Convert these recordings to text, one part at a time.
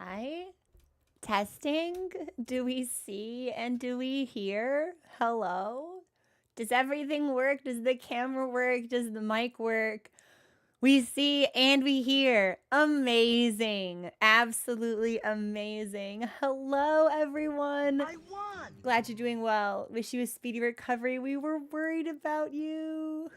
Hi. Testing. Do we see and do we hear? Hello? Does everything work? Does the camera work? Does the mic work? We see and we hear. Amazing. Absolutely amazing. Hello, everyone. I won! Glad you're doing well. Wish you a speedy recovery. We were worried about you.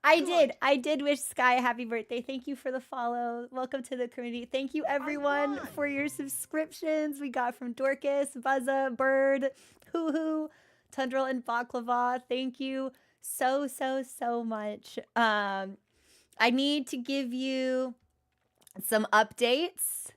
I did wish Sky a happy birthday. Thank you for the follow. Welcome to the community. Thank you everyone for your subscriptions. We got from Dorcas, Buzza, Bird, Hoo Hoo, Tundra, and Baklava. Thank you so much. I need to give you some updates.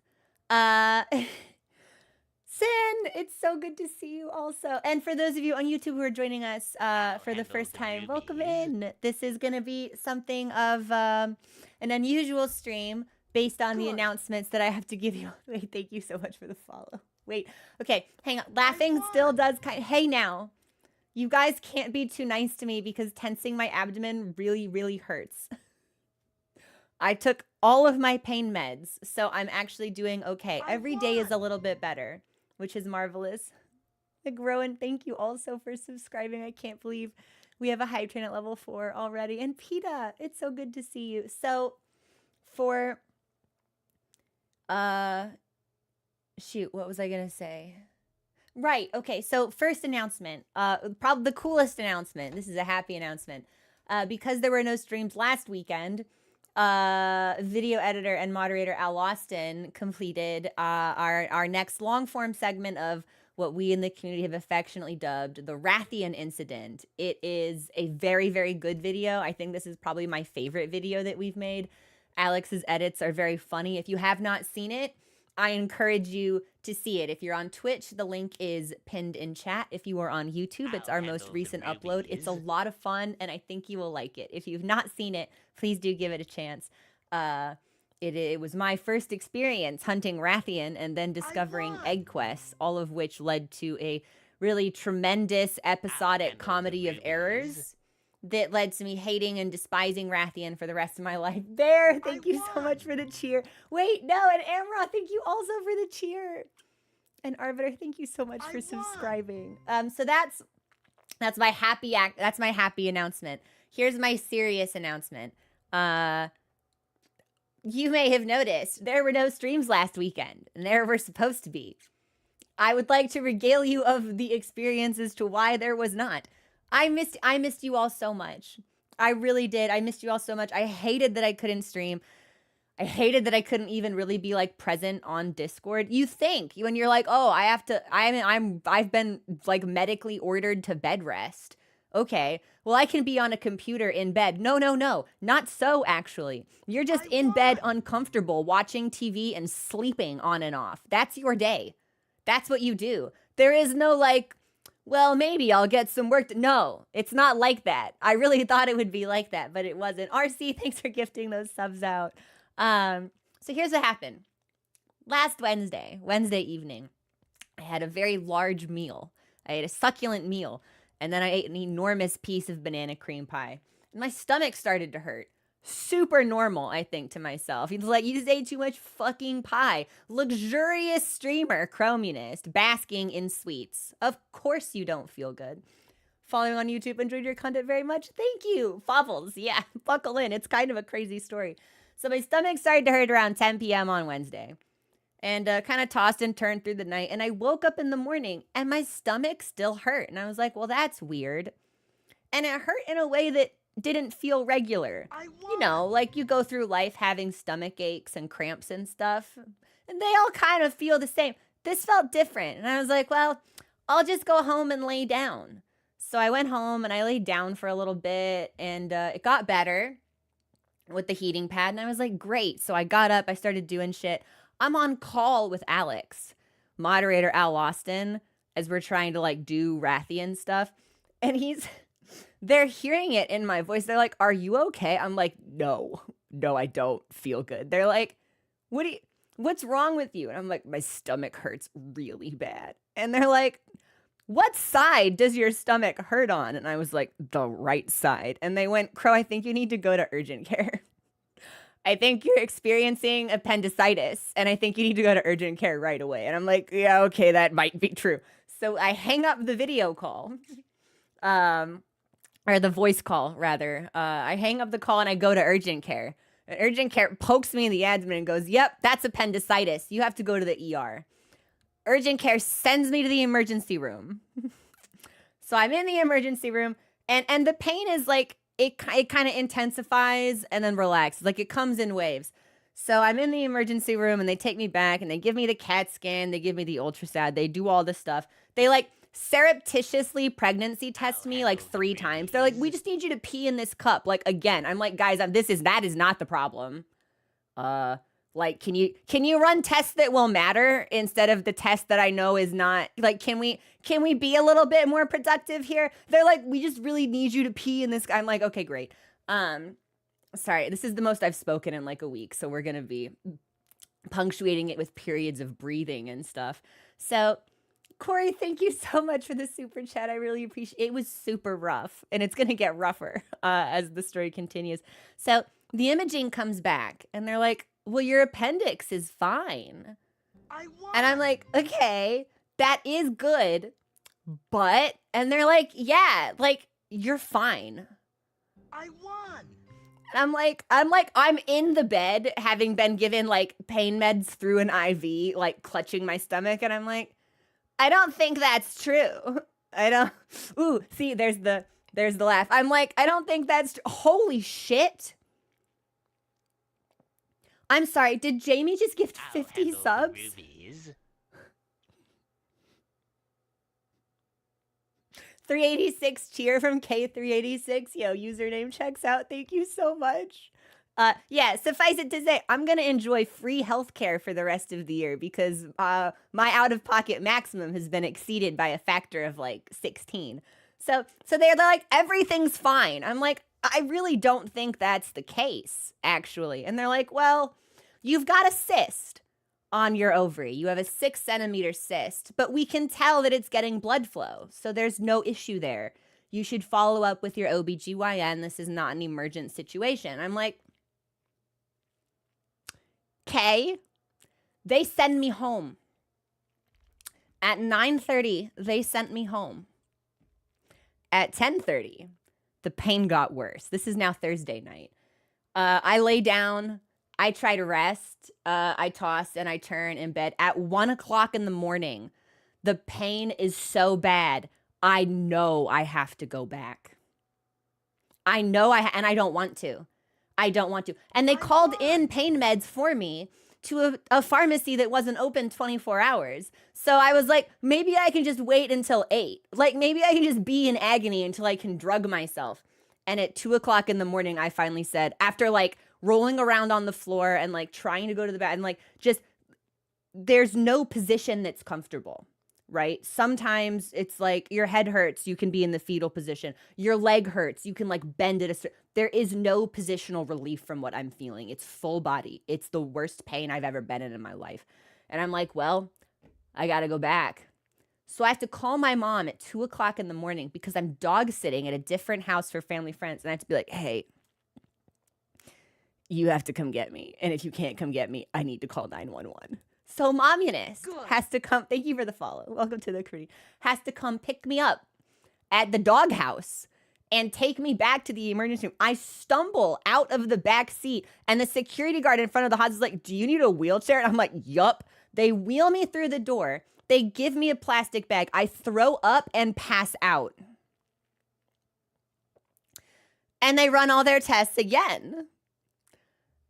Sin, it's so good to see you also. And for those of you on YouTube who are joining us for the first time, welcome in. This is going to be something of an unusual stream based on the announcements that I have to give you. Wait, thank you so much for the follow. Wait, okay, hang on. Laughing still does hey now. You guys can't be too nice to me because tensing my abdomen really hurts. I took all of my pain meds, so I'm actually doing okay. Every day is a little bit better, which is marvelous. Like Rowan, thank you also for subscribing. I can't believe we have a hype train at level 4 already. And PETA, it's so good to see you. So for, shoot, what was I gonna say? Right, okay, so first announcement, probably the coolest announcement. This is a happy announcement. Because there were no streams last weekend, video editor and moderator Al Austin completed our next long form segment of what we in the community have affectionately dubbed the Rathian incident. It is a very good video. I think this is probably my favorite video that we've made. Alex's edits are very funny. If you have not seen it, I encourage you to see it. If you're on Twitch, the link is pinned in chat. If you are on YouTube, it's our most recent upload. It's a lot of fun, and I think you will like it. If you've not seen it, please do give it a chance. It was my first experience hunting Rathian and then discovering egg quests, all of which led to a really tremendous episodic comedy of errors that led to me hating and despising Rathian for the rest of my life. Bear, thank you so much for the cheer. Wait, no, and Amra, thank you also for the cheer. And Arbiter, thank you so much for subscribing. So that's my happy announcement. Here's my serious announcement. You may have noticed there were no streams last weekend, and there were supposed to be. I would like to regale you of the experience as to why there was not. I missed you all so much. I really did. I missed you all so much. I hated that I couldn't stream. I hated that I couldn't even really be like present on Discord. You think when you're like, oh, I've been like medically ordered to bed rest. Okay, well, I can be on a computer in bed. No, not so actually. You're just in bed uncomfortable watching TV and sleeping on and off. That's your day. That's what you do. There is no like, well, maybe I'll get some work. No, it's not like that. I really thought it would be like that, but it wasn't. RC, thanks for gifting those subs out. So here's what happened. Last Wednesday evening, I had a very large meal. I ate a succulent meal, and then I ate an enormous piece of banana cream pie. And my stomach started to hurt. Super normal, I think, to myself. He's like, you just ate too much fucking pie. Luxurious streamer, Chromunist, basking in sweets. Of course you don't feel good. Following on YouTube, enjoyed your content very much. Thank you. Fobbles, yeah, buckle in. It's kind of a crazy story. So my stomach started to hurt around 10 p.m. on Wednesday. And kind of tossed and turned through the night. And I woke up in the morning and my stomach still hurt. And I was like, well, that's weird. And it hurt in a way that didn't feel regular. You know, like you go through life having stomach aches and cramps and stuff, and they all kind of feel the same. This felt different, and I was like, well, I'll just go home and lay down. So I went home and I laid down for a little bit, and it got better with the heating pad, and I was like, great. So I got up, I started doing shit. I'm on call with Alex, moderator Al Austin, as we're trying to like do Rathian stuff, and they're hearing it in my voice. They're like, are you okay? I'm like, no, I don't feel good. They're like, what's wrong with you? And I'm like, my stomach hurts really bad. And they're like, what side does your stomach hurt on? And I was like, the right side. And they went, Crow, I think you need to go to urgent care. I think you're experiencing appendicitis and I think you need to go to urgent care right away. And I'm like, yeah, okay, that might be true. So I hang up the video call, or the voice call, rather. I hang up the call and I go to urgent care. And urgent care pokes me in the abdomen and goes, yep, that's appendicitis. You have to go to the ER. Urgent care sends me to the emergency room. So I'm in the emergency room and the pain is like, it kind of intensifies and then relaxes. Like it comes in waves. So I'm in the emergency room and they take me back and they give me the CAT scan. They give me the ultrasound. They do all this stuff. They like surreptitiously pregnancy test me like 3 times. They're like, we just need you to pee in this cup. Like, again, I'm like, guys, that is not the problem. Like, can you run tests that will matter instead of the test that I know is not, like, can we be a little bit more productive here? They're like, we just really need you to pee in this. I'm like, okay, great. Sorry, this is the most I've spoken in like a week. So we're going to be punctuating it with periods of breathing and stuff. So Corey, thank you so much for the super chat. I really appreciate it. It was super rough and it's going to get rougher as the story continues. So the imaging comes back and they're like, well, your appendix is fine. And I'm like, okay, that is good. But, and they're like, yeah, like, you're fine. I won. And I'm in the bed having been given like pain meds through an IV, like clutching my stomach. And I'm like, I don't think that's true. I don't, ooh, see, there's the laugh. I'm like, I don't think that's, holy shit. I'm sorry, did Jamie just gift 50 subs? Rubies. 386 cheer from K386. Yo, username checks out. Thank you so much. Yeah, suffice it to say, I'm going to enjoy free healthcare for the rest of the year because my out-of-pocket maximum has been exceeded by a factor of like 16. So they're like, everything's fine. I'm like, I really don't think that's the case, actually. And they're like, well, you've got a cyst on your ovary. You have a 6-centimeter cyst, but we can tell that it's getting blood flow. So there's no issue there. You should follow up with your OBGYN. This is not an emergent situation. I'm like, okay. They send me home. At 9:30, they sent me home. At 10:30, the pain got worse. This is now Thursday night. I lay down. I try to rest. I toss and I turn in bed. At 1 o'clock in the morning, the pain is so bad. I know I have to go back. I know and I don't want to. I don't want to. And they called in pain meds for me to a pharmacy that wasn't open 24 hours. So I was like, maybe I can just wait until 8. Like, maybe I can just be in agony until I can drug myself. And at 2 o'clock in the morning, I finally said, after like rolling around on the floor and like trying to go to the bed and like just, there's no position that's comfortable, right? Sometimes it's like your head hurts, you can be in the fetal position. Your leg hurts, you can like bend it. There is no positional relief from what I'm feeling. It's full body. It's the worst pain I've ever been in my life. And I'm like, well, I got to go back. So I have to call my mom at 2 o'clock in the morning because I'm dog sitting at a different house for family friends. And I have to be like, hey, you have to come get me. And if you can't come get me, I need to call 911. So Momunist has to come. Thank you for the follow. Welcome to the crew. Has to come pick me up at the doghouse and take me back to the emergency room. I stumble out of the back seat and the security guard in front of the house is like, do you need a wheelchair? And I'm like, yup. They wheel me through the door. They give me a plastic bag. I throw up and pass out. And they run all their tests again.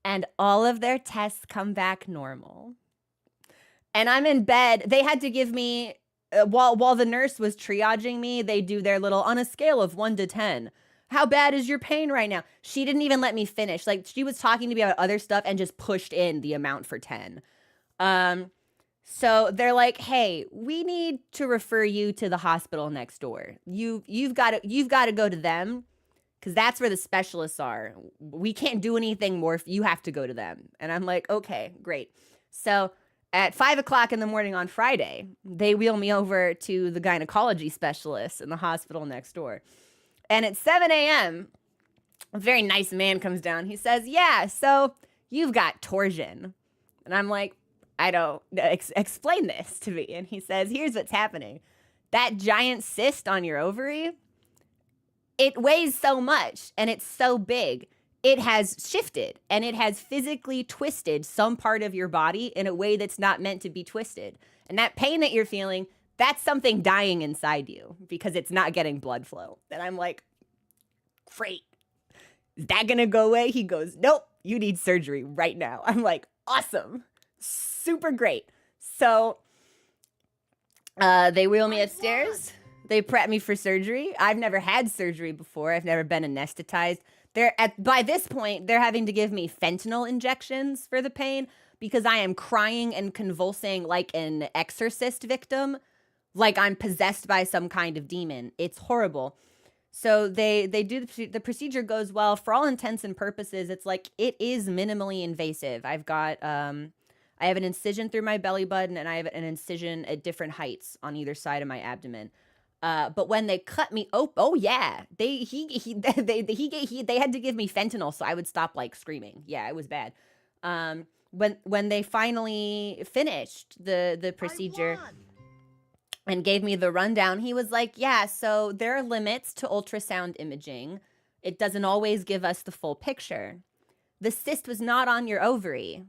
And all of their tests come back normal. And I'm in bed. They had to give me, while the nurse was triaging me, they do their little, on a scale of 1 to 10. How bad is your pain right now? She didn't even let me finish. Like, she was talking to me about other stuff and just pushed in the amount for 10. So they're like, hey, we need to refer you to the hospital next door. You've got to go to them because that's where the specialists are. We can't do anything more if you have to go to them. And I'm like, okay, great. So at 5 o'clock in the morning on Friday, they wheel me over to the gynecology specialist in the hospital next door. And at 7 a.m., a very nice man comes down. He says, yeah, so you've got torsion. And I'm like, I don't, explain this to me. And he says, here's what's happening. That giant cyst on your ovary, it weighs so much and it's so big. It has shifted and it has physically twisted some part of your body in a way that's not meant to be twisted. And that pain that you're feeling, that's something dying inside you because it's not getting blood flow. And I'm like, great. Is that gonna go away? He goes, nope, you need surgery right now. I'm like, awesome. Super great. So they wheel me upstairs. They prep me for surgery. I've never had surgery before. I've never been anesthetized. By this point, they're having to give me fentanyl injections for the pain because I am crying and convulsing like an exorcist victim, like I'm possessed by some kind of demon. It's horrible. So they do the procedure goes well. For all intents and purposes, it's like it is minimally invasive. I've got I have an incision through my belly button and I have an incision at different heights on either side of my abdomen. But when they cut me open, oh yeah, they had to give me fentanyl so I would stop like screaming. Yeah, it was bad. When they finally finished the procedure and gave me the rundown, he was like, yeah, so there are limits to ultrasound imaging. It doesn't always give us the full picture. The cyst was not on your ovary,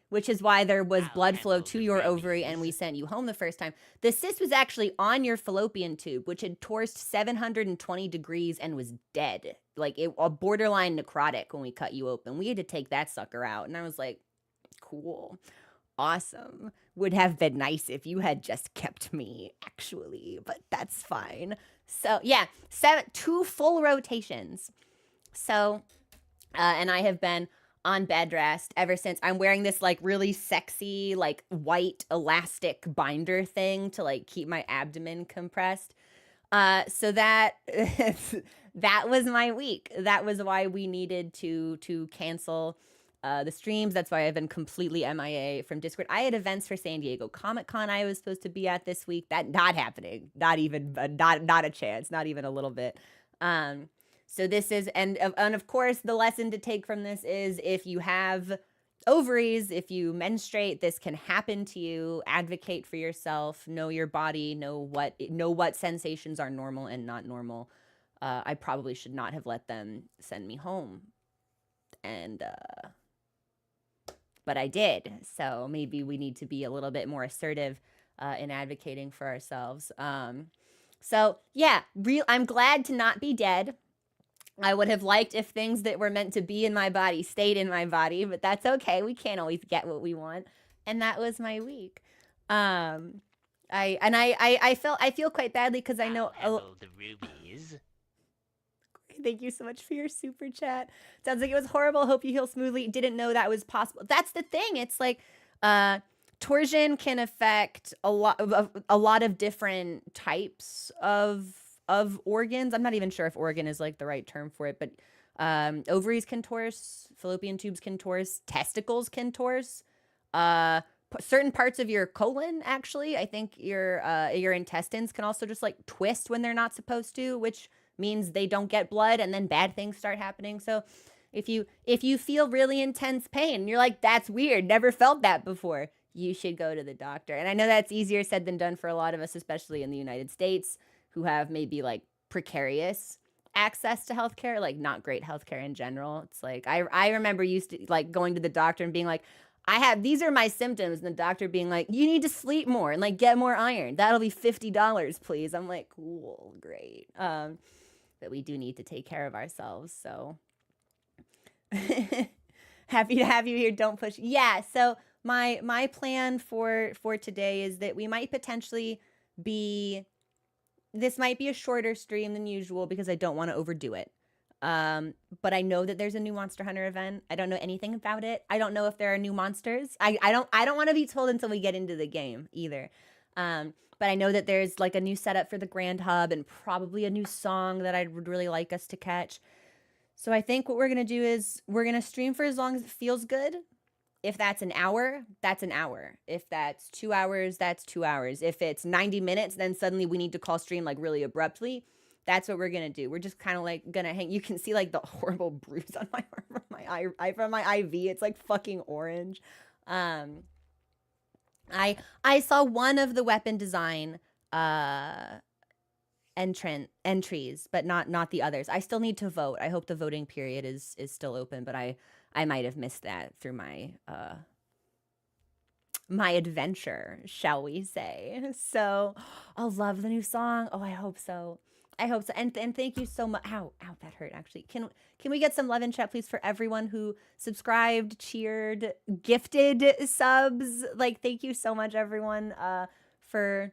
which is why there was blood flow to your ovary and we sent you home the first time. The cyst was actually on your fallopian tube, which had torced 720 degrees and was dead. Like a borderline necrotic when we cut you open. We had to take that sucker out. And I was like, cool, awesome. Would have been nice if you had just kept me, actually, but that's fine. So yeah, 2 full rotations. So, and I have been on bed rest ever since. I'm wearing this like really sexy, like white elastic binder thing to like keep my abdomen compressed. So that, that was my week. That was why we needed to cancel the streams. That's why I've been completely MIA from Discord. I had events for San Diego Comic-Con I was supposed to be at this week. That not happening. Not even, not a chance. Not even a little bit. So this is, and of course, the lesson to take from this is if you have ovaries, if you menstruate, this can happen to you. Advocate for yourself. Know your body. Know what sensations are normal and not normal. I probably should not have let them send me home, and but I did. So maybe we need to be a little bit more assertive in advocating for ourselves. So yeah, I'm glad to not be dead. I would have liked if things that were meant to be in my body stayed in my body, but that's okay. We can't always get what we want. And that was my week. I feel quite badly because I know. Hello, the rubies. Thank you so much for your super chat. Sounds like it was horrible. Hope you heal smoothly. Didn't know that was possible. That's the thing. It's like torsion can affect a lot of different types of organs. I'm not even sure if organ is like the right term for it, but ovaries can torse, fallopian tubes can torse, testicles can torse, certain parts of your colon, actually. I think your intestines can also just like twist when they're not supposed to, which means they don't get blood and then bad things start happening. So if you feel really intense pain, you're like, that's weird, never felt that before, you should go to the doctor. And I know that's easier said than done for a lot of us, especially in the United States, who have maybe like precarious access to healthcare, like not great healthcare in general. It's like, I remember used to like going to the doctor and being like, these are my symptoms. And the doctor being like, you need to sleep more and like get more iron. That'll be $50, please. I'm like, cool, great. But we do need to take care of ourselves. So happy to have you here. Don't push. Yeah. So my plan for today is that we might potentially this might be a shorter stream than usual because I don't want to overdo it. But I know that there's a new Monster Hunter event. I don't know anything about it. I don't know if there are new monsters. I don't want to be told until we get into the game either. But I know that there's like a new setup for the Grand Hub and probably a new song that I would really like us to catch. So I think what we're going to do is we're going to stream for as long as it feels good. If that's an hour, that's an hour. If that's 2 hours, that's 2 hours. If it's 90 minutes, then suddenly we need to call stream like really abruptly. That's what we're gonna do. We're just kind of like gonna hang. You can see like the horrible bruise on my arm from my eye from my IV. It's like fucking orange. I saw one of the weapon design entries, but not the others. I still need to vote. I hope the voting period is still open, but I might have missed that through my my adventure, shall we say. So I'll love the new song. Oh, I hope so. I hope so. And thank you so much. Ow, that hurt actually. Can we get some love in chat, please, for everyone who subscribed, cheered, gifted subs? Like, thank you so much, everyone, for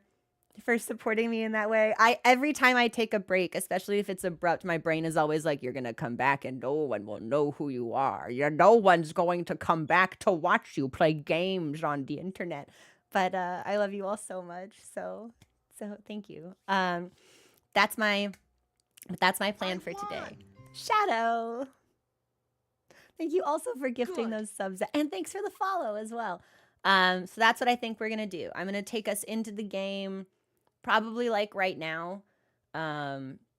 supporting me in that way. Every time I take a break, especially if it's abrupt, my brain is always like, you're gonna come back and no one will know who you are. No one's going to come back to watch you play games on the internet. But I love you all so much. So thank you. That's my plan for today. Shadow. Thank you also for gifting those subs. And thanks for the follow as well. So that's what I think we're gonna do. I'm gonna take us into the game probably like right now.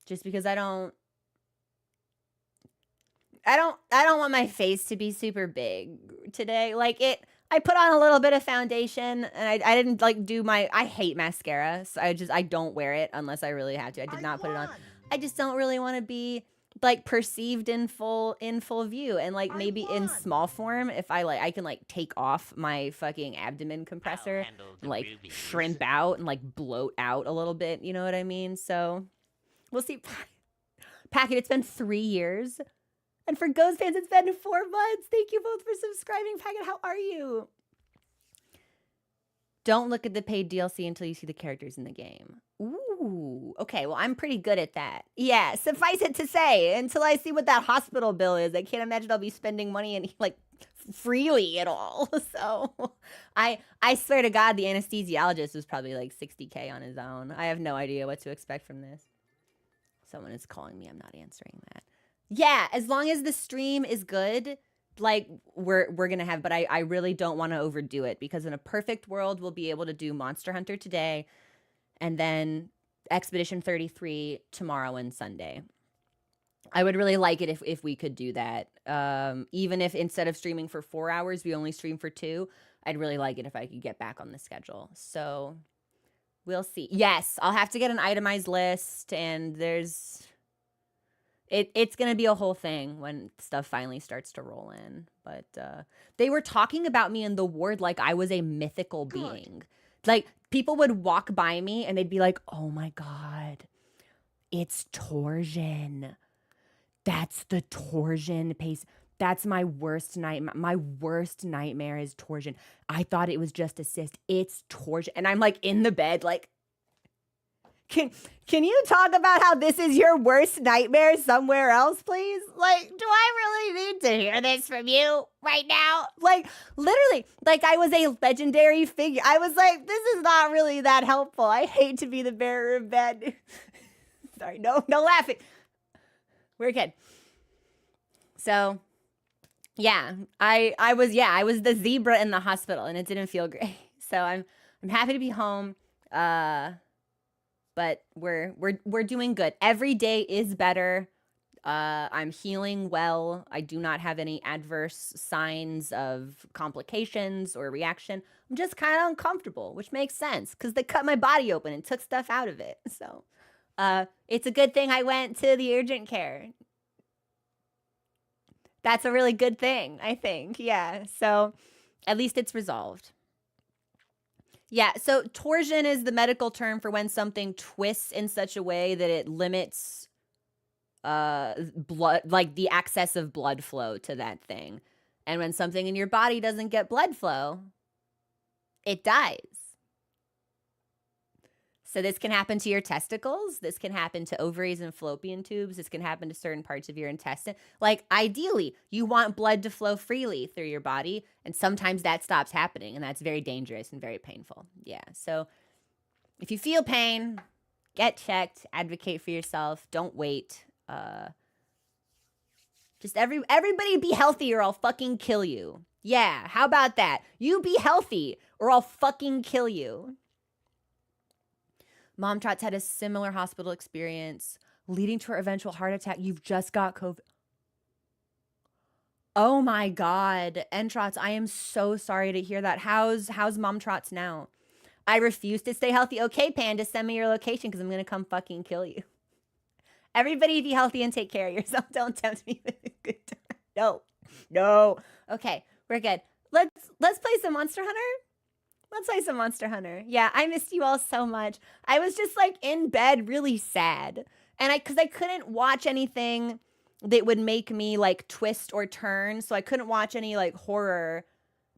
Just because I don't want my face to be super big today. Like I put on a little bit of foundation and I didn't like do I hate mascara. So I don't wear it unless I really have to. I did not put it on. I just don't really want to be like perceived in full view, and like maybe in small form if I can like take off my fucking abdomen compressor and like shrimp out and like bloat out a little bit, you know what I mean? So we'll see. Packet, it's been 3 years. And for Ghost fans, it's been 4 months. Thank you both for subscribing. Packet, how are you? Don't look at the paid DLC until you see the characters in the game. Ooh, okay, well, I'm pretty good at that. Yeah, suffice it to say, until I see what that hospital bill is, I can't imagine I'll be spending money and like freely at all. So I swear to God, the anesthesiologist was probably like 60K on his own. I have no idea what to expect from this. Someone is calling me. I'm not answering that. Yeah, as long as the stream is good, like we're gonna have, but I really don't want to overdo it, because in a perfect world we'll be able to do Monster Hunter today and then Expedition 33 tomorrow and Sunday. I would really like it if we could do that. Even if instead of streaming for 4 hours, we only stream for 2, I'd really like it if I could get back on the schedule. So we'll see. Yes, I'll have to get an itemized list, and it's going to be a whole thing when stuff finally starts to roll in. But they were talking about me in the ward like I was a mythical being. Like, people would walk by me and they'd be like, oh my God, it's Torsion. That's the Torsion pace. That's my worst nightmare. My worst nightmare is Torsion. I thought it was just a cyst. It's Torsion. And I'm like in the bed, like, Can you talk about how this is your worst nightmare somewhere else, please? Like, do I really need to hear this from you right now? Like, literally, like I was a legendary figure. I was like, this is not really that helpful. I hate to be the bearer of bad news. Sorry, no laughing. We're good. So, yeah, I was the zebra in the hospital, and it didn't feel great. So I'm happy to be home. But we're doing good. Every day is better. I'm healing well. I do not have any adverse signs of complications or reaction. I'm just kind of uncomfortable, which makes sense because they cut my body open and took stuff out of it. So it's a good thing I went to the urgent care. That's a really good thing, I think. Yeah. So at least it's resolved. Yeah, so torsion is the medical term for when something twists in such a way that it limits blood, like the access of blood flow to that thing. And when something in your body doesn't get blood flow, it dies. So this can happen to your testicles. This can happen to ovaries and fallopian tubes. This can happen to certain parts of your intestine. Like, ideally, you want blood to flow freely through your body, and sometimes that stops happening, and that's very dangerous and very painful. Yeah, so if you feel pain, get checked, advocate for yourself, don't wait. Just everybody be healthy or I'll fucking kill you. Yeah, how about that? You be healthy or I'll fucking kill you. Mom Trot's had a similar hospital experience leading to her eventual heart attack. You've just got COVID. Oh my God. Entrots, I am so sorry to hear that. How's Mom Trots now? I refuse to stay healthy. Okay, Panda, send me your location because I'm going to come fucking kill you. Everybody be healthy and take care of yourself. Don't tempt me with a good time. No. No. Okay, we're good. Let's play some Monster Hunter. Let's play some Monster Hunter. Yeah, I missed you all so much. I was just like in bed really sad. And because I couldn't watch anything that would make me like twist or turn. So I couldn't watch any like horror,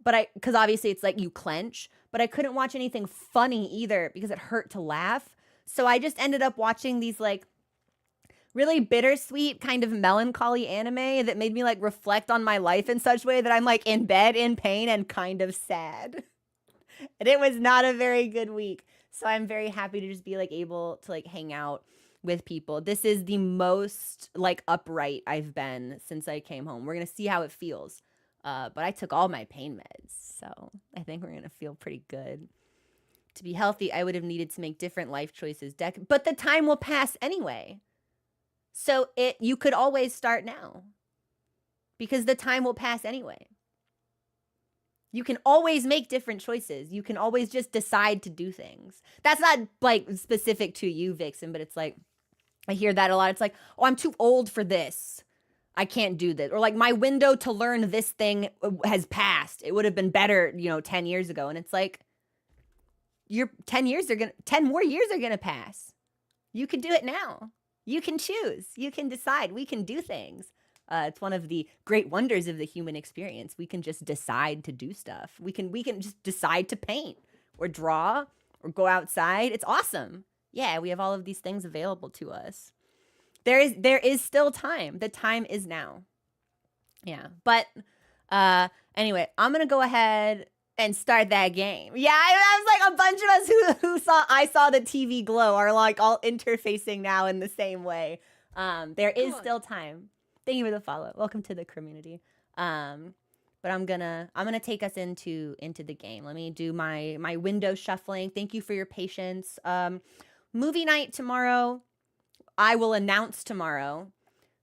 because obviously it's like you clench, but I couldn't watch anything funny either because it hurt to laugh. So I just ended up watching these like really bittersweet kind of melancholy anime that made me like reflect on my life in such a way that I'm like in bed in pain and kind of sad. And it was not a very good week. So I'm very happy to just be like able to like hang out with people. This is the most like upright I've been since I came home. We're going to see how it feels. But I took all my pain meds. So I think we're going to feel pretty good. To be healthy, I would have needed to make different life choices. But the time will pass anyway. So you could always start now. Because the time will pass anyway. You can always make different choices. You can always just decide to do things. That's not like specific to you, Vixen, but it's like, I hear that a lot. It's like, oh, I'm too old for this. I can't do this. Or like my window to learn this thing has passed. It would have been better, 10 years ago. And it's like, 10 more years are going to pass. You can do it now. You can choose. You can decide. We can do things. It's one of the great wonders of the human experience. We can just decide to do stuff. We can just decide to paint or draw or go outside. It's awesome. Yeah, we have all of these things available to us. There is still time. The time is now. Yeah, but anyway, I'm gonna go ahead and start that game. Yeah, I was like a bunch of us I saw the TV glow are like all interfacing now in the same way. There is still time. Thank you for the follow. Welcome to the community. But I'm gonna take us into the game. Let me do my window shuffling. Thank you for your patience. Movie night tomorrow. I will announce tomorrow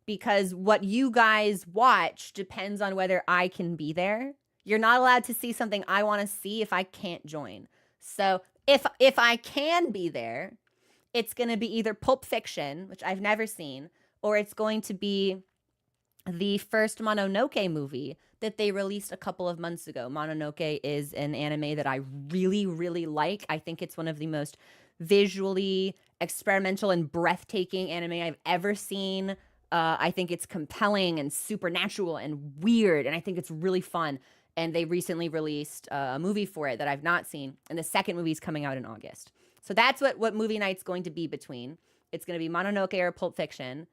because what you guys watch depends on whether I can be there. You're not allowed to see something I want to see if I can't join. So if I can be there, it's going to be either Pulp Fiction, which I've never seen, or it's going to be the first Mononoke movie that they released a couple of months ago. Mononoke is an anime that I really, really like. I think it's one of the most visually experimental and breathtaking anime I've ever seen. I think it's compelling and supernatural and weird, and I think it's really fun. And they recently released a movie for it that I've not seen, and the second movie is coming out in August. So that's what movie night's going to be between. It's going to be Mononoke or Pulp Fiction,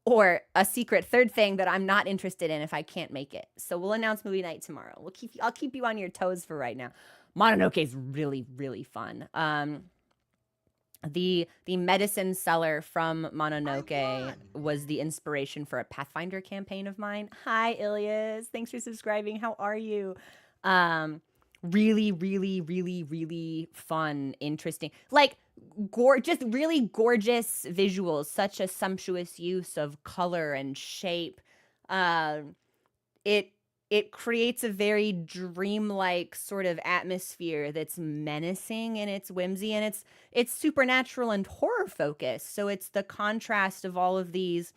or a secret third thing that I'm not interested in if I can't make it. So we'll announce movie night tomorrow. I'll keep you on your toes for right now. Mononoke is really, really fun. The medicine seller from Mononoke was the inspiration for a Pathfinder campaign of mine. Hi, Ilias. Thanks for subscribing. How are you? Really, really, really, really fun, interesting. Like, just really gorgeous visuals, such a sumptuous use of color and shape. It creates a very dreamlike sort of atmosphere that's menacing in its whimsy, and it's supernatural and horror focused. So it's the contrast of all of these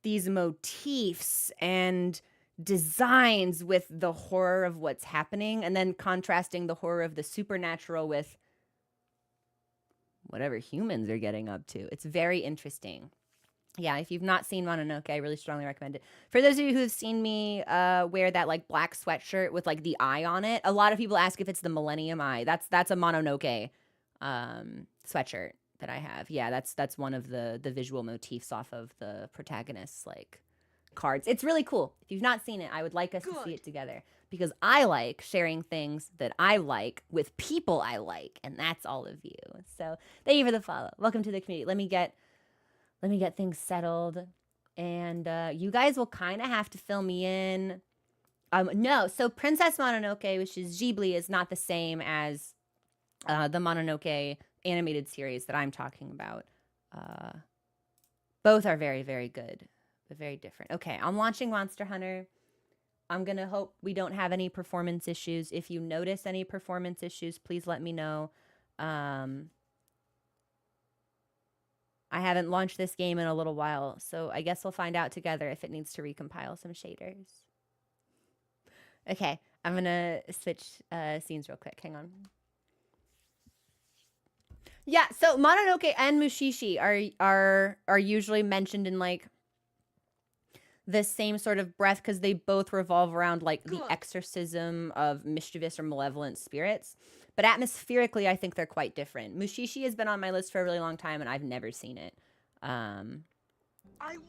motifs and designs with the horror of what's happening, and then contrasting the horror of the supernatural with whatever humans are getting up to. It's very interesting. Yeah, if you've not seen Mononoke, I really strongly recommend it. For those of you who've seen me wear that like black sweatshirt with like the eye on it, a lot of people ask if it's the Millennium Eye. That's a Mononoke sweatshirt that I have. Yeah, that's one of the visual motifs off of the protagonist's like cards. It's really cool. If you've not seen it, I would like us to see it together because I like sharing things that I like with people I like, and that's all of you. So thank you for the follow. Welcome to the community. Let me get things settled, and you guys will kind of have to fill me in. No, so Princess Mononoke, which is Ghibli, is not the same as the Mononoke animated series that I'm talking about. Both are very, very good, but very different. Okay, I'm launching Monster Hunter. I'm going to hope we don't have any performance issues. If you notice any performance issues, please let me know. I haven't launched this game in a little while, so I guess we'll find out together if it needs to recompile some shaders. Okay, I'm going to switch scenes real quick. Hang on. Yeah, so Mononoke and Mushishi are usually mentioned in like the same sort of breath because they both revolve around like the exorcism of mischievous or malevolent spirits. But atmospherically, I think they're quite different. Mushishi has been on my list for a really long time, and I've never seen it. I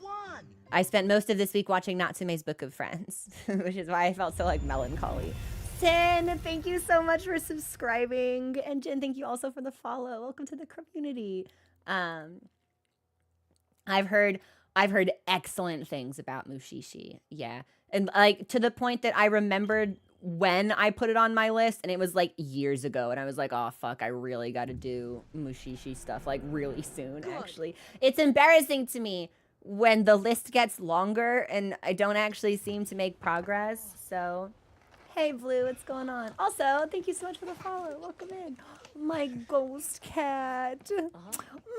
won. I spent most of this week watching Natsume's Book of Friends, which is why I felt so like melancholy. Sin, thank you so much for subscribing, and Jen, thank you also for the follow. Welcome to the community. I've heard excellent things about Mushishi. Yeah, and like to the point that I remembered when I put it on my list, and it was like years ago, and I was like, oh fuck, I really got to do Mushishi stuff like really soon. Actually, it's embarrassing to me when the list gets longer and I don't actually seem to make progress. So hey Blue, what's going on? Also, thank you so much for the follow. Welcome in. My ghost cat.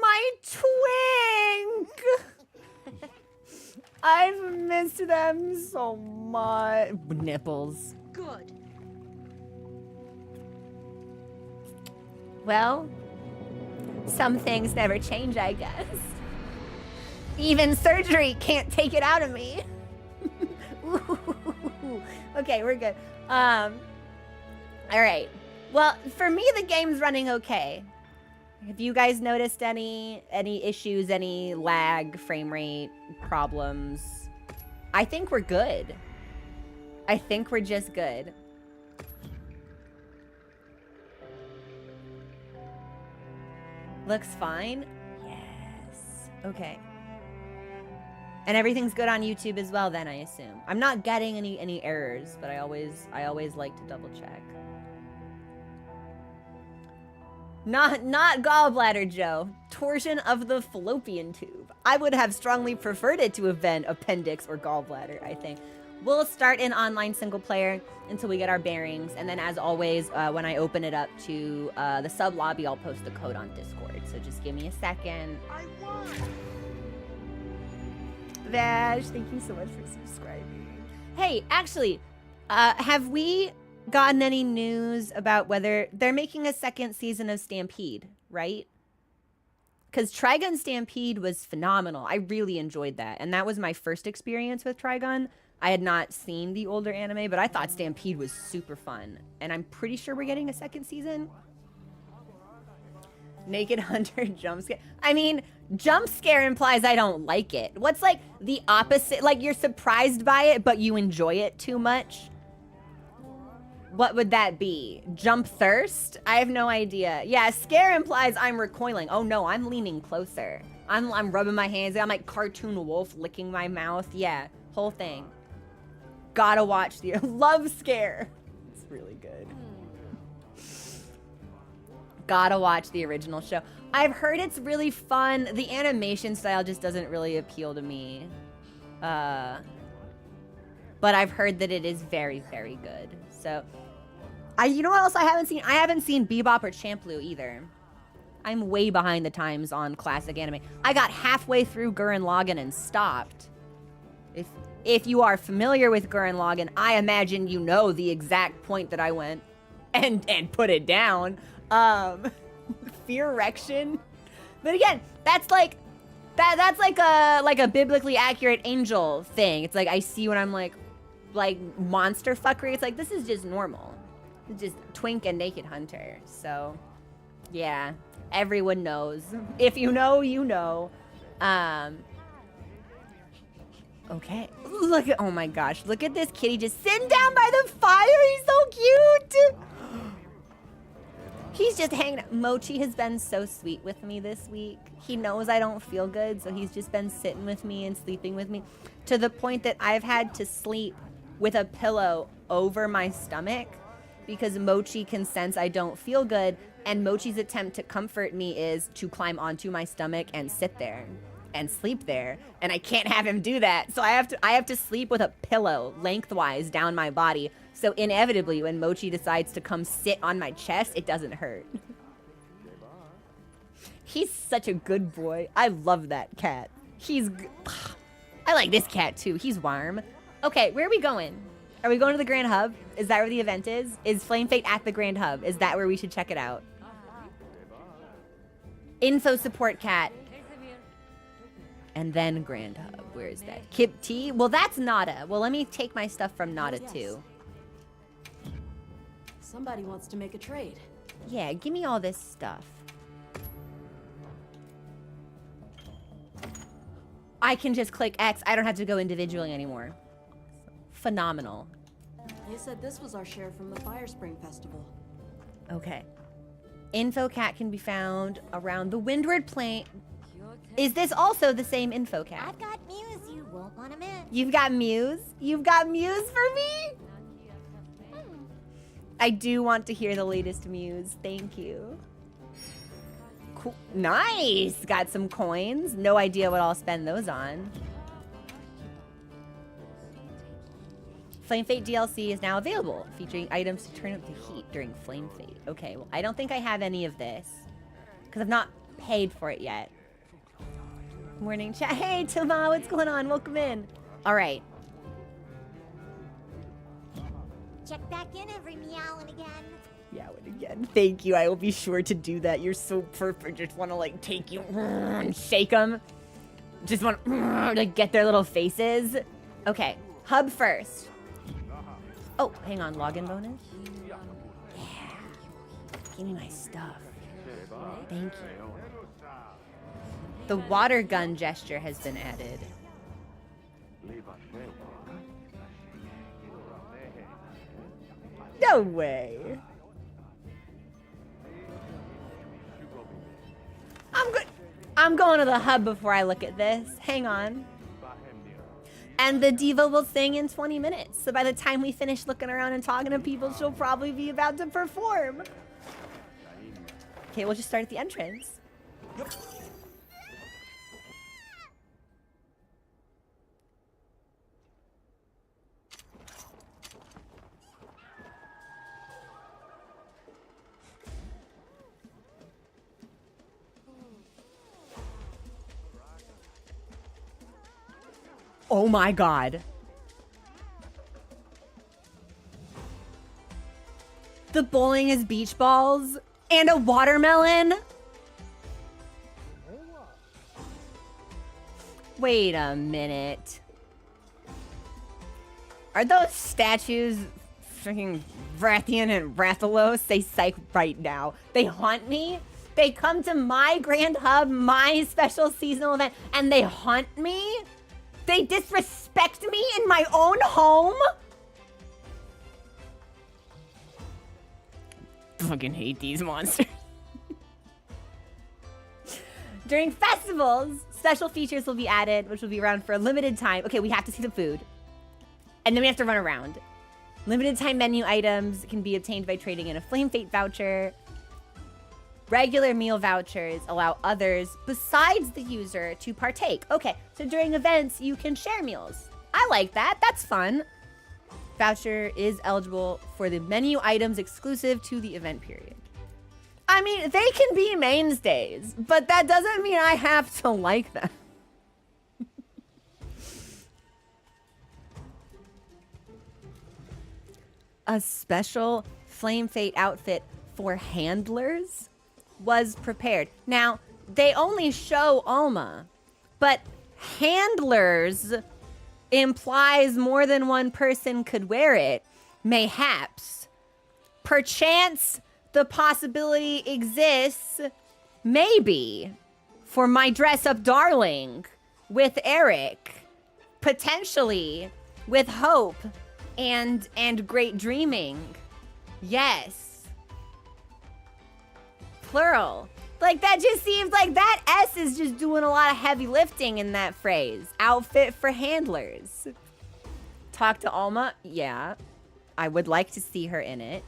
My twink. I've missed them so much. Nipples. Good. Well, some things never change, I guess. Even surgery can't take it out of me. Okay, we're good. All right. Well, for me, the game's running okay. Have you guys noticed any issues, any lag, frame rate problems? I think we're good. I think we're just good. Looks fine? Yes. Okay. And everything's good on YouTube as well then, I assume. I'm not getting any errors, but I always like to double check. Not gallbladder, Joe. Torsion of the fallopian tube. I would have strongly preferred it to have been appendix or gallbladder, I think. We'll start in online single player until we get our bearings. And then as always, when I open it up to the sub lobby, I'll post the code on Discord. So just give me a second. I won. Vash, thank you so much for subscribing. Hey, actually, have we gotten any news about whether they're making a second season of Stampede, right? Because Trigun Stampede was phenomenal. I really enjoyed that. And that was my first experience with Trigun. I had not seen the older anime, but I thought Stampede was super fun. And I'm pretty sure we're getting a second season. Naked Hunter jump scare. I mean, jump scare implies I don't like it. What's like the opposite? Like you're surprised by it, but you enjoy it too much? What would that be? Jump thirst? I have no idea. Yeah, scare implies I'm recoiling. Oh no, I'm leaning closer. I'm rubbing my hands. I'm like cartoon wolf licking my mouth. Yeah, whole thing. Gotta watch the love scare. It's really good. Gotta watch the original show. I've heard it's really fun. The animation style just doesn't really appeal to me. But I've heard that it is very, very good. So, you know what else I haven't seen? I haven't seen Bebop or Champloo either. I'm way behind the times on classic anime. I got halfway through Gurren Lagann and stopped. If you are familiar with Gurren Lagann, I imagine you know the exact point that I went and put it down. Fear erection. But again, that's like a biblically accurate angel thing. It's like I see when I'm like monster fuckery. It's like this is just normal. It's just Twink and Naked Hunter. So yeah, everyone knows. If you know, you know. Okay. Look at, oh my gosh, look at this kitty just sitting down by the fire. He's so cute. He's just hanging out. Mochi has been so sweet with me this week. He knows I don't feel good, so he's just been sitting with me and sleeping with me to the point that I've had to sleep with a pillow over my stomach because Mochi can sense I don't feel good, and Mochi's attempt to comfort me is to climb onto my stomach and sit there. and sleep there, and I can't have him do that. So I have to sleep with a pillow lengthwise down my body. So inevitably, when Mochi decides to come sit on my chest, it doesn't hurt. He's such a good boy. I love that cat. I like this cat too. He's warm. Okay, where are we going? Are we going to the Grand Hub? Is that where the event is? Is Flame Fate at the Grand Hub? Is that where we should check it out? Info support cat. And then Grand Hub. Where is that? Kip T? Well, that's Nada. Well, let me take my stuff from Nada too. Somebody wants to make a trade. Yeah, give me all this stuff. I can just click X. I don't have to go individually anymore. Phenomenal. They said this was our share from the Fire Spring Festival. Okay. Info cat can be found around the Windward Plain. Is this also the same info cat? I've got Muse you won't want to miss. You've got Muse? You've got Muse for me? I do want to hear the latest Muse. Thank you. Cool. Nice! Got some coins. No idea what I'll spend those on. Flame Fate DLC is now available, featuring items to turn up the heat during Flame Fate. Okay, well, I don't think I have any of this, because I've not paid for it yet. Morning chat. Hey, Tama, what's going on? Welcome in. All right. Check back in every meow and again. Yeah, and again. Thank you. I will be sure to do that. You're so perfect. Just want to like take you and shake them. Just want to like get their little faces. Okay, hub first. Oh, hang on. Login bonus. Yeah. Give me my stuff. Thank you. The water gun gesture has been added. No way. I'm going to the hub before I look at this. Hang on. And the Diva will sing in 20 minutes. So by the time we finish looking around and talking to people, she'll probably be about to perform. Okay, we'll just start at the entrance. Yep. Oh my god. The bowling is beach balls and a watermelon? Wait a minute. Are those statues freaking Vrathian and Rathalos? Say psych right now. They haunt me? They come to my Grand Hub, my special seasonal event, and they haunt me? They disrespect me in my own home? Fucking hate these monsters. During festivals, special features will be added, which will be around for a limited time. Okay, we have to see the food. And then we have to run around. Limited time menu items can be obtained by trading in a Flame Fate voucher. Regular meal vouchers allow others besides the user to partake. Okay, so during events, you can share meals. I like that. That's fun. Voucher is eligible for the menu items exclusive to the event period. I mean, they can be mainstays, but that doesn't mean I have to like them. A special Flame Fate outfit for handlers was prepared. Now, they only show Alma, but handlers implies more than one person could wear it. Mayhaps. Perchance the possibility exists, maybe, for my dress-up darling with Eric. Potentially with Hope and Great Dreaming. Yes. Plural. Like, that just seems like that S is just doing a lot of heavy lifting in that phrase. Outfit for handlers. Talk to Alma? Yeah. I would like to see her in it.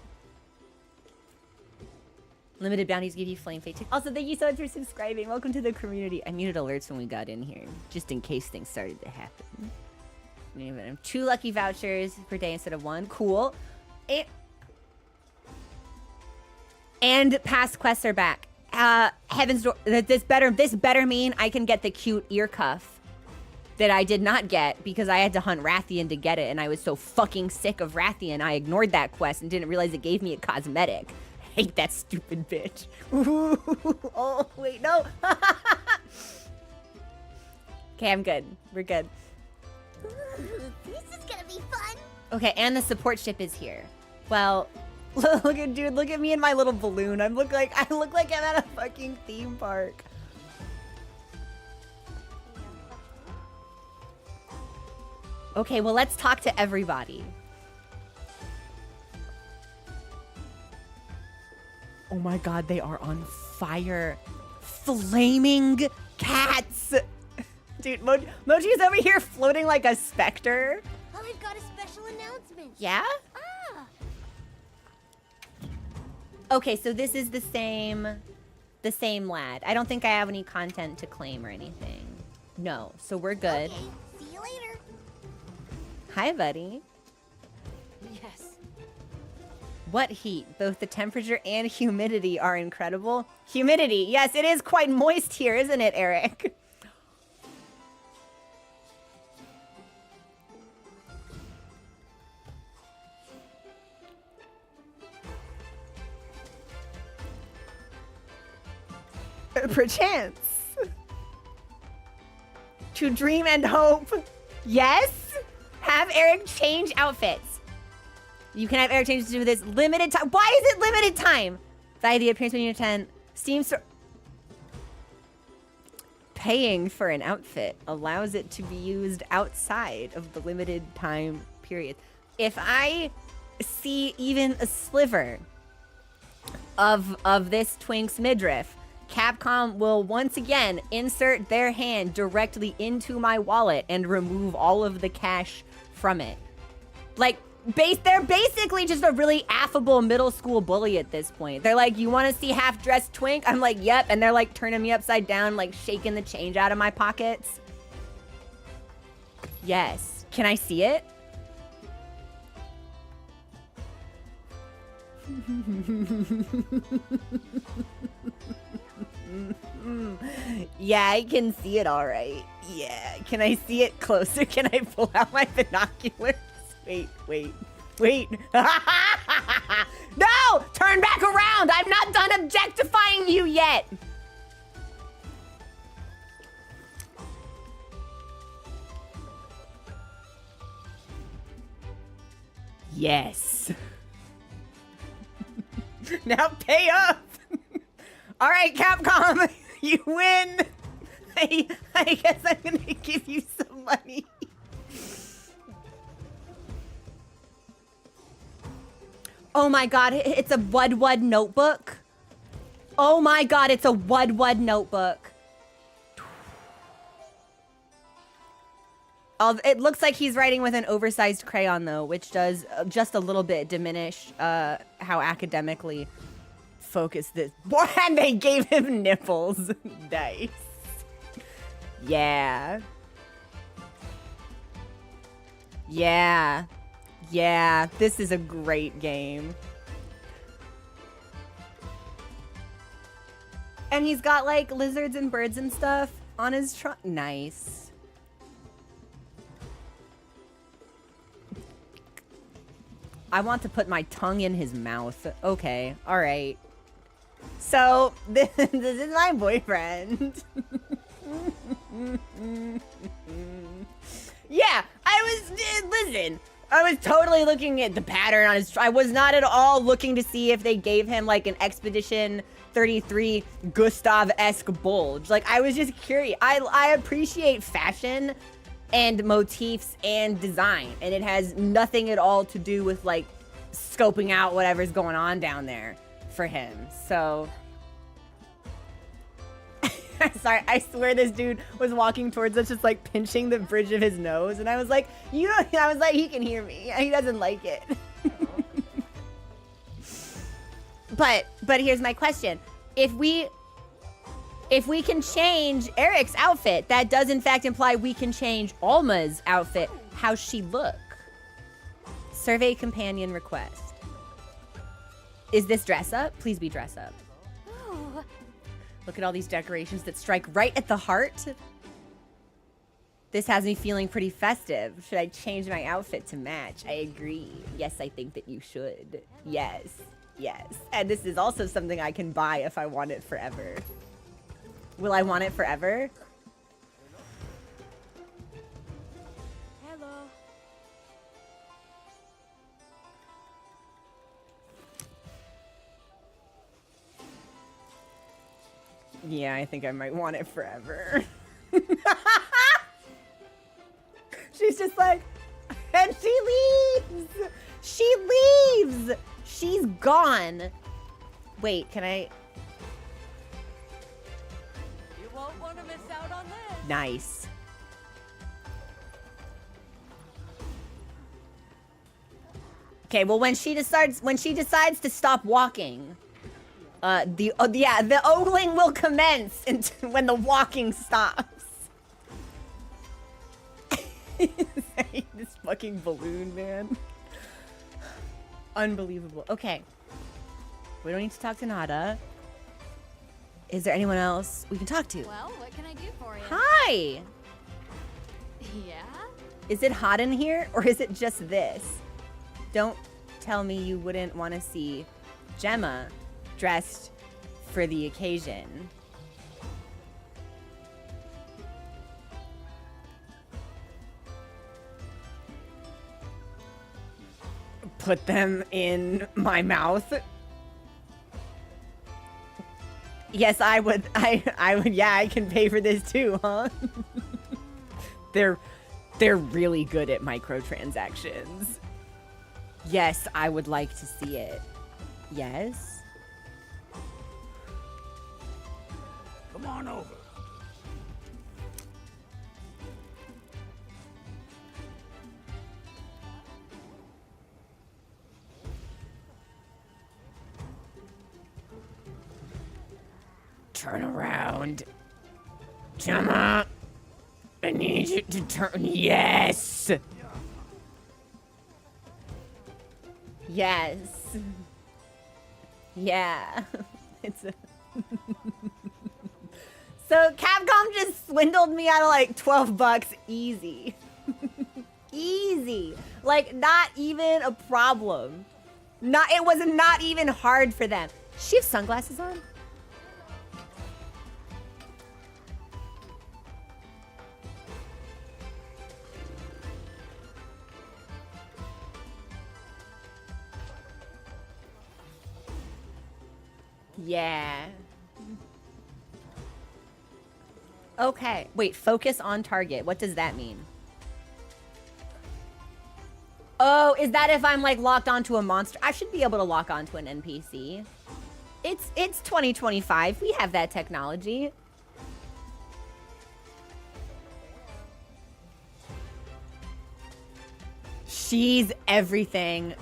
Limited bounties give you flame fate. Also, thank you so much for subscribing. Welcome to the community. I muted alerts when we got in here, just in case things started to happen. 2 lucky vouchers per day instead of 1. Cool. And past quests are back. Heaven's Door. This better mean I can get the cute ear cuff that I did not get because I had to hunt Rathian to get it, and I was so fucking sick of Rathian, I ignored that quest and didn't realize it gave me a cosmetic. Hate that stupid bitch. Ooh, oh, wait, no. Okay, I'm good. We're good. This is gonna be fun. Okay, and the support ship is here. Well, look at me in my little balloon. I look like I'm at a fucking theme park. Okay, well, let's talk to everybody. Oh my god, they are on fire. Flaming cats. Dude, Mochi's over here floating like a specter. Oh, we've got a special announcement. Yeah? Ah. Okay, so this is the same lad. I don't think I have any content to claim or anything. No, so we're good. Okay, see you later. Hi, buddy. Yes. What heat? Both the temperature and humidity are incredible. Humidity. Yes, it is quite moist here, isn't it, Eric? Perchance. To dream and hope. Yes? Have Eric change outfits. You can have Eric change to this limited time. Why is it limited time? Value the appearance when you're 10. Steam store. Paying for an outfit allows it to be used outside of the limited time period. If I see even a sliver of this twink's midriff, Capcom will once again insert their hand directly into my wallet and remove all of the cash from it. Like, they're basically just a really affable middle school bully at this point. They're like, you want to see half-dressed twink? I'm like, yep. And they're like turning me upside down, like shaking the change out of my pockets. Yes. Can I see it? Yeah, I can see it all right. Yeah. Can I see it closer? Can I pull out my binoculars? Wait. No! Turn back around! I'm not done objectifying you yet! Yes. Now pay up! Alright, Capcom, you win! I guess I'm gonna give you some money. Oh my god, it's a Wud notebook. Oh my god, it's a Wud notebook. It looks like he's writing with an oversized crayon though, which does just a little bit diminish how academically focused this. Boy, and they gave him nipples. Nice. Yeah. Yeah, this is a great game. And he's got like lizards and birds and stuff on his trunk. Nice. I want to put my tongue in his mouth. Okay, all right. So this is my boyfriend. Yeah, listen. I was totally looking at the pattern on his. I was not at all looking to see if they gave him like an Expedition 33 Gustav-esque bulge. Like, I was just curious. I appreciate fashion and motifs and design, and it has nothing at all to do with like scoping out whatever's going on down there for him. So. Sorry, I swear this dude was walking towards us just like pinching the bridge of his nose, and I was like, he can hear me. He doesn't like it. But here's my question. If we can change Eric's outfit, that does in fact imply we can change Alma's outfit. How's she look? Survey companion request. Is this dress up? Please be dress up. Ooh. Look at all these decorations that strike right at the heart. This has me feeling pretty festive. Should I change my outfit to match? I agree. Yes, I think that you should. Yes, yes. And this is also something I can buy if I want it forever. Will I want it forever? Hello. Yeah, I think I might want it forever. She's just like, and she leaves. She leaves. She's gone. Wait, can I? You won't want to miss out on this. Nice. Okay, well when she decides to stop walking, the ogling will commence when the walking stops. This fucking balloon, man. Unbelievable. Okay. We don't need to talk to Nada. Is there anyone else we can talk to? Well, what can I do for you? Hi! Yeah? Is it hot in here, or is it just this? Don't tell me you wouldn't want to see Gemma dressed for the occasion. Put them in my mouth. Yes, I would. I would. Yeah, I can pay for this too, huh? They're really good at microtransactions. Yes, I would like to see it. Yes. Come on over. Turn around. Gemma, I need you to turn. Yes. Yes. Yeah. It's a So Capcom just swindled me out of like 12 bucks easy. Easy. Like not even a problem. It was not even hard for them. She has sunglasses on? Yeah. Okay. Wait, focus on target. What does that mean? Oh, is that if I'm like locked onto a monster? I should be able to lock onto an NPC. It's 2025. We have that technology. She's everything.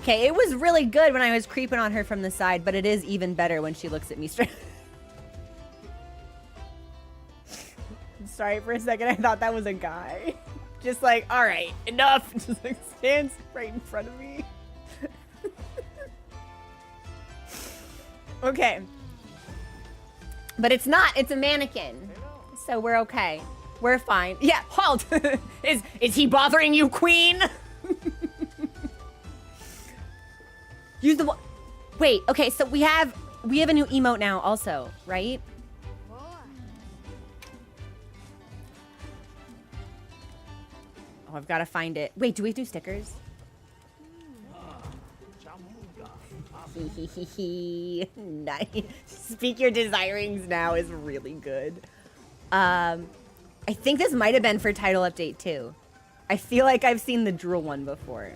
Okay, it was really good when I was creeping on her from the side, but it is even better when she looks at me straight. Sorry, for a second, I thought that was a guy. Just like, all right, enough. Just like stands right in front of me. Okay. But it's not, it's a mannequin. So we're okay. We're fine. Yeah, halt. Is he bothering you, queen? Use the wait, okay, so we have a new emote now also, right? Oh, I've got to find it. Wait, do we do stickers? Nice. Speak your desirings now is really good. I think this might have been for title update too. I feel like I've seen the drool one before.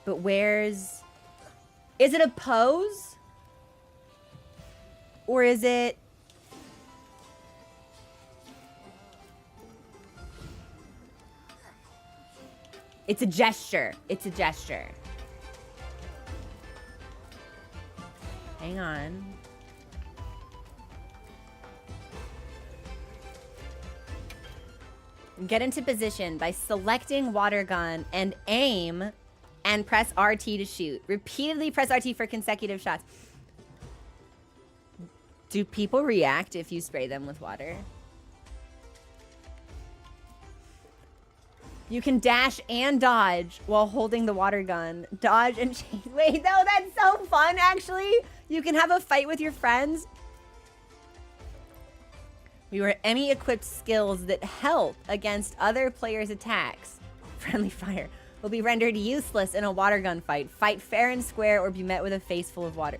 But where's... Is it a pose? Or is it... It's a gesture. It's a gesture. Hang on. Get into position by selecting water gun and aim and press RT to shoot. Repeatedly press RT for consecutive shots. Do people react if you spray them with water? You can dash and dodge while holding the water gun. Dodge and chase. Wait, no, that's so fun, actually. You can have a fight with your friends. We were any equipped skills that help against other players' attacks. Friendly fire will be rendered useless in a water gun fight. Fight fair and square or be met with a face full of water.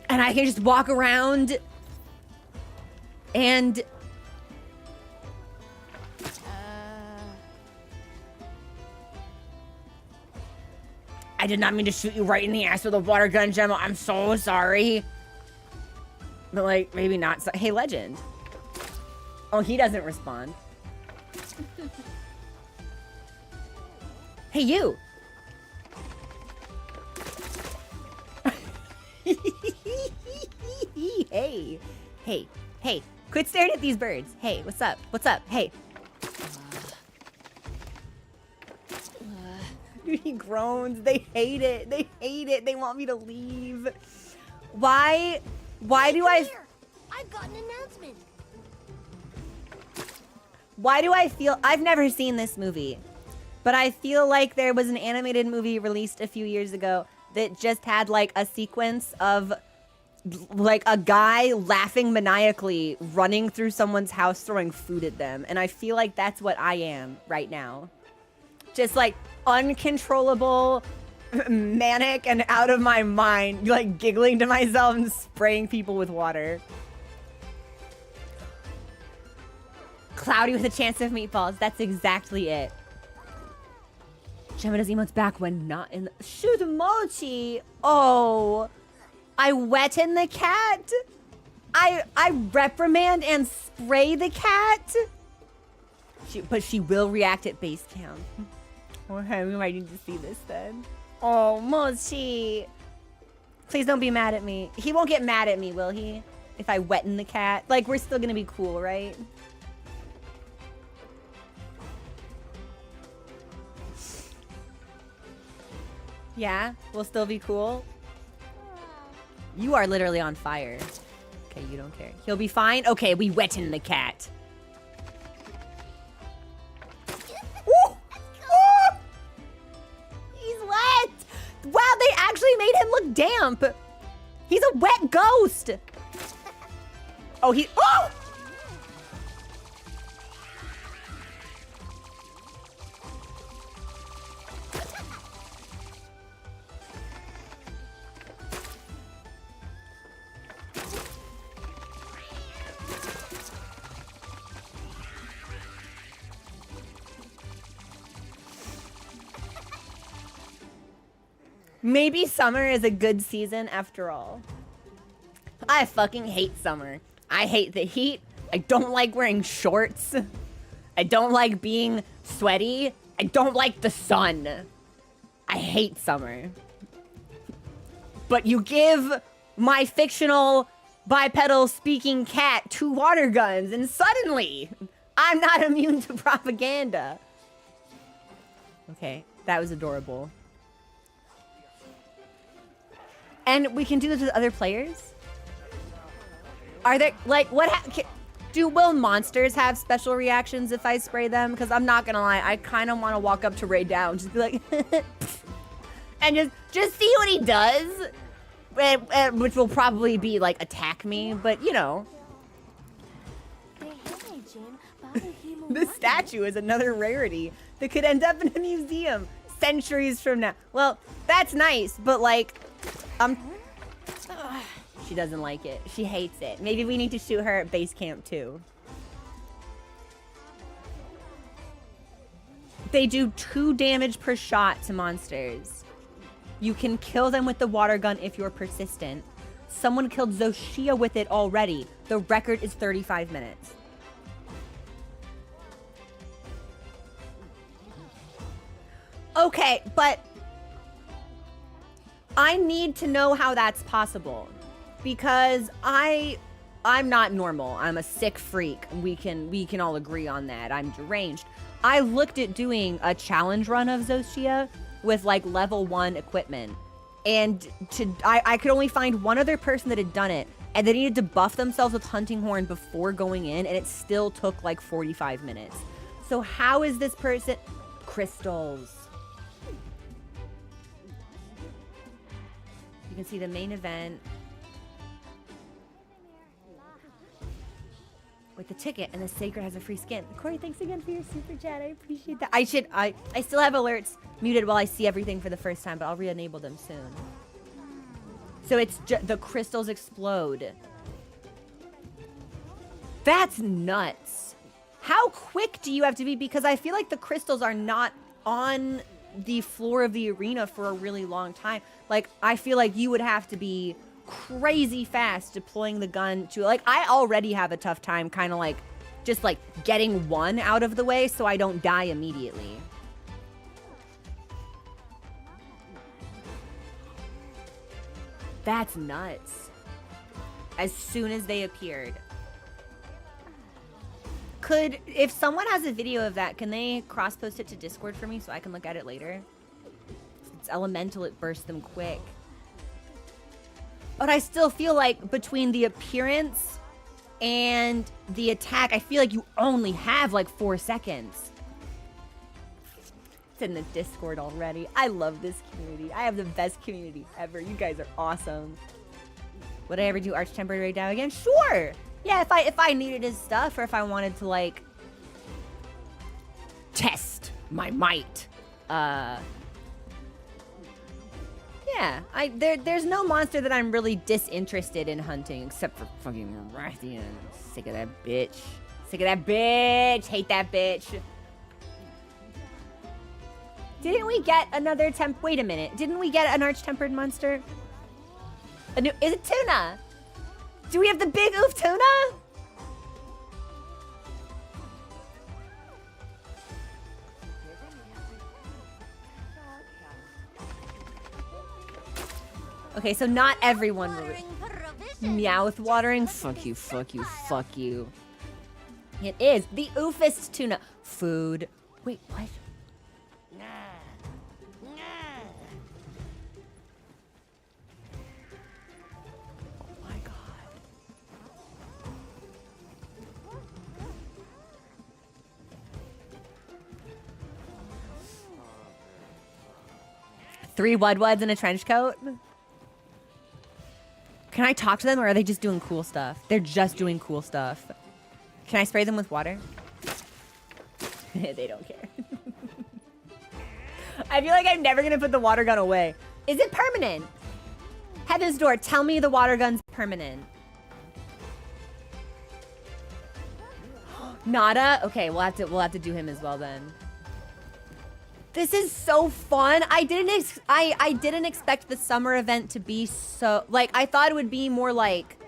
And I can just walk around and... I did not mean to shoot you right in the ass with a water gun, Gemma. I'm so sorry. But, like, maybe not. So hey, Legend. Oh, he doesn't respond. Hey, you. Hey. Hey. Hey. Quit staring at these birds. Hey, what's up? What's up? Hey. He groans. They hate it. They hate it. They want me to leave. Why do I... I've got an announcement. Why do I feel... I've never seen this movie, but I feel like there was an animated movie released a few years ago that just had like a sequence of like a guy laughing maniacally, running through someone's house, throwing food at them. And I feel like that's what I am right now. Just like uncontrollable, manic, and out of my mind, like giggling to myself and spraying people with water. Cloudy with a chance of meatballs. That's exactly it. Gemma does emotes back when not in the... Shoot, Mochi! Oh, I wetten the cat? I reprimand and spray the cat? But she will react at base camp. Okay, we might need to see this then. Oh, Mochi. Please don't be mad at me. He won't get mad at me, will he? If I wetten the cat? Like, we're still gonna be cool, right? Yeah, we'll still be cool. You are literally on fire. Okay, you don't care. He'll be fine? Okay, we wetten the cat. Ooh! Ooh! He's wet! Wow, they actually made him look damp! He's a wet ghost! Oh, he... Oh! Maybe summer is a good season after all. I fucking hate summer. I hate the heat. I don't like wearing shorts. I don't like being sweaty. I don't like the sun. I hate summer. But you give my fictional bipedal speaking cat 2 water guns and suddenly I'm not immune to propaganda. Okay, that was adorable. And we can do this with other players? Are there, like, will monsters have special reactions if I spray them? Because I'm not gonna lie, I kind of want to walk up to Ray Down, just be like, and just see what he does, which will probably be like attack me, but you know. This statue is another rarity that could end up in a museum centuries from now. Well, that's nice, but like, she doesn't like it. She hates it. Maybe we need to shoot her at base camp too. They do 2 damage per shot to monsters. You can kill them with the water gun if you're persistent. Someone killed Zoshia with it already. The record is 35 minutes. Okay, but I need to know how that's possible because I'm not normal. I'm a sick freak. We can all agree on that. I'm deranged. I looked at doing a challenge run of Zoshia with like level 1 equipment, and I could only find one other person that had done it, and they needed to buff themselves with hunting horn before going in, and it still took like 45 minutes. So how is this person crystals? You can see the main event with the ticket, and the sacred has a free skin. Corey, thanks again for your super chat. I appreciate that. I still have alerts muted while I see everything for the first time, but I'll re-enable them soon. So it's the crystals explode. That's nuts. How quick do you have to be? Because I feel like the crystals are not on the floor of the arena for a really long time. Like, I feel like you would have to be crazy fast deploying the gun to, like, I already have a tough time kind of like just like getting one out of the way so I don't die immediately. That's nuts. As soon as they appeared. If someone has a video of that, can they cross-post it to Discord for me so I can look at it later? It's elemental, it bursts them quick. But I still feel like between the appearance and the attack, I feel like you only have like 4 seconds. It's in the Discord already. I love this community. I have the best community ever. You guys are awesome. Would I ever do Arch Temporary Raid Down again? Sure! Yeah, if I needed his stuff, or if I wanted to like test my might. Yeah, there's no monster that I'm really disinterested in hunting except for fucking Rathian. Sick of that bitch. Sick of that bitch. Hate that bitch. Didn't we get another wait a minute. Didn't we get an arch-tempered monster? Is it tuna? Do we have the big oof tuna? Okay, so not everyone will. Meowth watering? Fuck you, fuck you, fuck you. It is the oofest tuna. Food. Wait, what? Oh my god. Three Wudwuds in a trench coat? Can I talk to them, or are they just doing cool stuff? They're just doing cool stuff. Can I spray them with water? They don't care. I feel like I'm never gonna put the water gun away. Is it permanent? Heaven's Door, tell me the water gun's permanent. Nada? Okay, we'll have to do him as well then. This is so fun. I didn't expect the summer event to be so, like, I thought it would be more like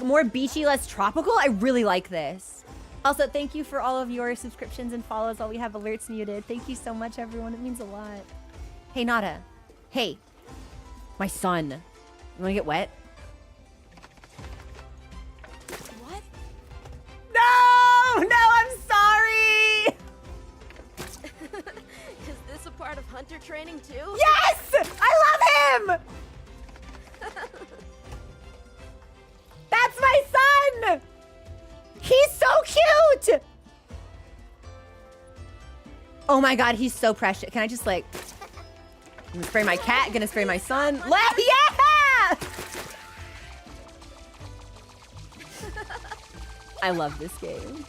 more beachy, less tropical. I really like this. Also, thank you for all of your subscriptions and follows while we have alerts muted. Thank you so much, everyone. It means a lot. Hey, Nada. Hey, my son. You wanna get wet? What? No, I'm sorry. Is this a part of hunter training too? Yes! I love him! That's my son! He's so cute! Oh my god, he's so precious. Can I just like... I'm gonna spray my cat, gonna spray my son. Yeah! I love this game.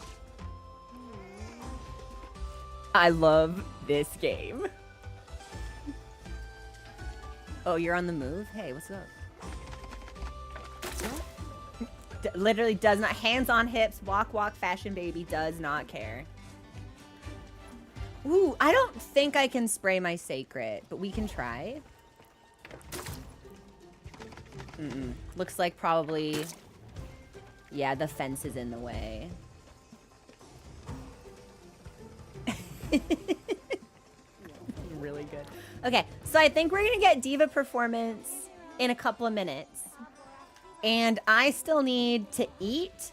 I love this game. Oh, you're on the move? Hey, what's up? Literally does not, hands on hips, walk, fashion baby, does not care. Ooh, I don't think I can spray my sacred, but we can try. Looks like probably... Yeah, the fence is in the way. Really good. Okay, so I think we're gonna get Diva performance in a couple of minutes. And I still need to eat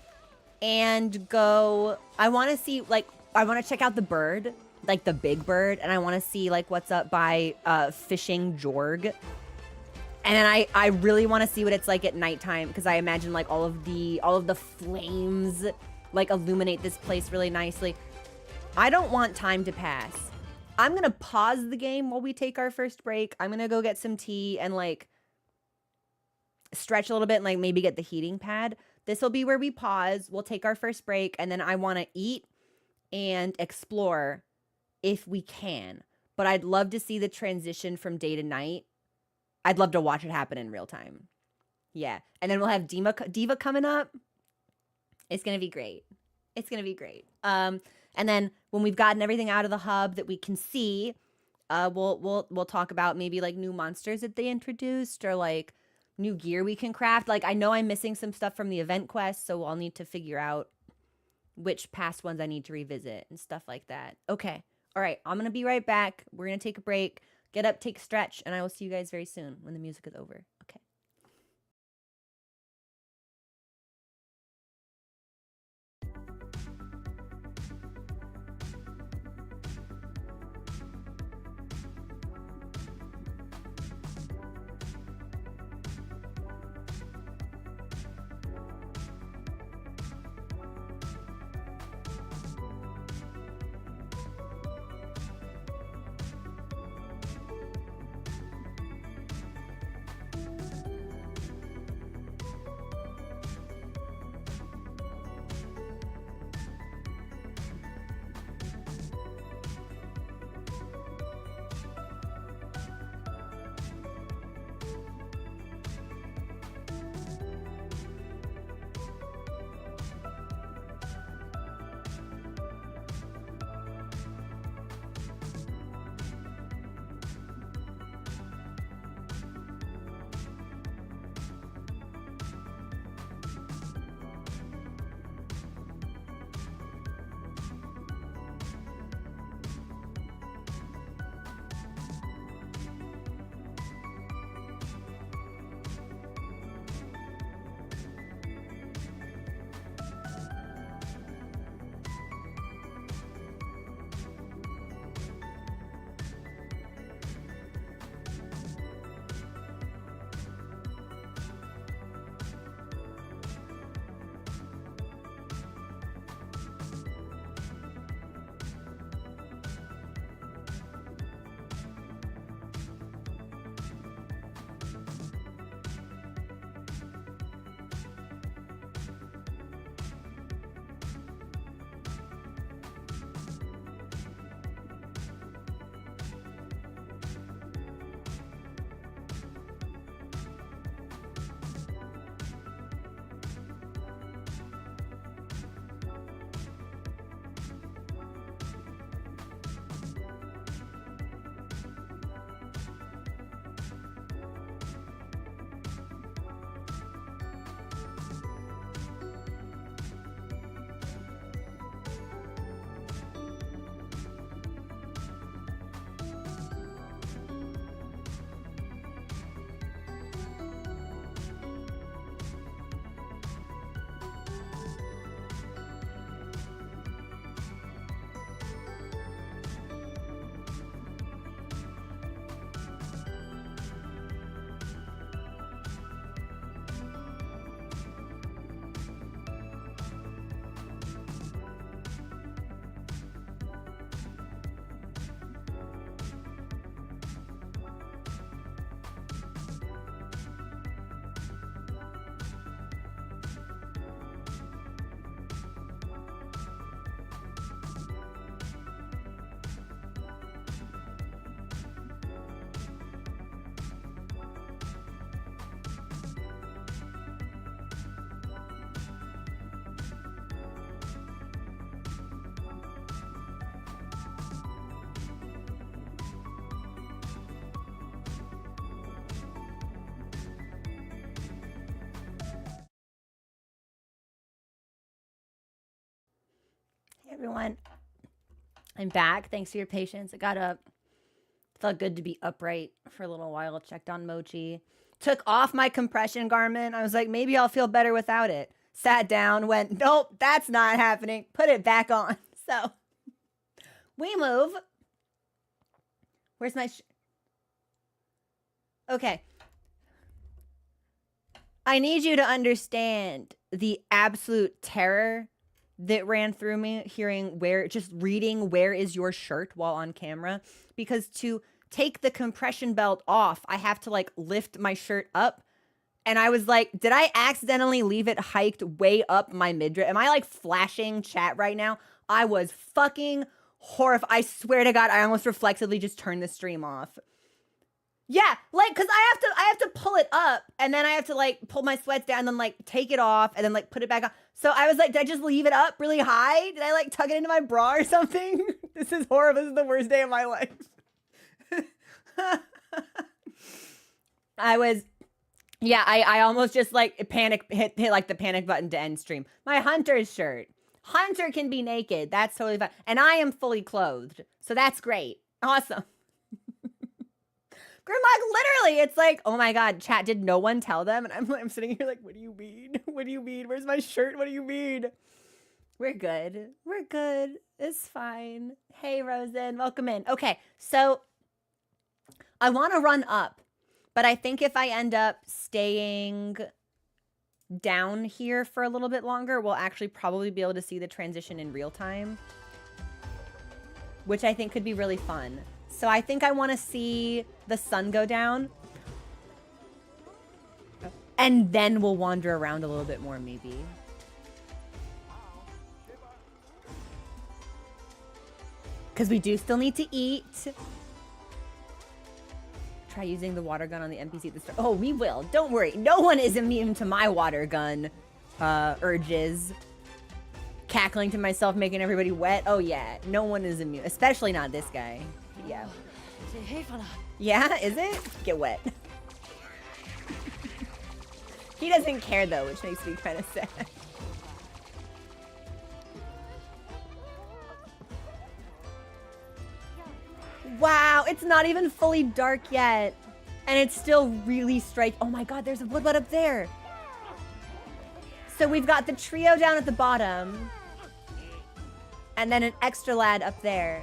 and go... I want to see, like, I want to check out the bird, like the big bird, and I want to see, like, what's up by Fishing Jorg. And then I really want to see what it's like at nighttime, because I imagine, like, all of the flames, like, illuminate this place really nicely. I don't want time to pass. I'm going to pause the game while we take our first break. I'm going to go get some tea and, like, stretch a little bit and, like, maybe get the heating pad. This will be where we pause. We'll take our first break, and then I want to eat and explore if we can. But I'd love to see the transition from day to night. I'd love to watch it happen in real time. Yeah. And then we'll have Diva coming up. It's going to be great. It's going to be great. And then when we've gotten everything out of the hub that we can see, we'll talk about maybe like new monsters that they introduced or like new gear we can craft. Like I know I'm missing some stuff from the event quest, so I'll need to figure out which past ones I need to revisit and stuff like that. Okay. All right. I'm going to be right back. We're going to take a break, get up, take a stretch, and I will see you guys very soon when the music is over. Okay. everyone. I'm back. Thanks for your patience. I got up. Felt good to be upright for a little while. Checked on Mochi. Took off my compression garment. I was like, maybe I'll feel better without it. Sat down, went, nope, that's not happening. Put it back on. So we move. Where's my... Okay. I need you to understand the absolute terror that ran through me just reading where is your shirt while on camera, because to take the compression belt off, I have to like lift my shirt up. And I was like, did I accidentally leave it hiked way up my midriff? Am I like flashing chat right now? I was fucking horrified. I swear to God, I almost reflexively just turned the stream off. Yeah, like, cause I have to pull it up, and then I have to like pull my sweats down, and then like take it off, and then like put it back on. So I was like, did I just leave it up really high? Did I like tuck it into my bra or something? This is horrible. This is the worst day of my life. I almost just like hit like the panic button to end stream. My Hunter's shirt. Hunter can be naked. That's totally fine. And I am fully clothed. So that's great. Awesome. Grimlock, literally, it's like, oh my God, chat, did no one tell them? And I'm sitting here like, what do you mean? What do you mean? Where's my shirt? What do you mean? We're good. We're good. It's fine. Hey, Rosen, welcome in. Okay, so I want to run up, but I think if I end up staying down here for a little bit longer, we'll actually probably be able to see the transition in real time, which I think could be really fun. So I think I want to see the sun go down, and then we'll wander around a little bit more, maybe. Because we do still need to eat. Try using the water gun on the NPC at the start. Oh, we will. Don't worry. No one is immune to my water gun urges. Cackling to myself, making everybody wet. Oh, yeah. No one is immune. Especially not this guy. Yeah. Yeah, is it? Get wet. He doesn't care, though, which makes me kind of sad. Wow, it's not even fully dark yet. And it's still really oh my God, there's a woodbud up there. So we've got the trio down at the bottom. And then an extra lad up there.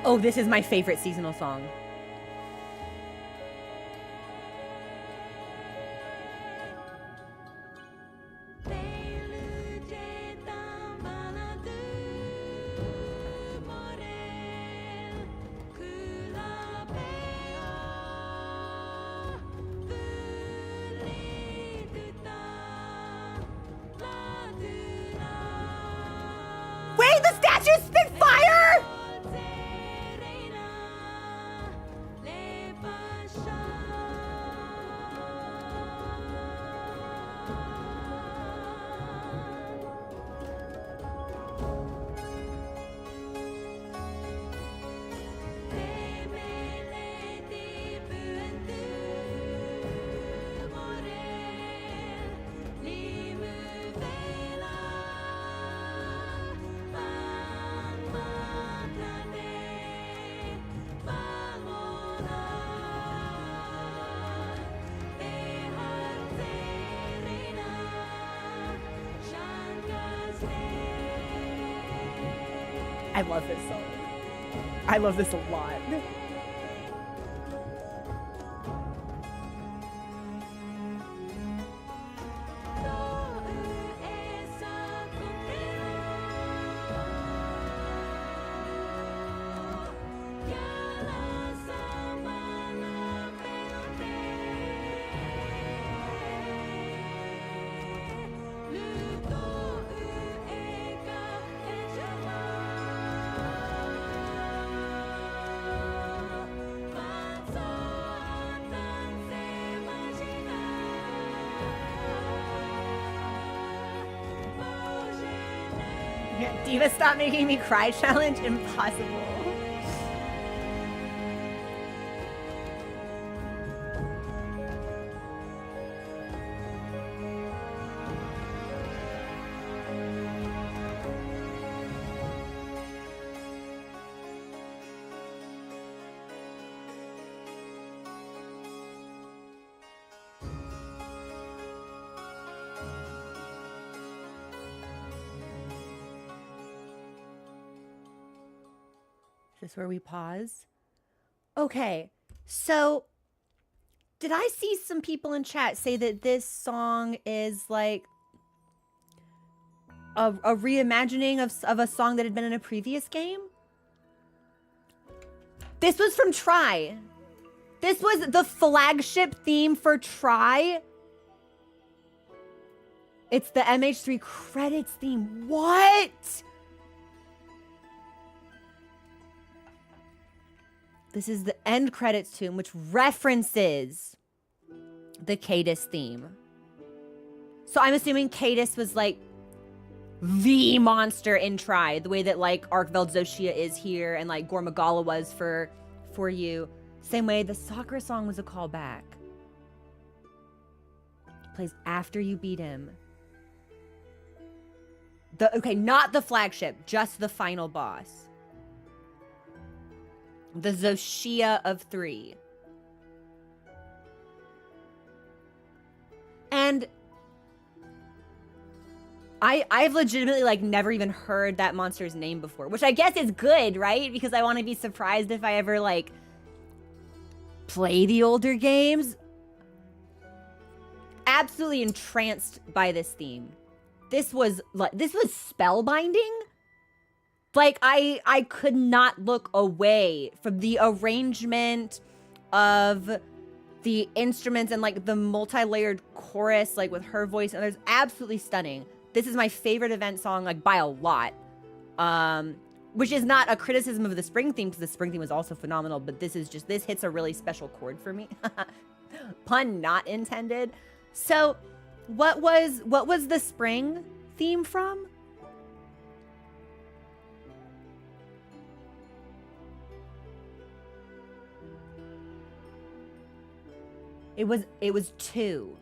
Oh, this is my favorite seasonal song. Wait, the statues spit fire! I love this song. I love this a lot. Diva, stop making me cry challenge? Impossible. Is this where we pause? Okay, so did I see some people in chat say that this song is like a reimagining of a song that had been in a previous game? This was from Try. This was the flagship theme for Try. It's the MH3 credits theme. What? This is the end credits tune, which references the Cadis theme. So I'm assuming Cadis was like the monster in Try, the way that like Arkveld Zoshia is here and like Gormagala was for you. Same way the soccer song was a callback. Plays after you beat him. Okay, not the flagship, just the final boss. The Zoshia of 3. And I've legitimately like never even heard that monster's name before, which I guess is good, right? Because I want to be surprised if I ever like play the older games. Absolutely entranced by this theme. This was spellbinding. Like, I could not look away from the arrangement of the instruments and, like, the multi-layered chorus, like, with her voice. And there's absolutely stunning. This is my favorite event song, like, by a lot. Which is not a criticism of the spring theme, because the spring theme was also phenomenal. But this is just, this hits a really special chord for me. Pun not intended. So, what was the spring theme from? It was 2.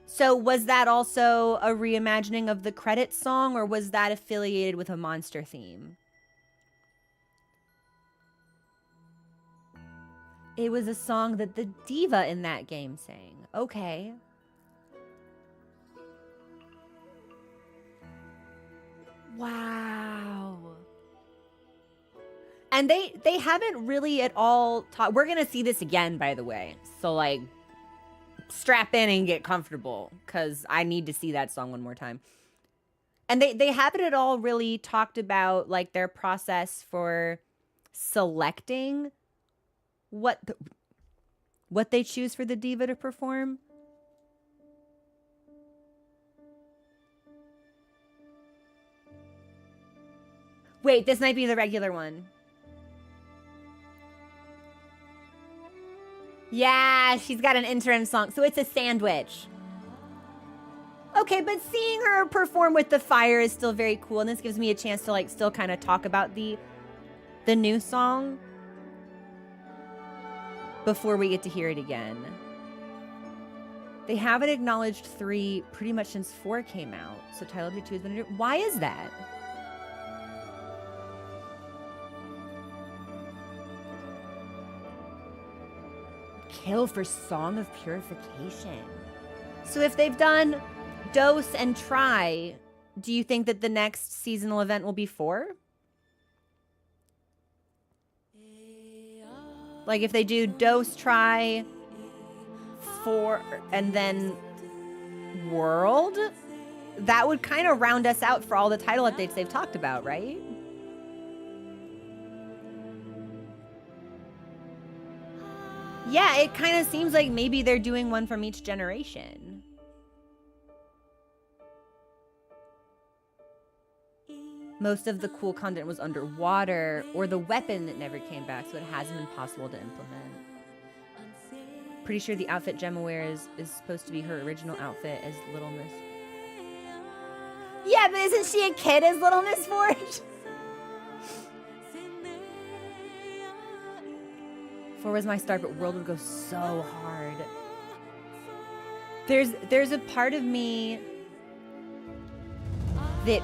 So was that also a reimagining of the credits song, or was that affiliated with a monster theme? It was a song that the Diva in that game sang. Okay. Wow. And they haven't really at all taught. We're going to see this again, by the way. So, like, strap in and get comfortable, because I need to see that song one more time. And they haven't at all really talked about, like, their process for selecting what they choose for the Diva to perform. Wait, this might be the regular one. Yeah, she's got an interim song. So it's a sandwich. Okay, but seeing her perform with the fire is still very cool. And this gives me a chance to, like, still kind of talk about the new song before we get to hear it again. They haven't acknowledged 3 pretty much since 4 came out. So Title 2 has been... Why is that? Kill for Song of Purification. So if they've done Dose and Try, do you think that the next seasonal event will be 4? Like if they do Dose, Try, 4, and then World, that would kind of round us out for all the title updates they've talked about, right? Yeah, it kind of seems like maybe they're doing one from each generation. Most of the cool content was underwater, or the weapon that never came back, so it hasn't been possible to implement. Pretty sure the outfit Gemma wears is supposed to be her original outfit as Little Miss. Yeah, but isn't she a kid as Little Miss Forge? 4 was my start, but World would go so hard. There's a part of me that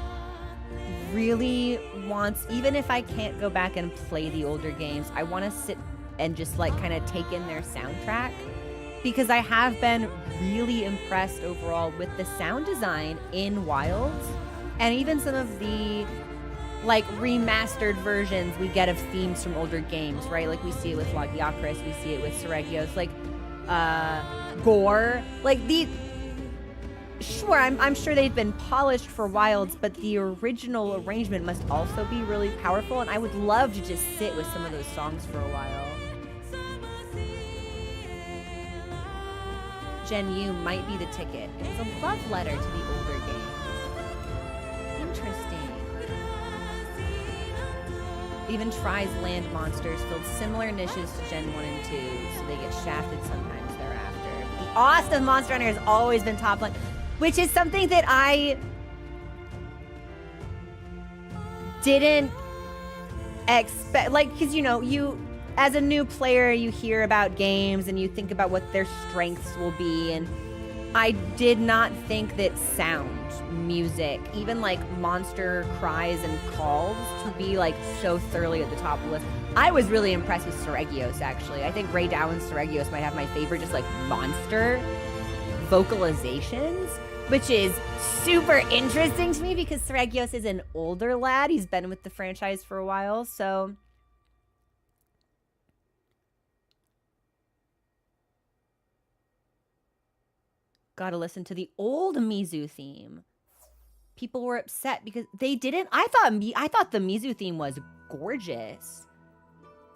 really wants, even if I can't go back and play the older games, I want to sit and just like kind of take in their soundtrack, because I have been really impressed overall with the sound design in Wilds, and even some of the like remastered versions we get of themes from older games, right? Like we see it with Lagiacris, we see it with Seregios, like Gore, like the sure, I'm sure they've been polished for Wilds, but the original arrangement must also be really powerful, and I would love to just sit with some of those songs for a while. Gen U might be the ticket. It was a love letter to the older games. Interesting. Even Try's land monsters filled similar niches to Gen 1 and 2, so they get shafted sometimes thereafter. The Austin Monster Hunter has always been top line, which is something that I didn't expect. Like, because, you know, you, as a new player, you hear about games and you think about what their strengths will be, and I did not think that sound, music, even like monster cries and calls to be like so thoroughly at the top of the list. I was really impressed with Seregios, actually. I think Ray Dow and Seregios might have my favorite just like monster vocalizations, which is super interesting to me because Seregios is an older lad. He's been with the franchise for a while, so gotta listen to the old Mizu theme. People were upset because they didn't. I thought the Mizu theme was gorgeous.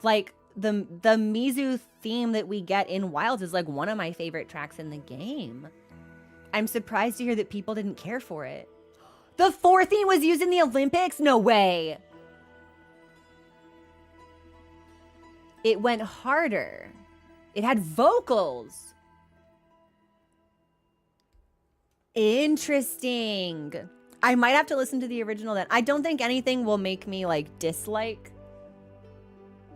Like the Mizu theme that we get in Wilds is like one of my favorite tracks in the game. I'm surprised to hear that people didn't care for it. The 4 theme was used in the Olympics? No way. It went harder. It had vocals. Interesting. I might have to listen to the original then. I don't think anything will make me like dislike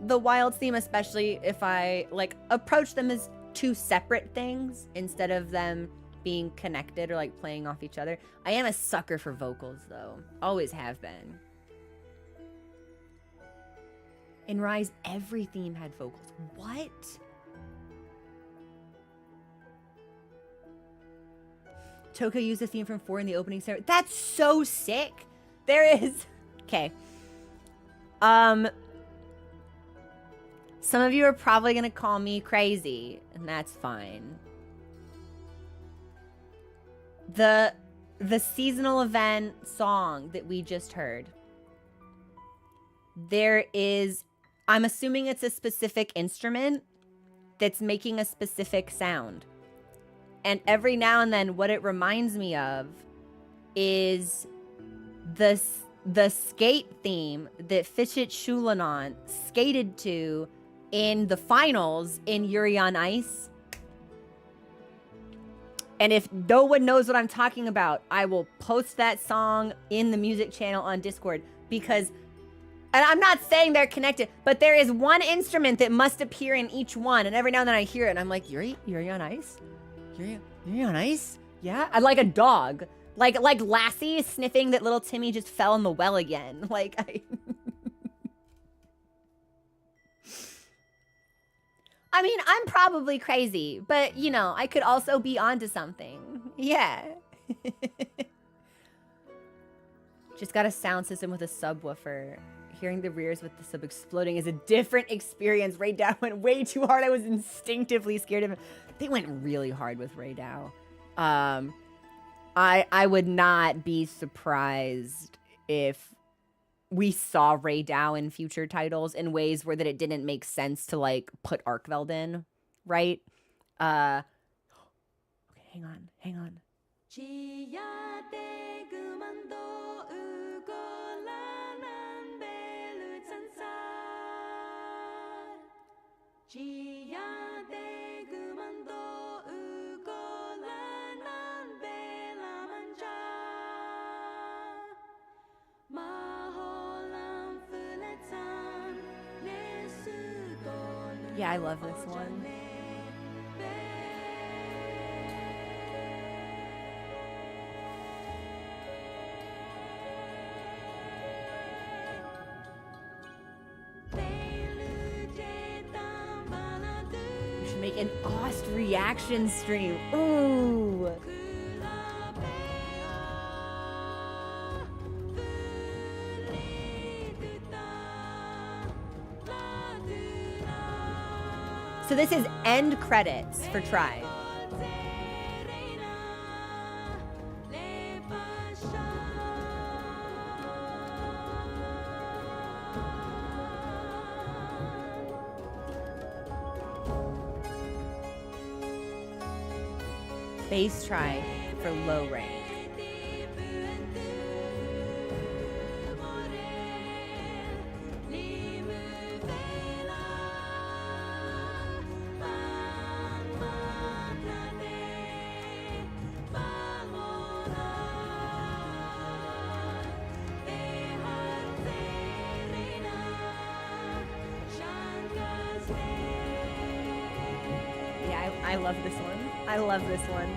the Wilds theme, especially if I like approach them as 2 separate things instead of them being connected or like playing off each other. I am a sucker for vocals though. Always have been. In Rise, every theme had vocals. What? Toko used the theme from 4 in the opening ceremony. That's so sick. There is... Okay. Some of you are probably going to call me crazy, and that's fine. The seasonal event song that we just heard, there is... I'm assuming it's a specific instrument that's making a specific sound. And every now and then, what it reminds me of is the skate theme that Fishit Shulanon skated to in the finals in Yuri on Ice. And if no one knows what I'm talking about, I will post that song in the music channel on Discord, because, and I'm not saying they're connected, but there is one instrument that must appear in each one. And every now and then I hear it and I'm like, Yuri on Ice? You're on ice? Yeah? I like a dog. Like Lassie sniffing that little Timmy just fell in the well again. Like, I mean, I'm probably crazy, but, you know, I could also be onto something. Yeah. Just got a sound system with a subwoofer. Hearing the rears with the sub exploding is a different experience. Ray Dow went way too hard. I was instinctively scared of him. They went really hard with Ray Dow. I would not be surprised if we saw Ray Dow in future titles in ways where that it didn't make sense to like put Arkveld in, right? Okay, hang on. Yeah, I love this one. We should make an Ost reaction stream. Ooh. So this is end credits for Tribe. Base Tribe for low rank. I love this one. I love this one.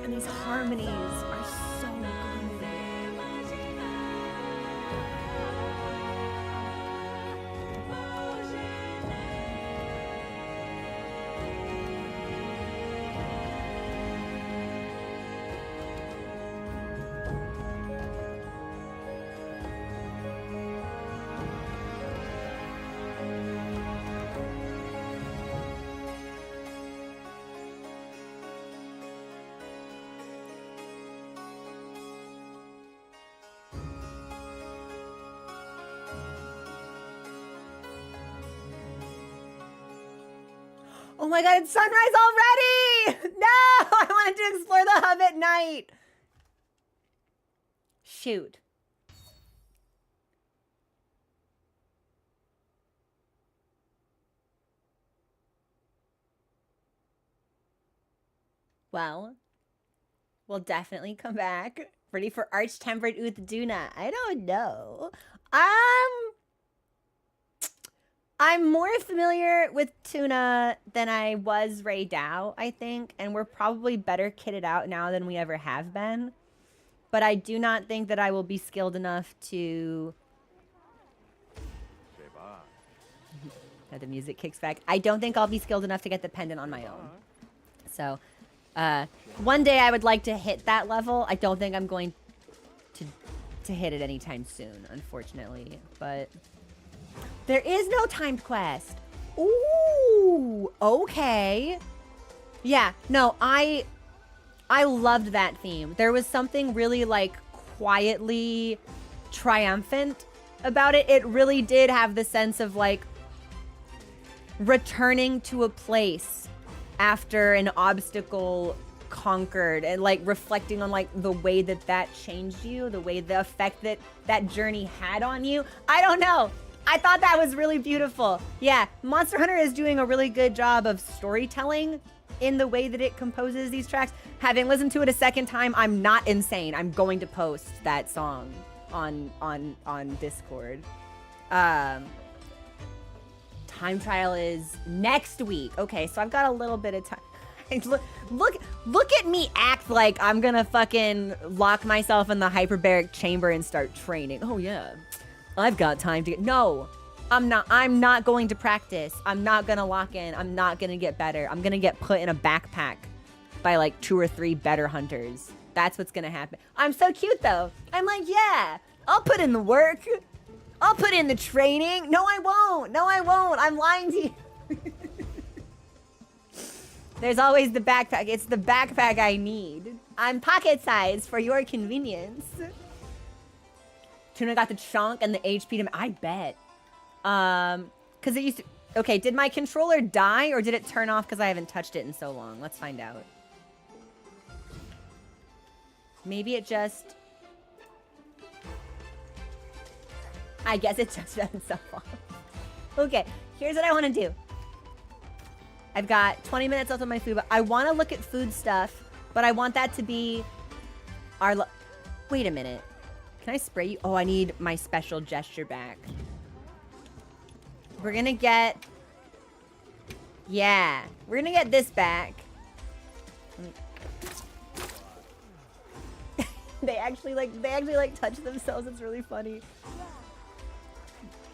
And these harmonies are so good. Oh my god, it's sunrise already! No! I wanted to explore the hub at night. Shoot. Well, we'll definitely come back. Ready for Arch-Tempered Uthduna? I don't know. I'm more familiar with Tuna than I was Ray Dow, I think, and we're probably better kitted out now than we ever have been. But I do not think that I will be skilled enough to... Now the music kicks back. I don't think I'll be skilled enough to get the pendant on my own. So, one day I would like to hit that level. I don't think I'm going to hit it anytime soon, unfortunately, but... There is no timed quest. Ooh, okay. Yeah, no, I loved that theme. There was something really like quietly triumphant about it. It really did have the sense of like returning to a place after an obstacle conquered and like reflecting on like the way that that changed you, the way the effect that that journey had on you. I don't know. I thought that was really beautiful. Yeah, Monster Hunter is doing a really good job of storytelling in the way that it composes these tracks. Having listened to it a second time, I'm not insane. I'm going to post that song on Discord. Time trial is next week. Okay, so I've got a little bit of time. Look at me act like I'm gonna fucking lock myself in the hyperbaric chamber and start training. Oh yeah. I've got time to get... No, I'm not going to practice. I'm not going to lock in. I'm not going to get better. I'm going to get put in a backpack by like 2 or 3 better hunters. That's what's going to happen. I'm so cute though. I'm like, yeah, I'll put in the work. I'll put in the training. No, I won't. No, I won't. I'm lying to you. There's always the backpack. It's the backpack I need. I'm pocket size for your convenience. Tuna got the chunk and the HP to... I bet. Because it used to... Okay, did my controller die or did it turn off because I haven't touched it in so long? Let's find out. Maybe it just... I guess it just shut itself off. Okay, here's what I want to do. I've got 20 minutes left on my food, but I want to look at food stuff, but I want that to be our... Wait a minute. Can I spray you? Oh, I need my special gesture back. We're gonna get... Yeah, we're gonna get this back. They actually touch themselves. It's really funny.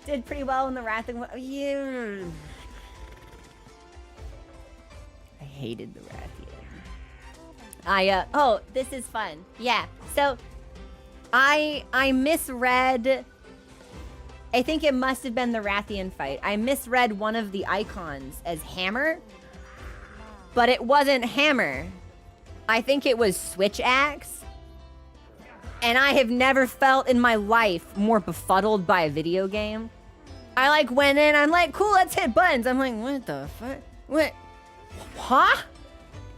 Did pretty well in the Wrath and... Yeah. I hated the Wrathian. Oh, this is fun. Yeah, so I misread... I think it must have been the Wrathian fight. I misread one of the icons as hammer, but it wasn't hammer. I think it was switch axe. And I have never felt in my life more befuddled by a video game. I like went in, I'm like, cool, let's hit buttons. I'm like, what the fuck? What? Huh?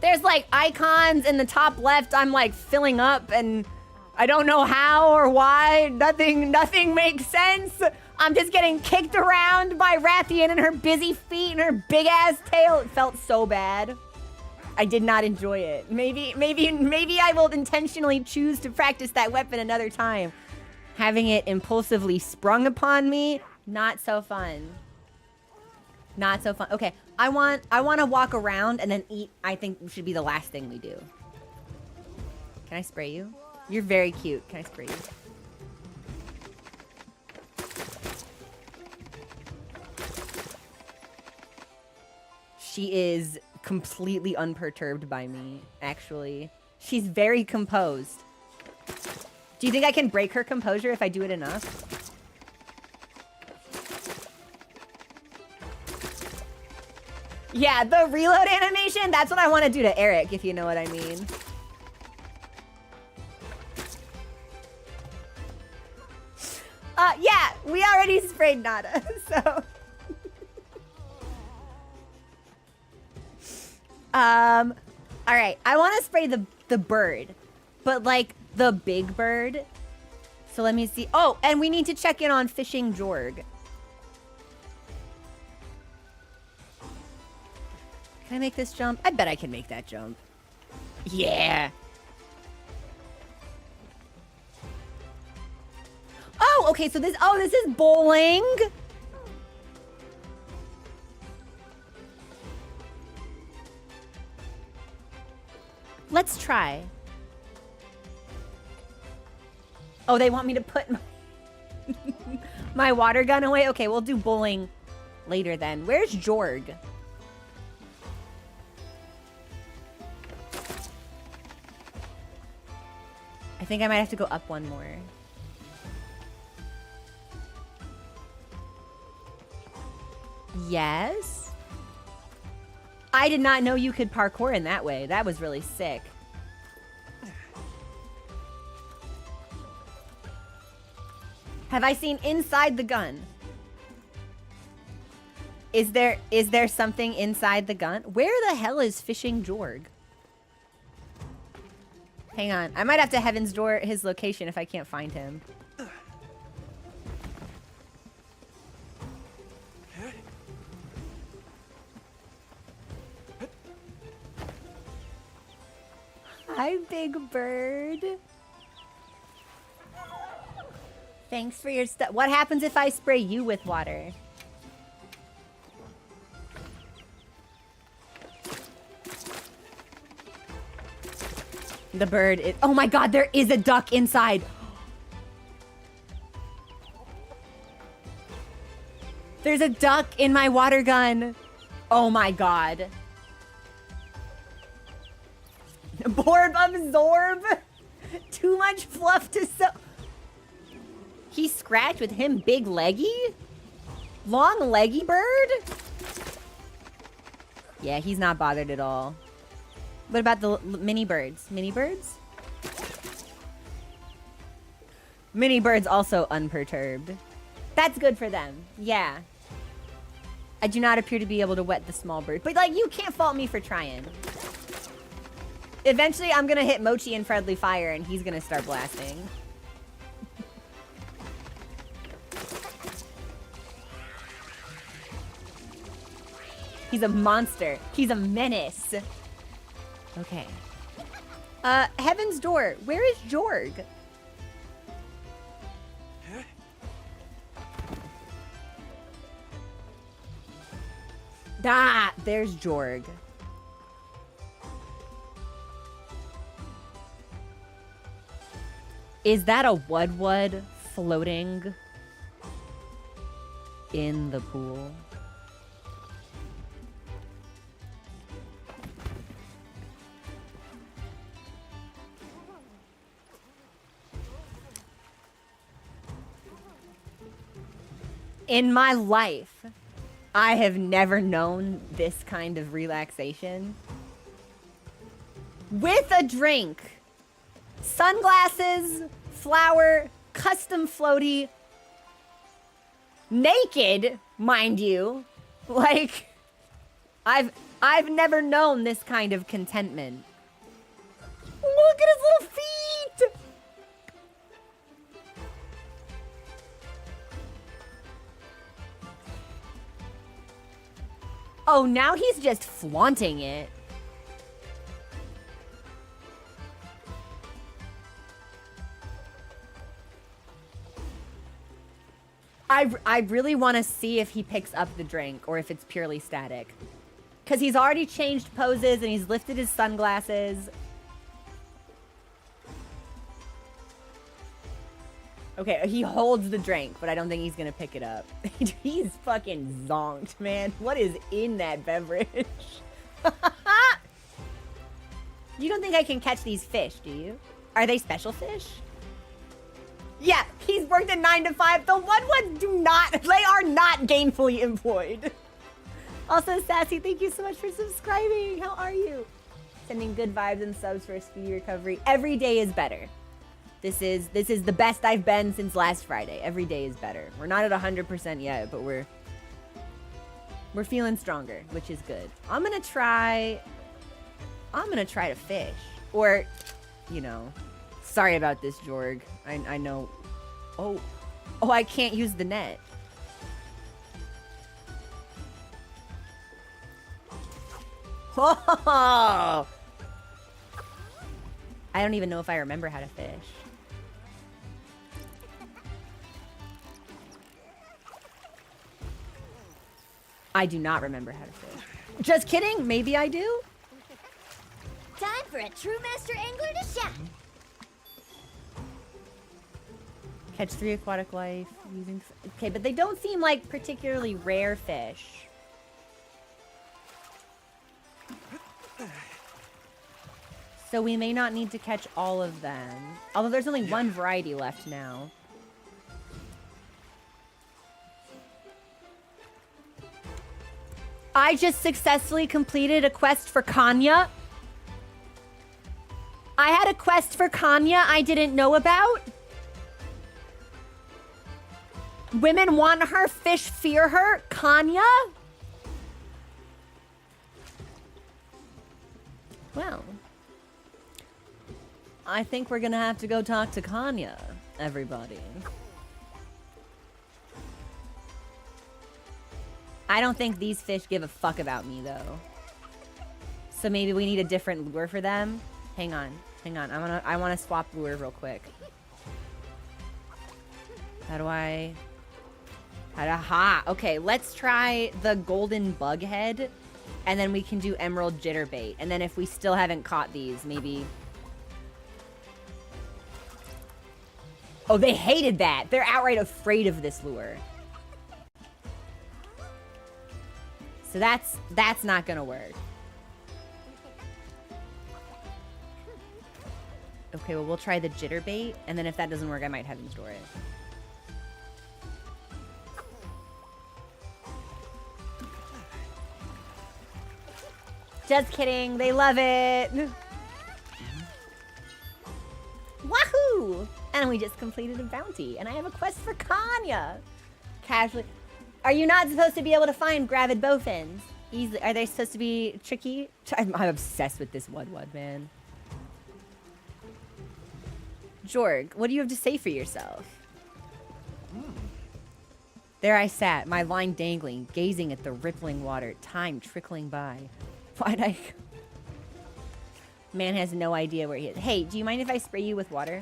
There's like icons in the top left. I'm like filling up and I don't know how or why. Nothing makes sense. I'm just getting kicked around by Wrathian and her busy feet and her big ass tail. It felt so bad. I did not enjoy it. Maybe I will intentionally choose to practice that weapon another time. Having it impulsively sprung upon me, not so fun. Not so fun. Okay, I want to walk around and then eat. I think should be the last thing we do. Can I spray you? You're very cute. Can I spray you? She is completely unperturbed by me, actually. She's very composed. Do you think I can break her composure if I do it enough? Yeah, the reload animation, that's what I want to do to Eric, if you know what I mean. Yeah, we already sprayed Nada, so... All right. I want to spray the bird, but like the big bird. So let me see. Oh, and we need to check in on Fishing Jorg. Can I make this jump? I bet I can make that jump. Yeah. Oh, okay. So this is bowling. Let's try. Oh, they want me to put my water gun away? Okay, we'll do bowling later then. Where's Jorg? I think I might have to go up one more. Yes. I did not know you could parkour in that way. That was really sick. Have I seen inside the gun? Is there something inside the gun? Where the hell is Fishing Jorg? Hang on. I might have to Heaven's Door his location if I can't find him. Hi, Big Bird. Thanks for your stuff. What happens if I spray you with water? The bird is... Oh my god, there is a duck inside. There's a duck in my water gun. Oh my god. Borb absorb. Too much fluff to sew. He scratched with him big leggy? Long leggy bird? Yeah, he's not bothered at all. What about the mini birds? Mini birds? Mini birds also unperturbed. That's good for them. Yeah. I do not appear to be able to wet the small bird. But, like, you can't fault me for trying. Eventually, I'm gonna hit Mochi in friendly fire, and he's gonna start blasting. He's a monster. He's a menace. Okay. Heaven's Door. Where is Jorg? Ah, there's Jorg. Is that a Wudwud floating in the pool? In my life, I have never known this kind of relaxation. With a drink, sunglasses, flower, custom floaty, naked, mind you. Like, I've never known this kind of contentment. Look at his little feet! Oh, now he's just flaunting it. I really want to see if he picks up the drink or if it's purely static. Because he's already changed poses and he's lifted his sunglasses. Okay, he holds the drink, but I don't think he's going to pick it up. He's fucking zonked, man. What is in that beverage? You don't think I can catch these fish, do you? Are they special fish? Yeah, he's worked at 9 to 5. The ones do not, they are not gainfully employed. Also, Sassy, thank you so much for subscribing. How are you? Sending good vibes and subs for a speedy recovery. Every day is better. This is the best I've been since last Friday. Every day is better. We're not at 100% yet, but we're feeling stronger, which is good. I'm gonna try to fish. Or, you know, sorry about this, Jorg. I know. Oh, I can't use the net. Oh! I don't even know if I remember how to fish. I do not remember how to fish. Just kidding. Maybe I do. Time for a true master angler to shine. Catch 3 aquatic life using... Okay, but they don't seem like particularly rare fish. So we may not need to catch all of them. Although there's only one variety left now. I just successfully completed a quest for Kanya. I had a quest for Kanya I didn't know about. Women want her, fish fear her. Kanya? Well, I think we're gonna have to go talk to Kanya, everybody. I don't think these fish give a fuck about me, though. So maybe we need a different lure for them. Hang on. I wanna swap lure real quick. How do I... Aha! Okay, let's try the golden bug head, and then we can do emerald jitterbait. And then if we still haven't caught these, maybe... Oh, they hated that! They're outright afraid of this lure. So that's not gonna work. Okay, well, we'll try the jitterbait, and then if that doesn't work, I might have him store it. Just kidding, they love it. Wahoo! And we just completed a bounty, and I have a quest for Kanya. Casually. Are you not supposed to be able to find gravid bowfins? Easily. Are they supposed to be tricky? I'm obsessed with this Wud, man. Jorg, what do you have to say for yourself? There I sat, my line dangling, gazing at the rippling water, time trickling by. Why'd I... Man has no idea where he is. Hey, do you mind if I spray you with water?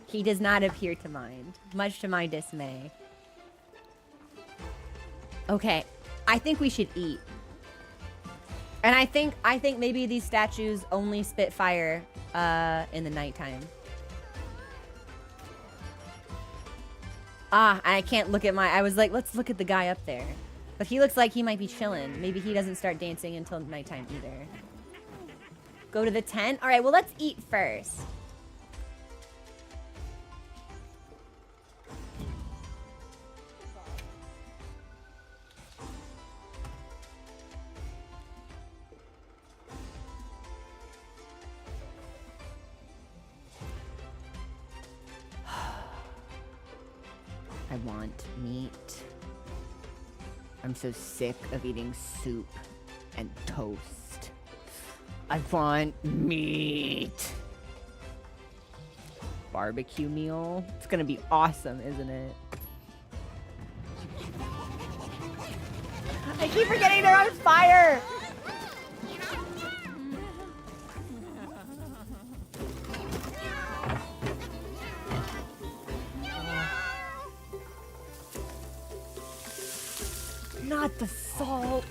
He does not appear to mind, much to my dismay. Okay, I think we should eat. And I think maybe these statues only spit fire in the nighttime. Ah, I can't look at my... I was like, let's look at the guy up there. But he looks like he might be chilling. Maybe he doesn't start dancing until nighttime either. Go to the tent? All right, well, let's eat first. I want meat. I'm so sick of eating soup and toast. I want meat. Barbecue meal. It's gonna be awesome, isn't it? I keep forgetting they're on fire! Not the salt.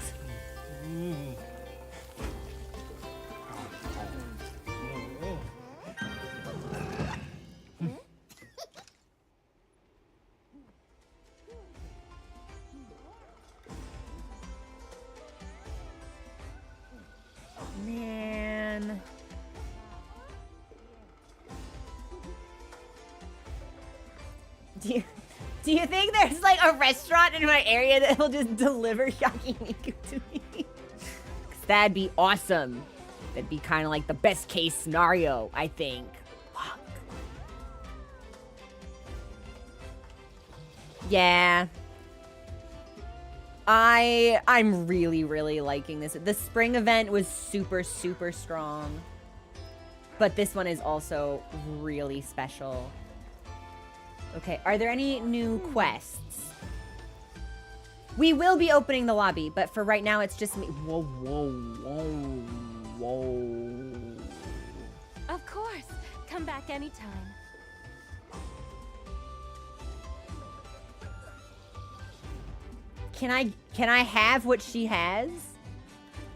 Man. Do you think there's like a restaurant in my area that will just deliver yakiniku to me? Cause that'd be awesome. That'd be kind of like the best case scenario, I think. Fuck. Yeah. I'm really liking this. The spring event was super strong. But this one is also really special. Okay, are there any new quests? We will be opening the lobby, but for right now, it's just me. Whoa. Of course. Come back anytime. Can I have what she has?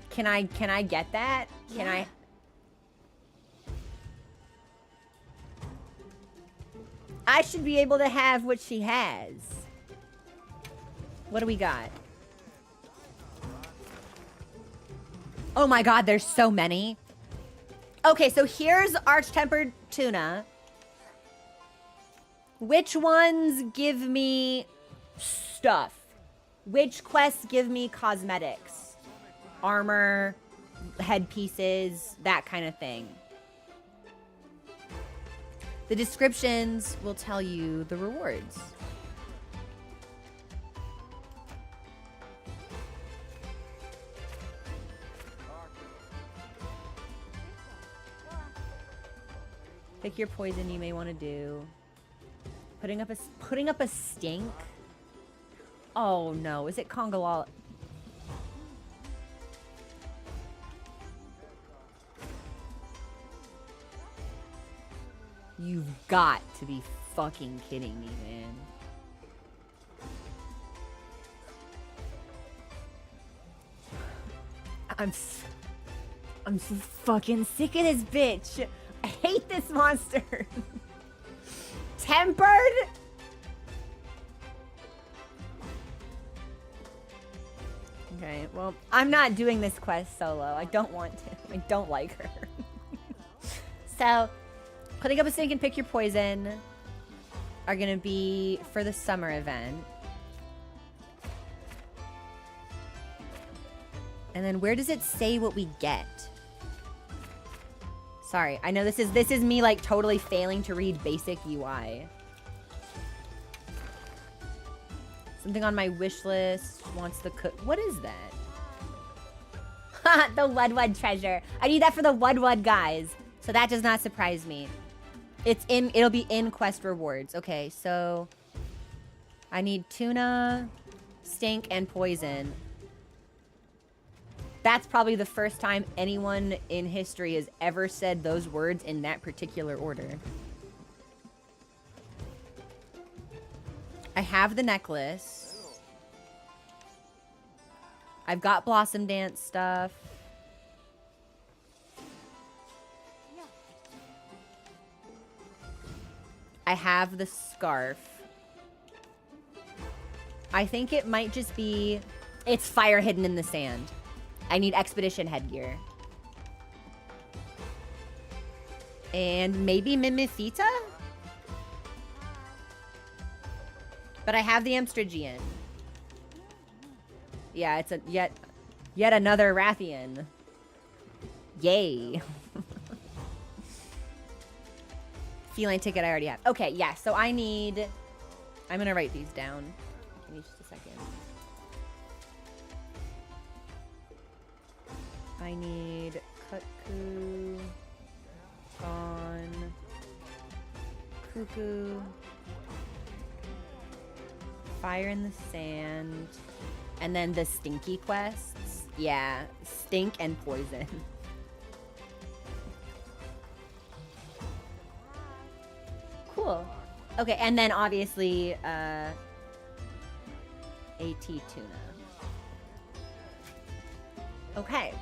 Can I get that? Can I? I should be able to have what she has. What do we got? Oh my god, there's so many. Okay, so here's Arch-Tempered Tuna. Which ones give me stuff? Which quests give me cosmetics? Armor, headpieces, that kind of thing. The descriptions will tell you the rewards. Pick your poison you may want to do. Putting up a stink. Oh no, is it Congalala? You've got to be fucking kidding me, man. I'm so fucking sick of this bitch. I hate this monster. Tempered? Okay, well, I'm not doing this quest solo. I don't want to. I don't like her. So, putting up a stink and pick your poison are gonna be for the summer event. And then where does it say what we get? Sorry, I know this is me like totally failing to read basic UI. Something on my wish list wants the cook. What is that? The Wudwud treasure. I need that for the Wudwud guys. So that does not surprise me. It'll be in quest rewards. Okay, so I need tuna, stink, and poison. That's probably the first time anyone in history has ever said those words in that particular order. I have the necklace. I've got Blossom Dance stuff. I have the scarf. I think it might just be... It's fire hidden in the sand. I need expedition headgear. And maybe Mimifita? But I have the Amstrigian. Yeah, it's a yet another Rathian. Yay. Feline ticket I already have. Okay, yeah, so I'm gonna write these down. Give me just a second. I need Kutku, Gone, Cuckoo, Fire in the Sand, and then the Stinky quests. Yeah, Stink and Poison. Cool. Okay, and then obviously, AT Tuna. Okay.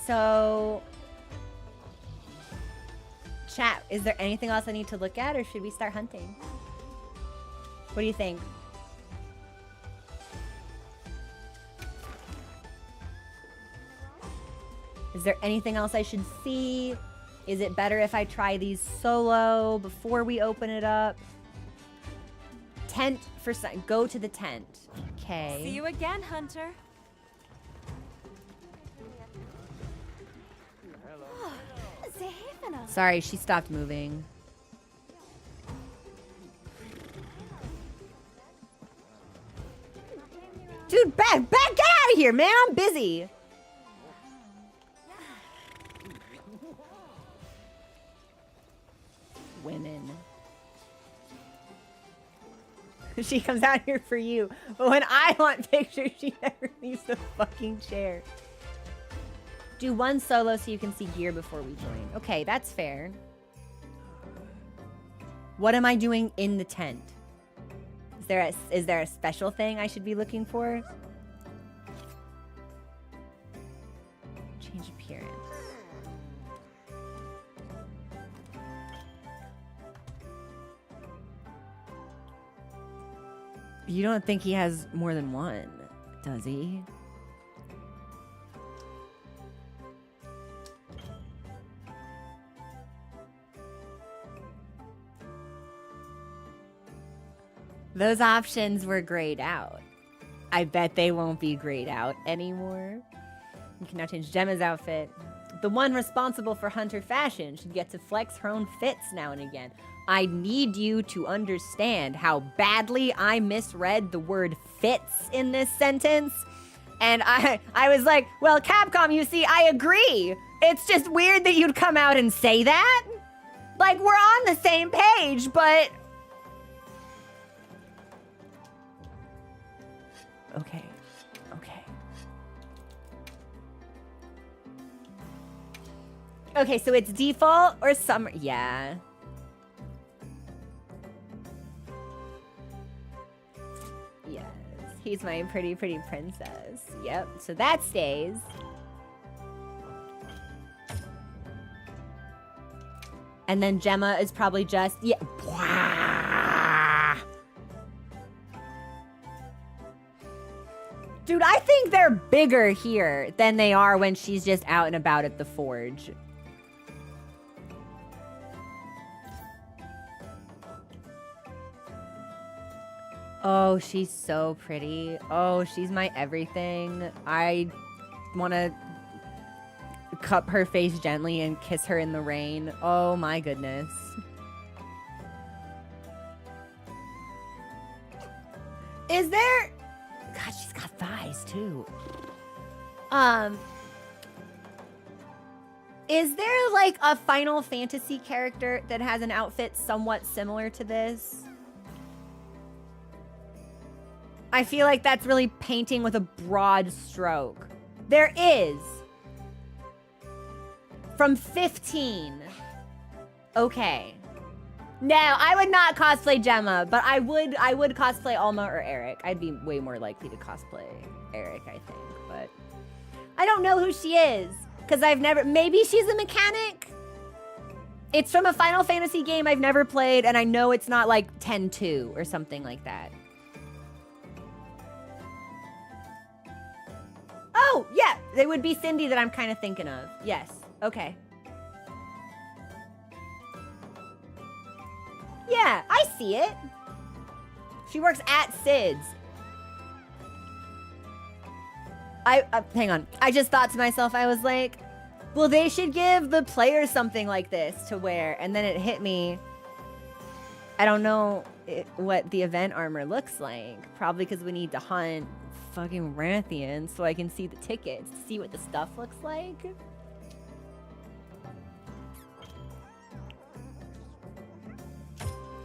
So, chat, is there anything else I need to look at, or should we start hunting? What do you think? Is there anything else I should see? Is it better if I try these solo before we open it up? Tent for go to the tent. Okay. See you again, Hunter. Sorry, she stopped moving. Dude, get out of here, man. I'm busy. Women. She comes out here for you, but when I want pictures, she never leaves the fucking chair. Do one solo so you can see gear before we join. Okay, that's fair. What am I doing in the tent? Is there a special thing I should be looking for? Change appearance. You don't think he has more than one, does he? Those options were grayed out. I bet they won't be grayed out anymore. You can now change Gemma's outfit. The one responsible for Hunter fashion should get to flex her own fits now and again. I need you to understand how badly I misread the word fits in this sentence. And I was like, well, Capcom, you see, I agree. It's just weird that you'd come out and say that. Like, we're on the same page, but... Okay. Okay. Okay, so it's default or summer. Yeah. Yes. He's my pretty princess. Yep. So that stays. And then Gemma is probably just... Yeah. Dude, I think they're bigger here than they are when she's just out and about at the forge. Oh, she's so pretty. Oh, she's my everything. I want to cup her face gently and kiss her in the rain. Oh my goodness. Is there... God, she's got thighs too. Is there like a Final Fantasy character that has an outfit somewhat similar to this? I feel like that's really painting with a broad stroke. There is. From 15. Okay. No, I would not cosplay Gemma, but I would cosplay Alma or Eric. I'd be way more likely to cosplay Eric, I think, but I don't know who she is because I've never, maybe she's a mechanic. It's from a Final Fantasy game I've never played, and I know it's not like 10-2 or something like that. Oh, yeah, it would be Cindy that I'm kind of thinking of. Yes, okay. Yeah, I see it. She works at Sid's. Hang on. I just thought to myself, I was like, well, they should give the players something like this to wear. And then it hit me. I don't know what the event armor looks like. Probably because we need to hunt fucking Rathians so I can see the tickets to see what the stuff looks like.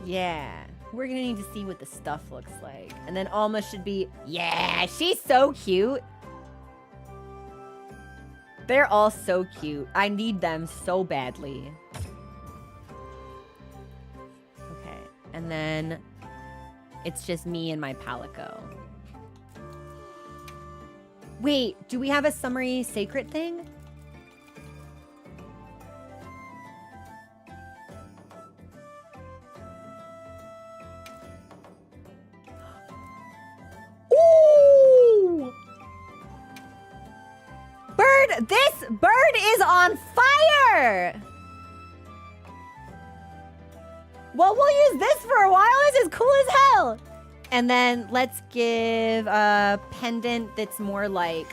Yeah, we're gonna need to see what the stuff looks like. And then Alma should be, yeah, she's so cute. They're all so cute. I need them so badly. Okay, and then it's just me and my Palico. Wait, do we have a summary sacred thing? Ooh! Bird, this bird is on fire! Well, we'll use this for a while. This is cool as hell. And then let's give a pendant that's more like,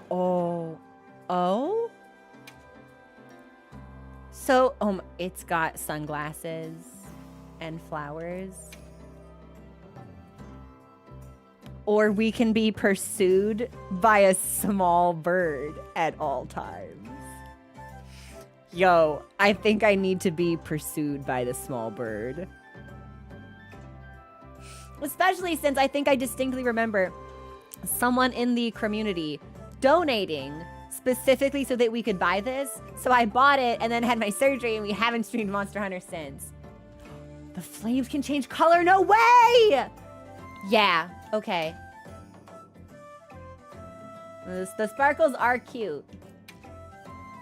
oh. So, it's got sunglasses and flowers. Or we can be pursued by a small bird at all times. Yo, I think I need to be pursued by the small bird. Especially since I think I distinctly remember someone in the community donating specifically so that we could buy this. So I bought it and then had my surgery, and we haven't streamed Monster Hunter since. The flames can change color? No way! Yeah, okay. The sparkles are cute.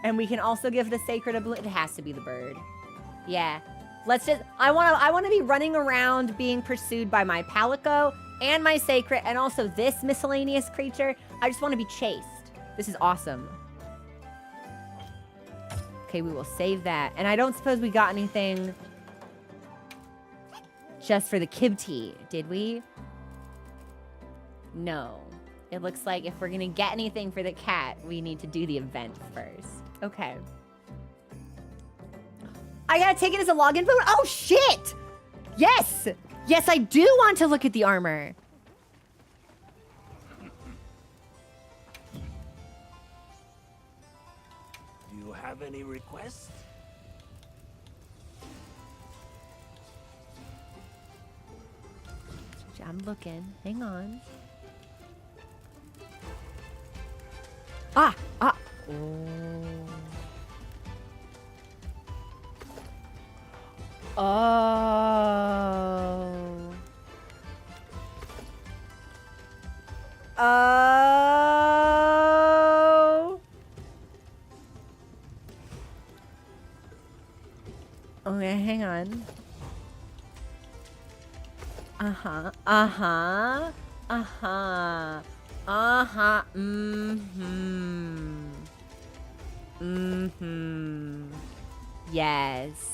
And we can also give the sacred ability. It has to be the bird. Yeah. Let's just, I want to be running around being pursued by my Palico and my sacred and also this miscellaneous creature. I just want to be chased. This is awesome. Okay, we will save that. And I don't suppose we got anything just for the Kibti, did we? No. It looks like if we're going to get anything for the cat, we need to do the event first. Okay. I gotta take it as a login phone? Oh, shit! Yes! Yes, I do want to look at the armor. Do you have any requests? I'm looking. Hang on. Ah! Oh. Oh. Oh. Okay, hang on. Uh-huh. Uh-huh. Uh-huh. Uh-huh. Mm-hmm. Mm-hmm. Yes.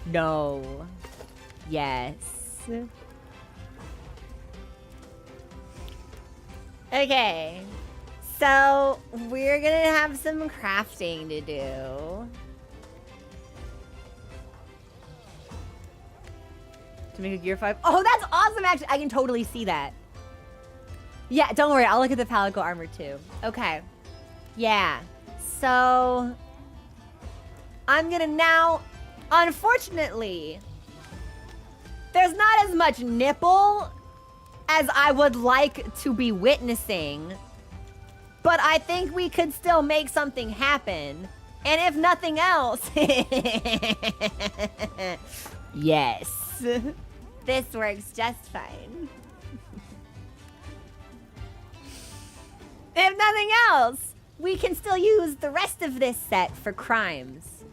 No. Yes. Okay. So we're gonna have some crafting to do. To make a gear 5. Oh, that's awesome, actually. I can totally see that. Yeah, don't worry. I'll look at the palico armor too. Okay. Yeah. So I'm gonna now, unfortunately, there's not as much nipple as I would like to be witnessing, but I think we could still make something happen. And if nothing else, yes, this works just fine. If nothing else, we can still use the rest of this set for crimes.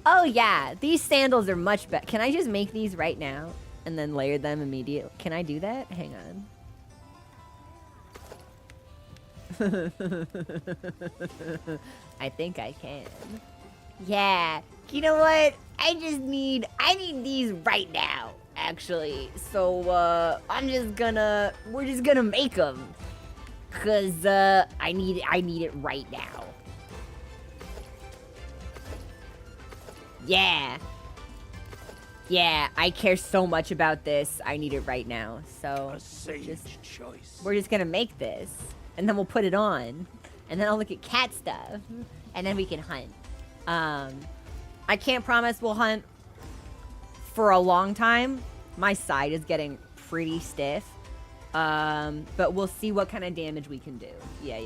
Oh yeah, these sandals are much better. Can I just make these right now and then layer them immediately? Can I do that? Hang on. I think I can. Yeah. You know what? I need these right now, actually. So, we're just gonna make them. Cause, I need it right now. Yeah. Yeah, I care so much about this. I need it right now. So, A sage choice. we're just gonna make this. And then we'll put it on. And then I'll look at cat stuff. And then we can hunt. I can't promise we'll hunt for a long time. My side is getting pretty stiff. But we'll see what kind of damage we can do. Yeah.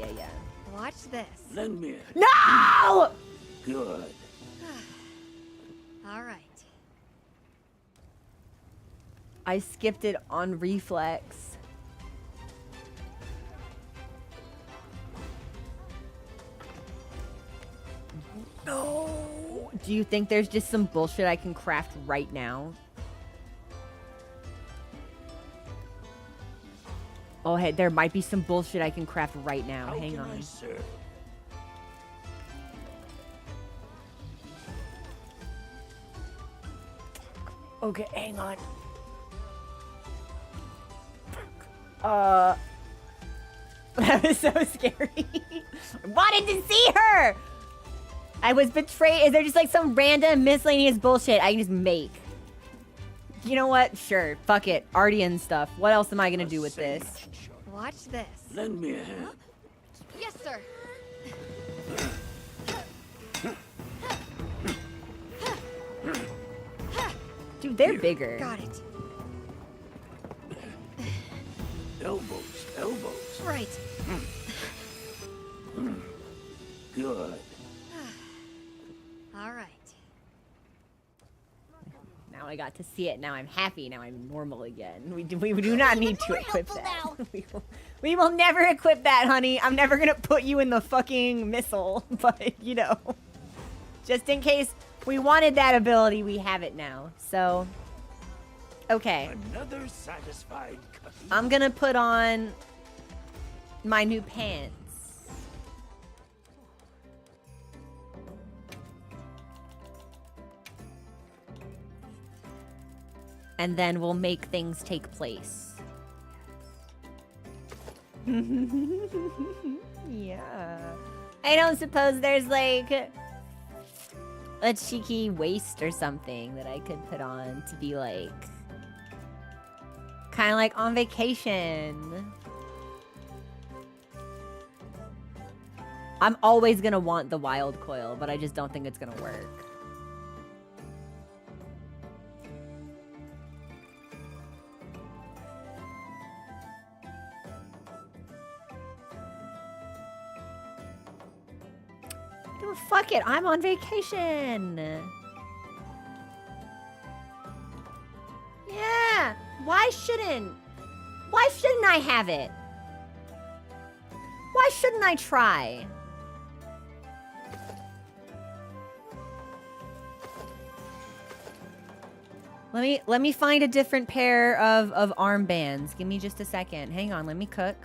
Watch this. Lend me a No! good. All right. I skipped it on reflex. No! Do you think there's just some bullshit I can craft right now? Oh, hey, there might be some bullshit I can craft right now. How Hang can on. I serve? Okay, hang on. That was so scary. I wanted to see her! I was betrayed. Is there just like some random miscellaneous bullshit I can just make? You know what? Sure. Fuck it. Ardian stuff. What else am I gonna do with this? Watch this. Lend me a hand. Yes, sir. Dude, they're bigger. Got it. Elbows. Right. Good. All right. Now I got to see it. Now I'm happy. Now I'm normal again. We do not need to equip helpful that. We will never equip that, honey. I'm never gonna put you in the fucking missile. But, you know, just in case we wanted that ability, we have it now. So, okay. Another satisfied cutie. I'm gonna put on my new pants. And then we'll make things take place. Yeah. I don't suppose there's like a cheeky waist or something that I could put on to be like kind of like on vacation. I'm always gonna want the wild coil, but I just don't think it's gonna work. Oh, fuck it, I'm on vacation. Yeah, why shouldn't I have it? Why shouldn't I try? Let me find a different pair of armbands. Give me just a second. Hang on, let me cook.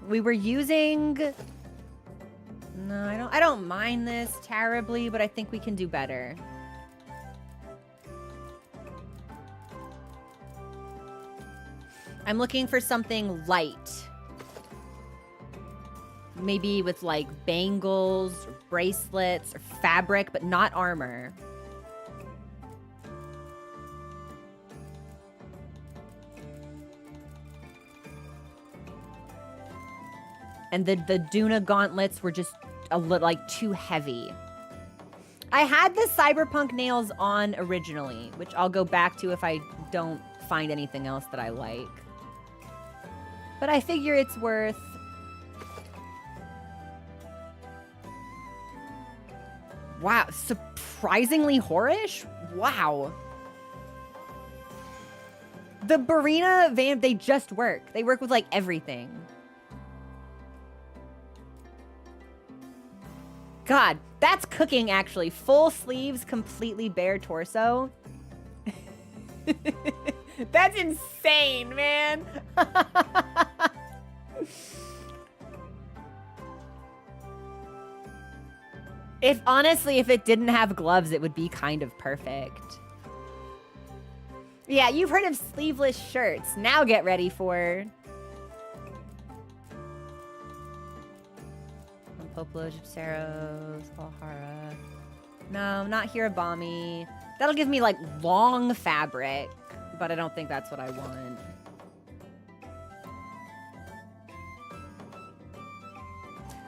We were using No, I don't mind this terribly, but I think we can do better. I'm looking for something light. Maybe with like bangles, or bracelets, or fabric, but not armor. And the Duna gauntlets were just a little like too heavy. I had the cyberpunk nails on originally, which I'll go back to if I don't find anything else that I like. But I figure it's worth... Wow, surprisingly whorish? Wow. The Barina vamp, they just work. They work with like everything. God, that's cooking actually. Full sleeves, completely bare torso. That's insane, man. Honestly, if it didn't have gloves, it would be kind of perfect. Yeah, you've heard of sleeveless shirts. Now get ready for... Popolo, Gypseros, Alhara. No, not Hirabami. That'll give me, like, long fabric, but I don't think that's what I want.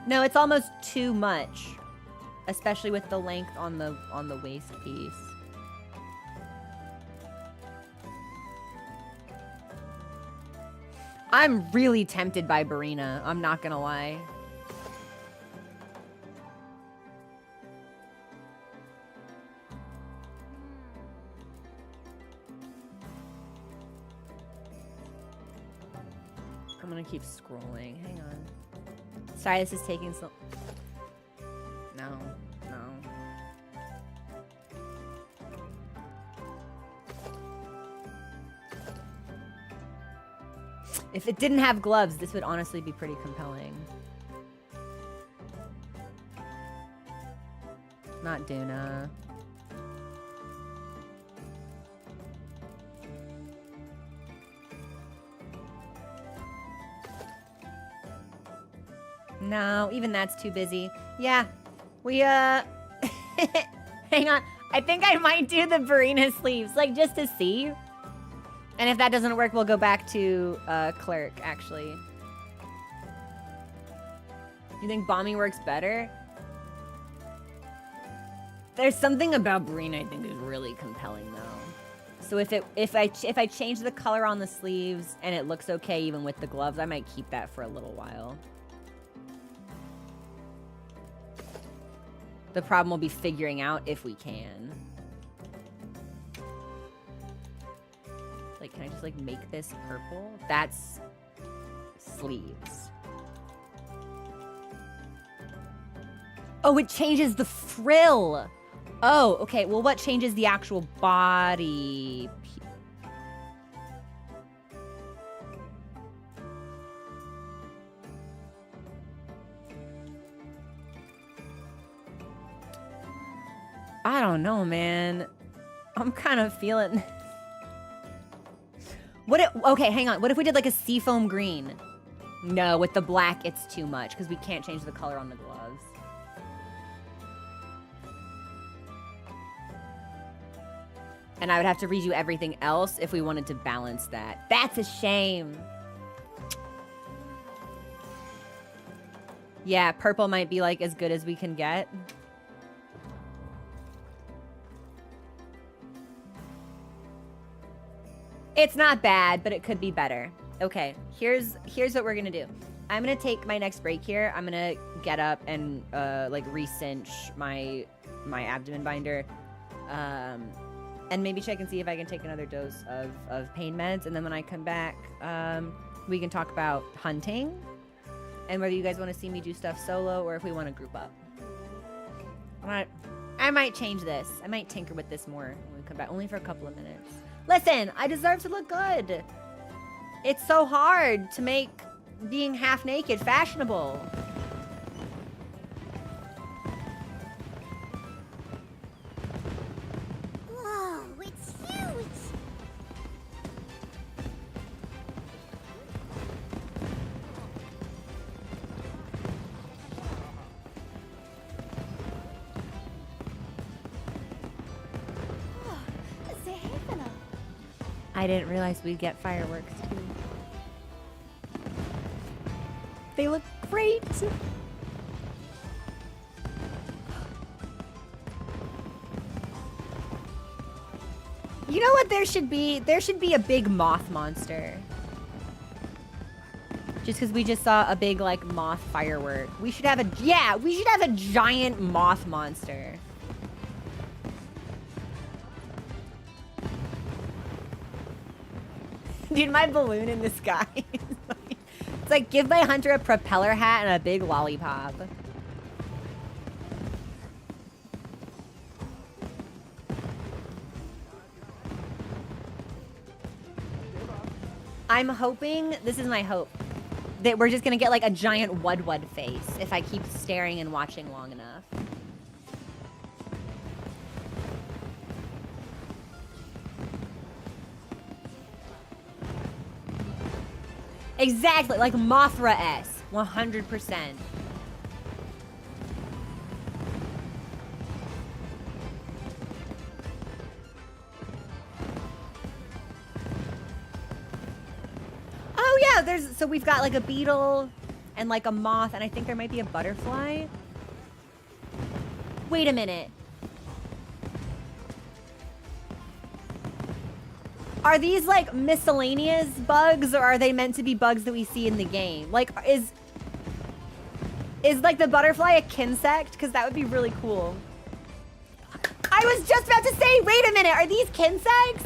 No, it's almost too much, especially with the length on the waist piece. I'm really tempted by Barina. I'm not gonna lie. I'm gonna keep scrolling. Hang on. Sorry, this is taking so... No. If it didn't have gloves, this would honestly be pretty compelling. Not Duna. No, even that's too busy. Yeah, we, hang on. I think I might do the Barina sleeves, like, just to see. And if that doesn't work, we'll go back to, Clerk, actually. You think Bommy works better? There's something about Barina I think is really compelling, though. So if I change the color on the sleeves and it looks okay even with the gloves, I might keep that for a little while. The problem will be figuring out if we can. Like, can I just, like, make this purple? That's sleeves. Oh, it changes the frill. Oh, okay. Well, what changes the actual body? I don't know, man. I'm kind of feeling... Okay, hang on. What if we did like a seafoam green? No, with the black, it's too much because we can't change the color on the gloves. And I would have to redo everything else if we wanted to balance that. That's a shame. Yeah, purple might be like as good as we can get. It's not bad, but it could be better. Okay, here's what we're gonna do. I'm gonna take my next break here. I'm gonna get up and like re-cinch my abdomen binder, and maybe check and see if I can take another dose of pain meds. And then when I come back, we can talk about hunting and whether you guys want to see me do stuff solo or if we want to group up. I might change this. I might tinker with this more when we come back, only for a couple of minutes. Listen, I deserve to look good. It's so hard to make being half naked fashionable. I didn't realize we'd get fireworks too. They look great. You know what there should be? There should be a big moth monster. Just because we just saw a big, like, moth firework. We should have a... Yeah, we should have a giant moth monster. Dude, my balloon in the sky. It's like, give my hunter a propeller hat and a big lollipop. I'm hoping, this is my hope, that we're just gonna get like a giant Wud face if I keep staring and watching long enough. Exactly, like Mothra-esque, 100%. Oh yeah, so we've got like a beetle and like a moth, and I think there might be a butterfly. Wait a minute. Are these like miscellaneous bugs, or are they meant to be bugs that we see in the game? Like, is like the butterfly a kinsect? Because that would be really cool. I was just about to say, wait a minute, are these kinsects?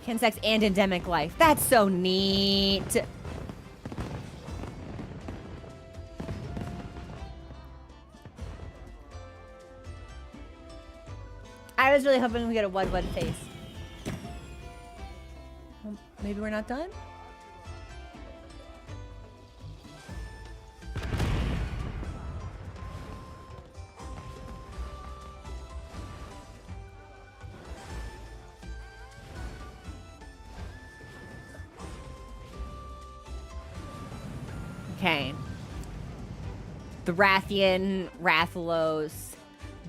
Insects and endemic life. That's so neat. I was really hoping we get a Wud face. Well, maybe we're not done? Okay. The Rathian, Rathalos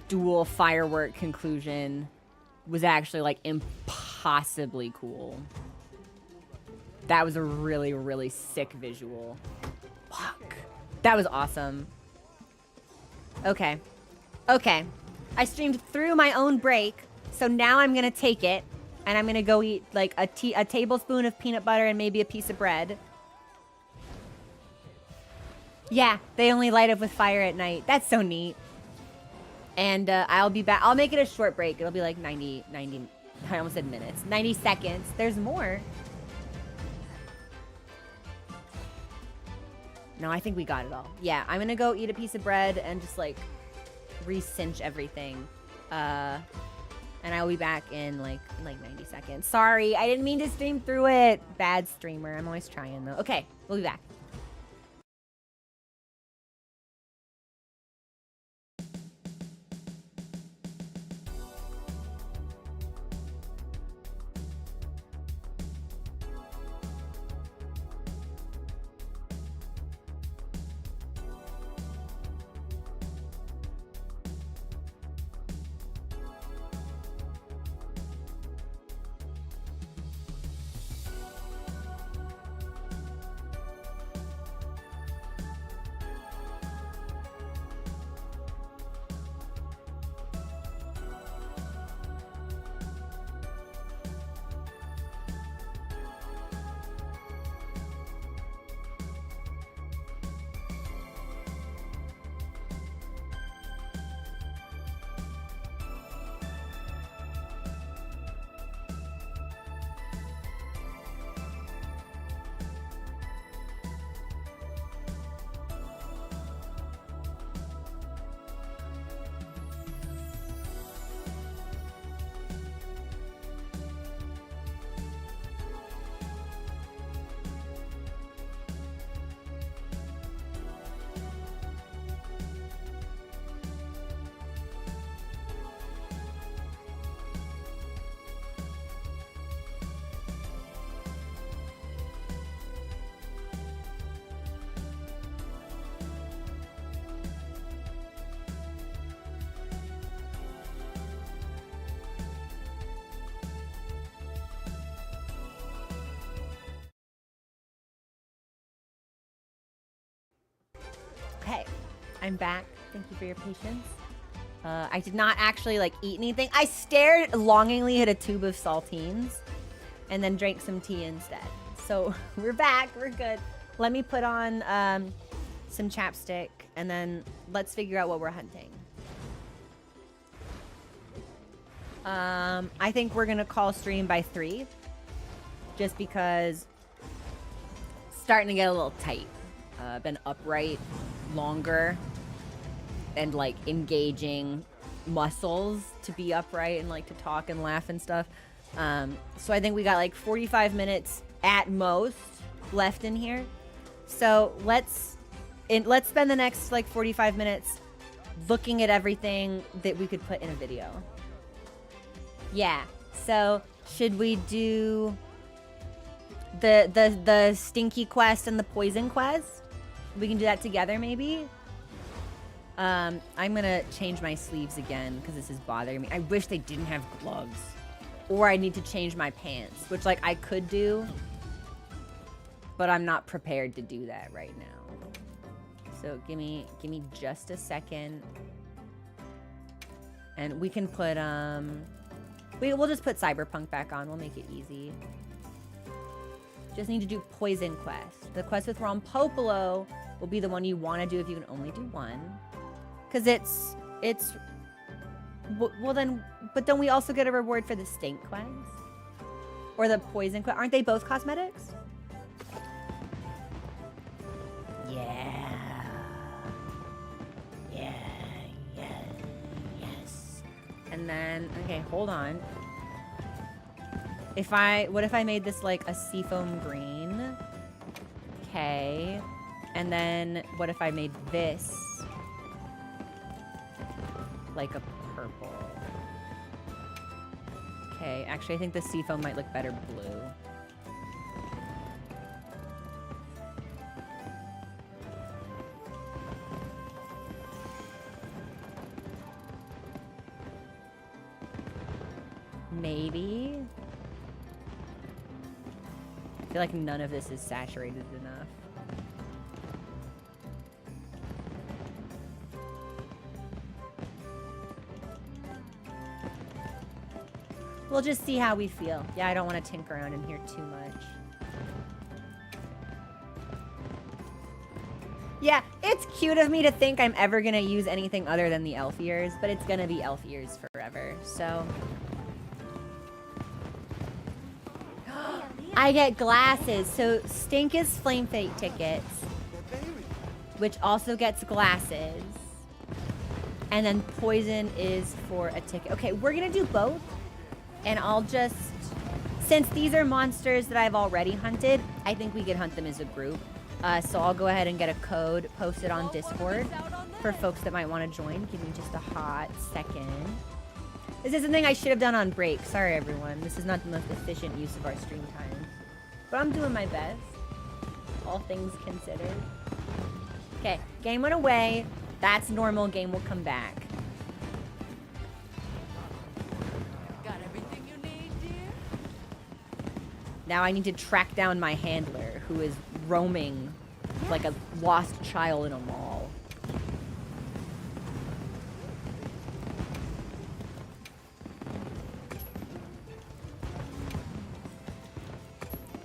dual firework conclusion was actually like impossibly cool. That was a really, really sick visual. Fuck. That was awesome. Okay. Okay. I streamed through my own break, so now I'm gonna take it and I'm gonna go eat like a tablespoon of peanut butter and maybe a piece of bread. Yeah, they only light up with fire at night. That's so neat. And I'll be back. I'll make it a short break. It'll be like 90, I almost said minutes. 90 seconds. There's more. No, I think we got it all. Yeah, I'm gonna go eat a piece of bread and just like re-cinch everything. And I'll be back in like 90 seconds. Sorry, I didn't mean to stream through it. Bad streamer. I'm always trying though. Okay, we'll be back. I'm back. Thank you for your patience. I did not actually like eat anything. I stared longingly at a tube of saltines and then drank some tea instead. So we're back. We're good. Let me put on some chapstick and then let's figure out what we're hunting. I think we're gonna call stream by 3 just because it's starting to get a little tight. Been upright longer and like engaging muscles to be upright and like to talk and laugh and stuff. So I think we got like 45 minutes at most left in here. So let's spend the next like 45 minutes looking at everything that we could put in a video. Yeah. So should we do the stinky quest and the poison quest? We can do that together maybe. I'm gonna change my sleeves again because this is bothering me. I wish they didn't have gloves. Or I need to change my pants, which like I could do, but I'm not prepared to do that right now. So give me just a second. And we can put we'll just put Cyberpunk back on. We'll make it easy. Just need to do Poison Quest. The quest with Ron Popolo will be the one you want to do if you can only do one. Because it's well then, but don't we also get a reward for the Stink Quest? Or the Poison Quest? Aren't they both cosmetics? Yeah. Yeah, yes. And then, okay, hold on. What if I made this like a seafoam green? Okay. And then what if I made this like a purple? Okay, actually I think the seafoam might look better blue. Maybe. I feel like none of this is saturated enough. We'll just see how we feel. Yeah, I don't want to tinker around in here too much. Yeah, it's cute of me to think I'm ever gonna use anything other than the elf ears, but it's gonna be elf ears forever, so. I get glasses, so Stink is FLAMEFETE tickets, which also gets glasses. And then Poison is for a ticket. Okay, we're gonna do both. And I'll just, since these are monsters that I've already hunted, I think we could hunt them as a group. So I'll go ahead and get a code posted on Discord for folks that might want to join. Give me just a hot second. This is something I should have done on break. Sorry, everyone. This is not the most efficient use of our stream time. But I'm doing my best. All things considered. Okay, game went away. That's normal. Game will come back. Now I need to track down my handler, who is roaming like a lost child in a mall.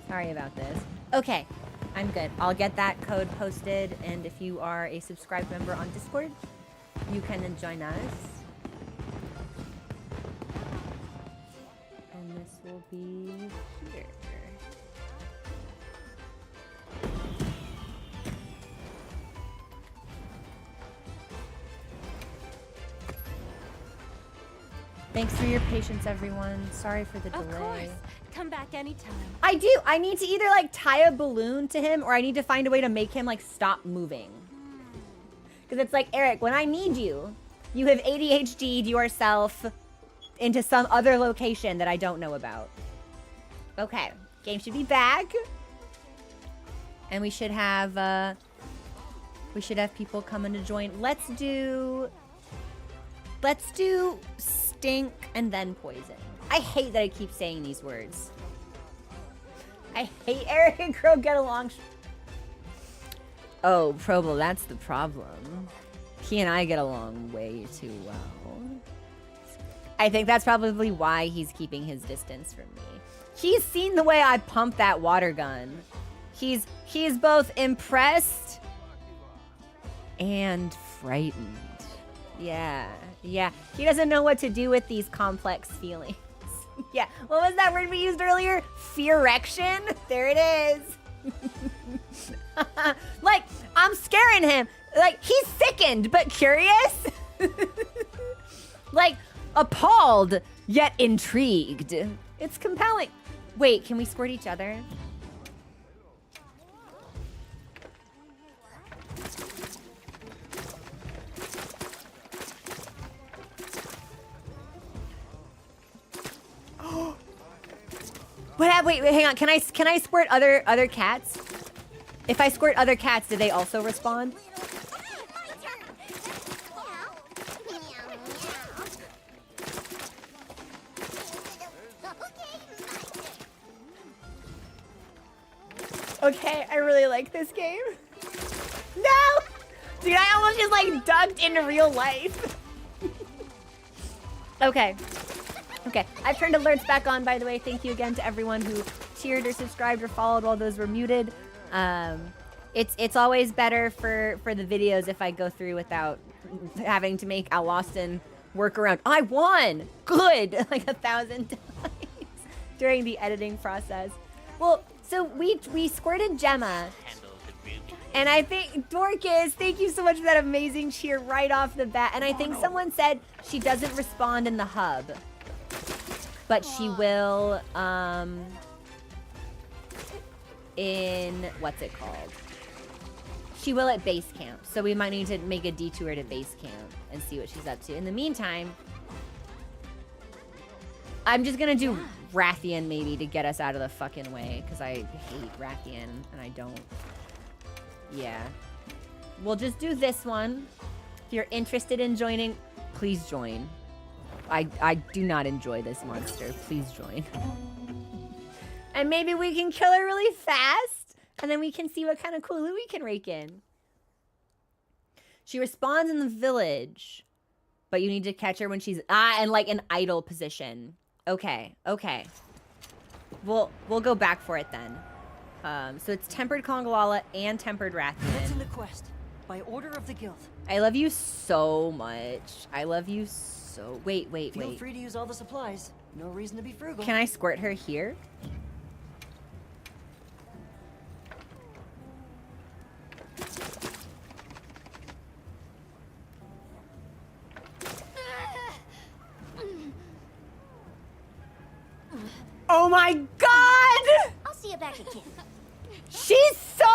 Sorry about this. Okay, I'm good. I'll get that code posted, and if you are a subscribed member on Discord, you can then join us. And this will be here. Thanks for your patience, everyone. Sorry for the delay. Of course. Come back anytime. I do. I need to either like tie a balloon to him or I need to find a way to make him like stop moving. Because it's like, Eric, when I need you, you have ADHD'd yourself into some other location that I don't know about. Okay. Game should be back. And we should have people coming to join. Let's do Stink and then Poison. I hate that I keep saying these words. I hate Eric and Crow get along. Oh, Probo, that's the problem. He and I get along way too well. I think that's probably why he's keeping his distance from me. He's seen the way I pump that water gun. He's both impressed and frightened. Yeah. He doesn't know what to do with these complex feelings. Yeah. What was that word we used earlier? Fearection? There it is. Like, I'm scaring him. Like, he's sickened, but curious. Like, appalled, yet intrigued. It's compelling. Wait, can we squirt each other? Wait, hang on. Can I squirt other cats? If I squirt other cats, do they also respond? Okay, I really like this game. No! Dude, I almost just like ducked into real life. Okay. I've turned alerts back on, by the way. Thank you again to everyone who cheered or subscribed or followed while those were muted. It's always better for the videos if I go through without having to make Al Austin work around. I won! Good! Like 1,000 times during the editing process. Well, so we squirted Gemma. And I think, Dorcas, thank you so much for that amazing cheer right off the bat. And I think someone said she doesn't respond in the hub. But she will, in, what's it called? She will at base camp. So we might need to make a detour to base camp and see what she's up to. In the meantime, I'm just gonna do Rathian maybe to get us out of the fucking way. Because I hate Rathian and I don't. Yeah. We'll just do this one. If you're interested in joining, please join. I do not enjoy this monster. Please join. And maybe we can kill her really fast. And then we can see what kind of cool loot we can rake in. She responds in the village. But you need to catch her when she's... in like an idle position. Okay. We'll go back for it then. So it's Tempered Kongalala and Tempered Rathian. That's in the quest. By order of the guild. I love you so much. I love you so... Wait. Feel free to use all the supplies. No reason to be frugal. Can I squirt her here? Oh my god! I'll see you back at camp. She's so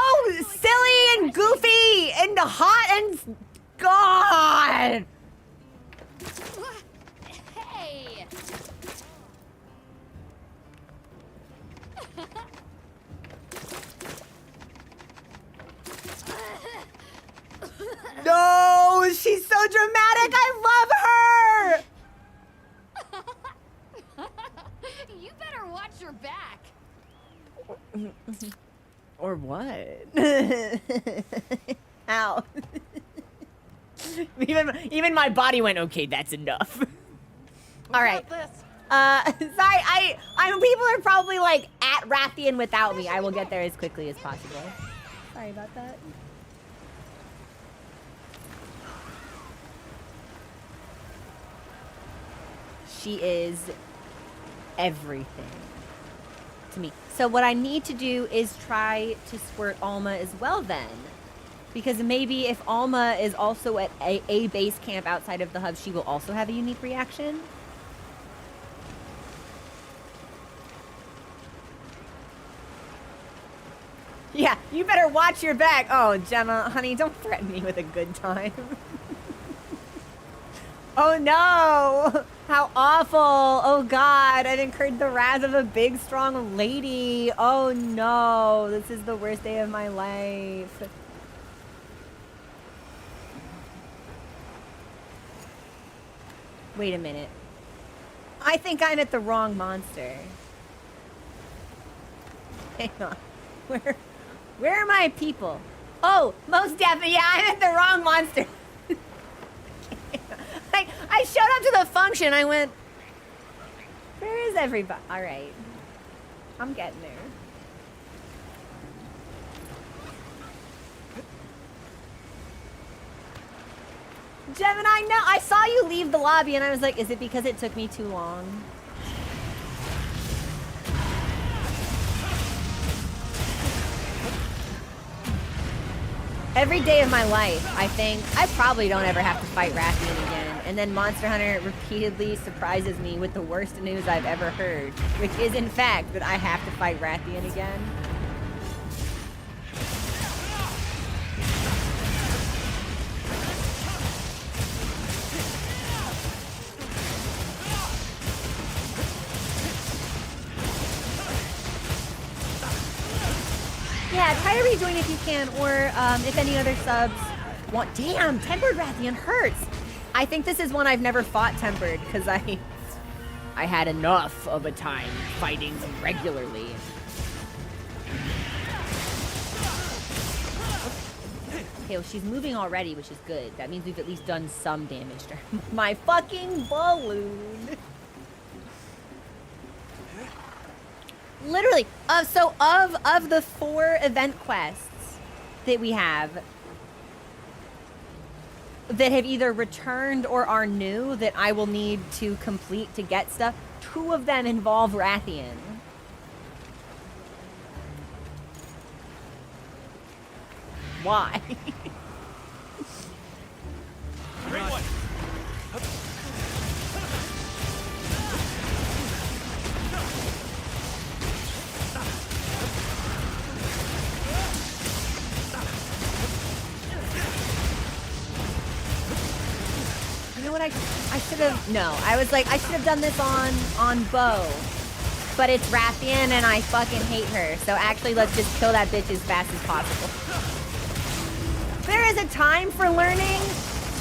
silly and goofy and hot and... God! Hey! No! She's so dramatic! I love her! You better watch your back. Or what? Ow. Even my body went, okay, that's enough. All right. Sorry, people are probably like at Rathian without me. I will get there as quickly as possible. Sorry about that. She is everything to me. So what I need to do is try to squirt Alma as well then. Because maybe if Alma is also at a base camp outside of the hub, she will also have a unique reaction. Yeah, you better watch your back. Oh, Gemma, honey, don't threaten me with a good time. Oh no! How awful! Oh god, I've incurred the wrath of a big, strong lady. Oh no, this is the worst day of my life. Wait a minute. I think I'm at the wrong monster. Hang on. Where are my people? Oh, most definitely. Yeah, I'm at the wrong monster. showed up to the function. I went, where is everybody? All right. I'm getting there. Gemini, no, I saw you leave the lobby and I was like, is it because it took me too long? Every day of my life, I think, I probably don't ever have to fight Rathian again. And then Monster Hunter repeatedly surprises me with the worst news I've ever heard, which is in fact that I have to fight Rathian again. Yeah, try to rejoin if you can, or if any other subs want. Damn, Tempered Rathian hurts. I think this is one I've never fought Tempered because I had enough of a time fighting them regularly. Okay, well, she's moving already, which is good. That means we've at least done some damage to her. My fucking balloon. Literally, so of the 4 event quests that we have that have either returned or are new that I will need to complete to get stuff, 2 of them involve Rathian. Why? Great one. You know what, I should have, no, I was like, I should have done this on Bo, but it's Rathian and I fucking hate her, so actually let's just kill that bitch as fast as possible. There is a time for learning,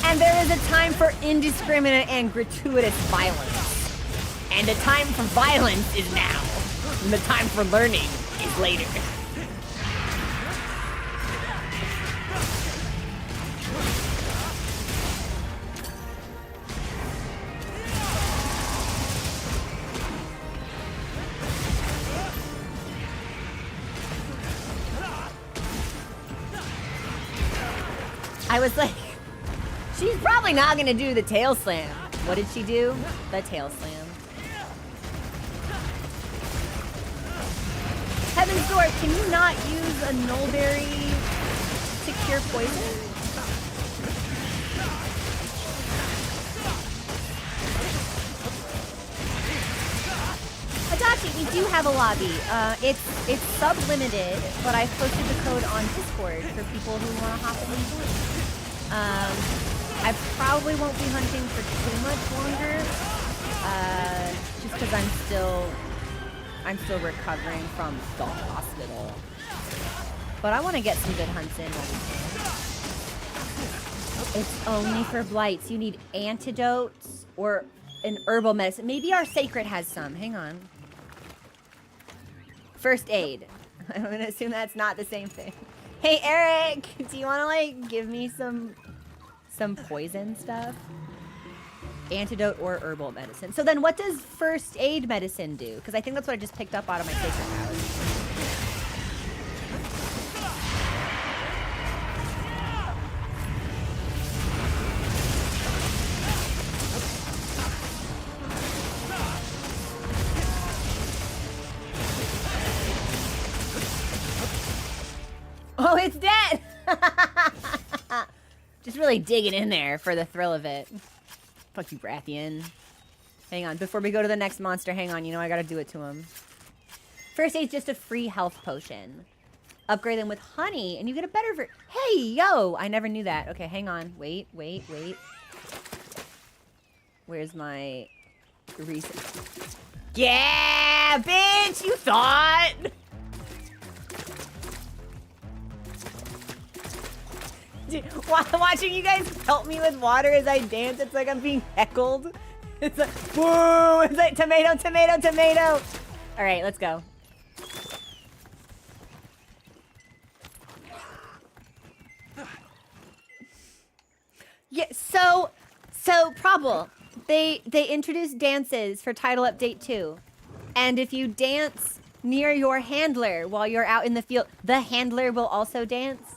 and there is a time for indiscriminate and gratuitous violence. And the time for violence is now, and the time for learning is later. I was like, she's probably not gonna do the tail slam. What did she do? The tail slam. Heaven's Door, can you not use a Nullberry to cure poison? Adachi, we do have a lobby. It's sub-limited, but I posted the code on Discord for people who want to hop in and join. I probably won't be hunting for too much longer, just because I'm still recovering from the hospital. But I want to get some good hunts in while we can. It's only for blights. You need antidotes or an herbal medicine. Maybe our sacred has some. Hang on. First aid. I'm gonna assume that's not the same thing. Hey Eric, do you want to like give me some poison stuff? Antidote or herbal medicine. So then what does first aid medicine do? Because I think that's what I just picked up out of my sacred pouch. Oh, it's dead! Just really digging in there for the thrill of it. Fuck you, Rathian. Hang on, before we go to the next monster, hang on, you know I gotta do it to him. First aid's just a free health potion. Upgrade them with honey, and you get a better Hey, yo! I never knew that. Okay, hang on. Wait. Where's my reset? Yeah, bitch! You thought! Watching you guys pelt me with water as I dance, it's like I'm being heckled. It's like, whoa! It's like tomato, tomato, tomato! Alright, let's go. Yeah, so, Probable, They introduced dances for Title Update 2. And if you dance near your handler while you're out in the field, the handler will also dance.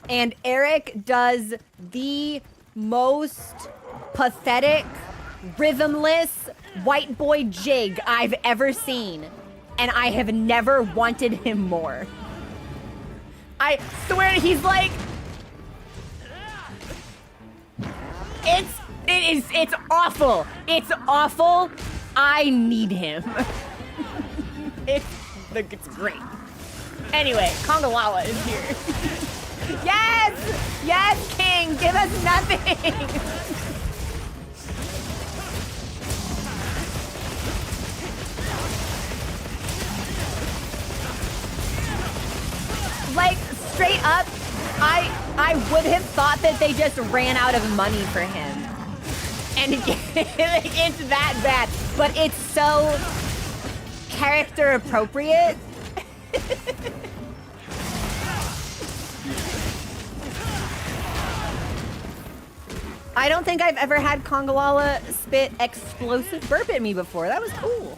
And Eric does the most pathetic, rhythmless white boy jig I've ever seen. And I have never wanted him more. I swear he's like... It's awful. It's awful. I need him. It's great. Anyway, Kongalala is here. Yes! Yes, King! Give us nothing! Like, straight up, I would have thought that they just ran out of money for him. And it's that bad, but it's so character appropriate. I don't think I've ever had Kongalala spit explosive burp at me before. That was cool.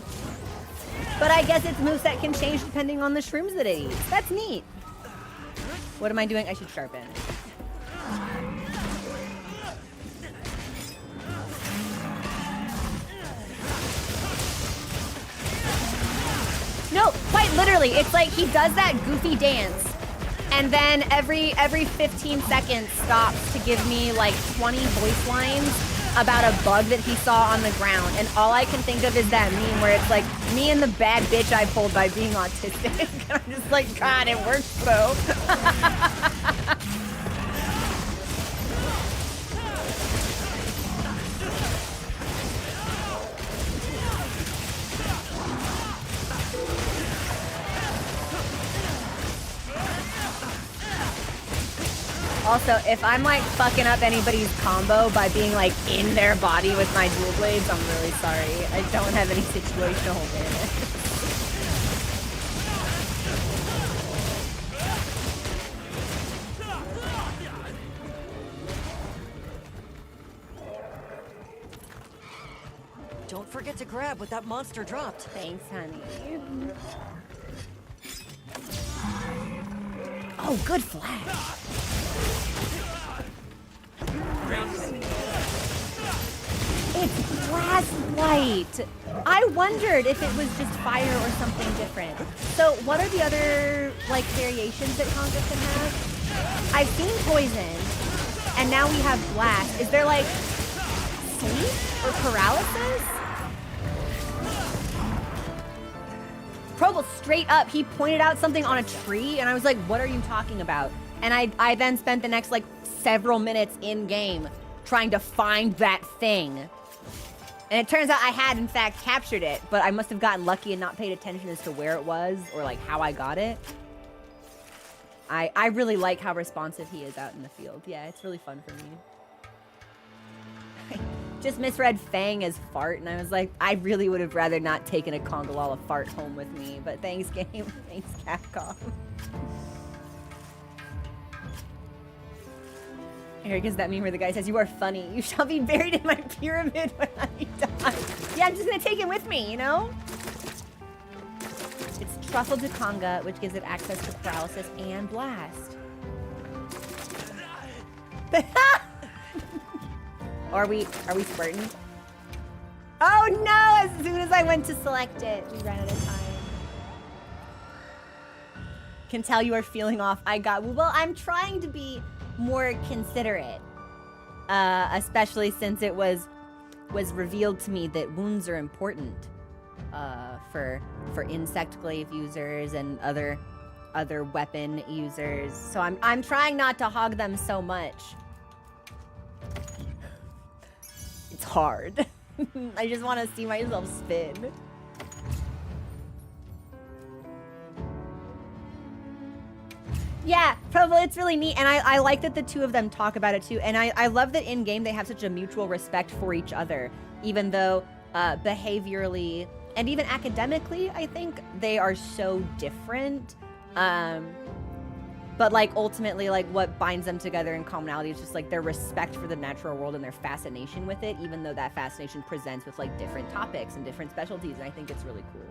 But I guess its moveset can change depending on the shrooms that it eats. That's neat. What am I doing? I should sharpen. No, quite literally. It's like he does that goofy dance and then every 15 seconds stops to give me like 20 voice lines about a bug that he saw on the ground. And all I can think of is that meme where it's like me and the bad bitch I pulled by being autistic. And I'm just like, God, it works though. Also, if I'm like fucking up anybody's combo by being like in their body with my dual blades, I'm really sorry. I don't have any situational awareness. Don't forget to grab what that monster dropped. Thanks, honey. Oh, good flash. It's blast light. I wondered if it was just fire or something different. So what are the other like variations that Conga can have? I've seen poison, and now we have blast. Is there like sleep or paralysis? Proble straight up, he pointed out something on a tree, and I was like, what are you talking about? And I then spent the next like several minutes in game trying to find that thing. And it turns out I had in fact captured it, but I must have gotten lucky and not paid attention as to where it was or like how I got it. I really like how responsive he is out in the field. Yeah, it's really fun for me. Just misread Fang as fart, and I was like, I really would have rather not taken a Kongalala fart home with me, but thanks game, thanks Capcom. Eric, is that meme where the guy says, you are funny, you shall be buried in my pyramid when I die. Yeah, I'm just gonna take him with me, you know? It's truffled to Conga, which gives it access to paralysis and blast. Are we spurting? Oh no, as soon as I went to select it, we ran out of time. Can tell you are feeling off. Well, I'm trying to be more considerate, especially since it was revealed to me that wounds are important for insect glaive users and other weapon users. So I'm trying not to hog them so much. It's hard. I just want to see myself spin. Yeah, probably it's really neat, and I like that the two of them talk about it too, and I love that in-game they have such a mutual respect for each other, even though behaviorally and even academically, I think they are so different. But like ultimately, like what binds them together in commonality is just like their respect for the natural world and their fascination with it, even though that fascination presents with like different topics and different specialties, and I think it's really cool.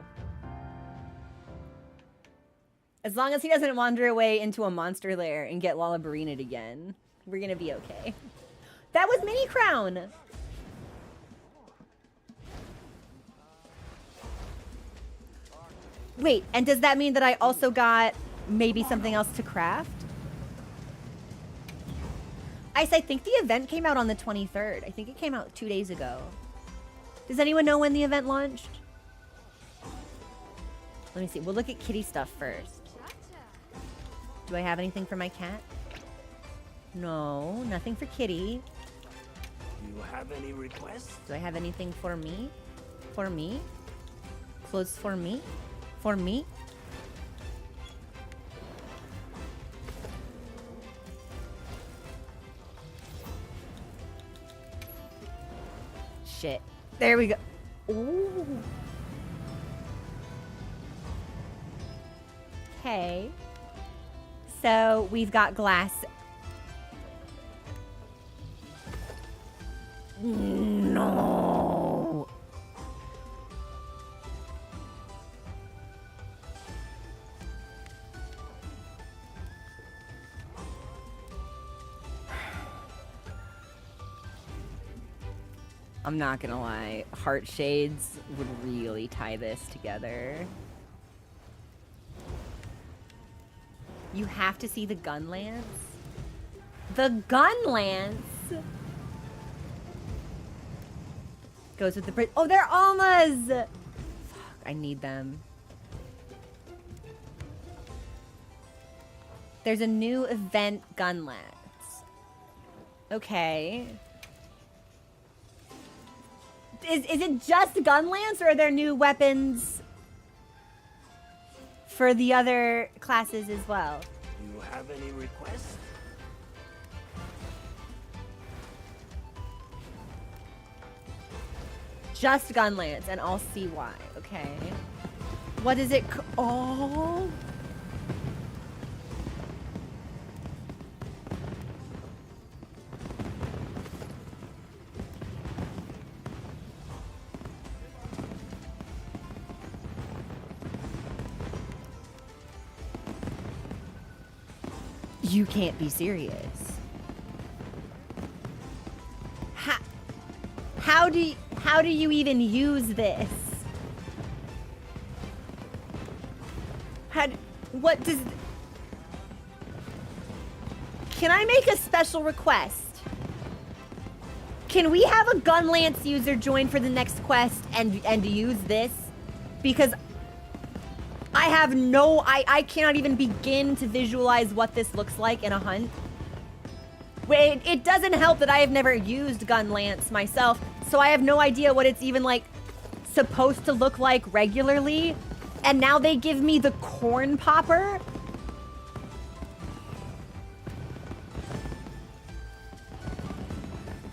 As long as he doesn't wander away into a monster lair and get Lollabarinaed again, we're gonna be okay. That was Mini Crown! Wait, and does that mean that I also got maybe something else to craft? Ice, I think the event came out on the 23rd. I think it came out 2 days ago. Does anyone know when the event launched? Let me see. We'll look at kitty stuff first. Do I have anything for my cat? No, nothing for kitty. You have any requests? Do I have anything for me? For me? Clothes for me? For me? Shit. There we go. Ooh. Okay. So we've got glass. No. I'm not gonna lie, heart shades would really tie this together. You have to see the gun lance. The gun lance goes with the bridge. Oh, they're almas! Fuck, I need them. There's a new event gun lance. Okay. Is it just gun lance, or are there new weapons for the other classes as well? You have any requests? Just gun lance, and I'll see why. Okay. What is it? Oh. You can't be serious. How do you even use this? What does... Can I make a special request? Can we have a gun lance user join for the next quest and use this? Because I have no... I cannot even begin to visualize what this looks like in a hunt. Wait, it doesn't help that I have never used gun lance myself, so I have no idea what it's even like supposed to look like regularly. And now they give me the corn popper.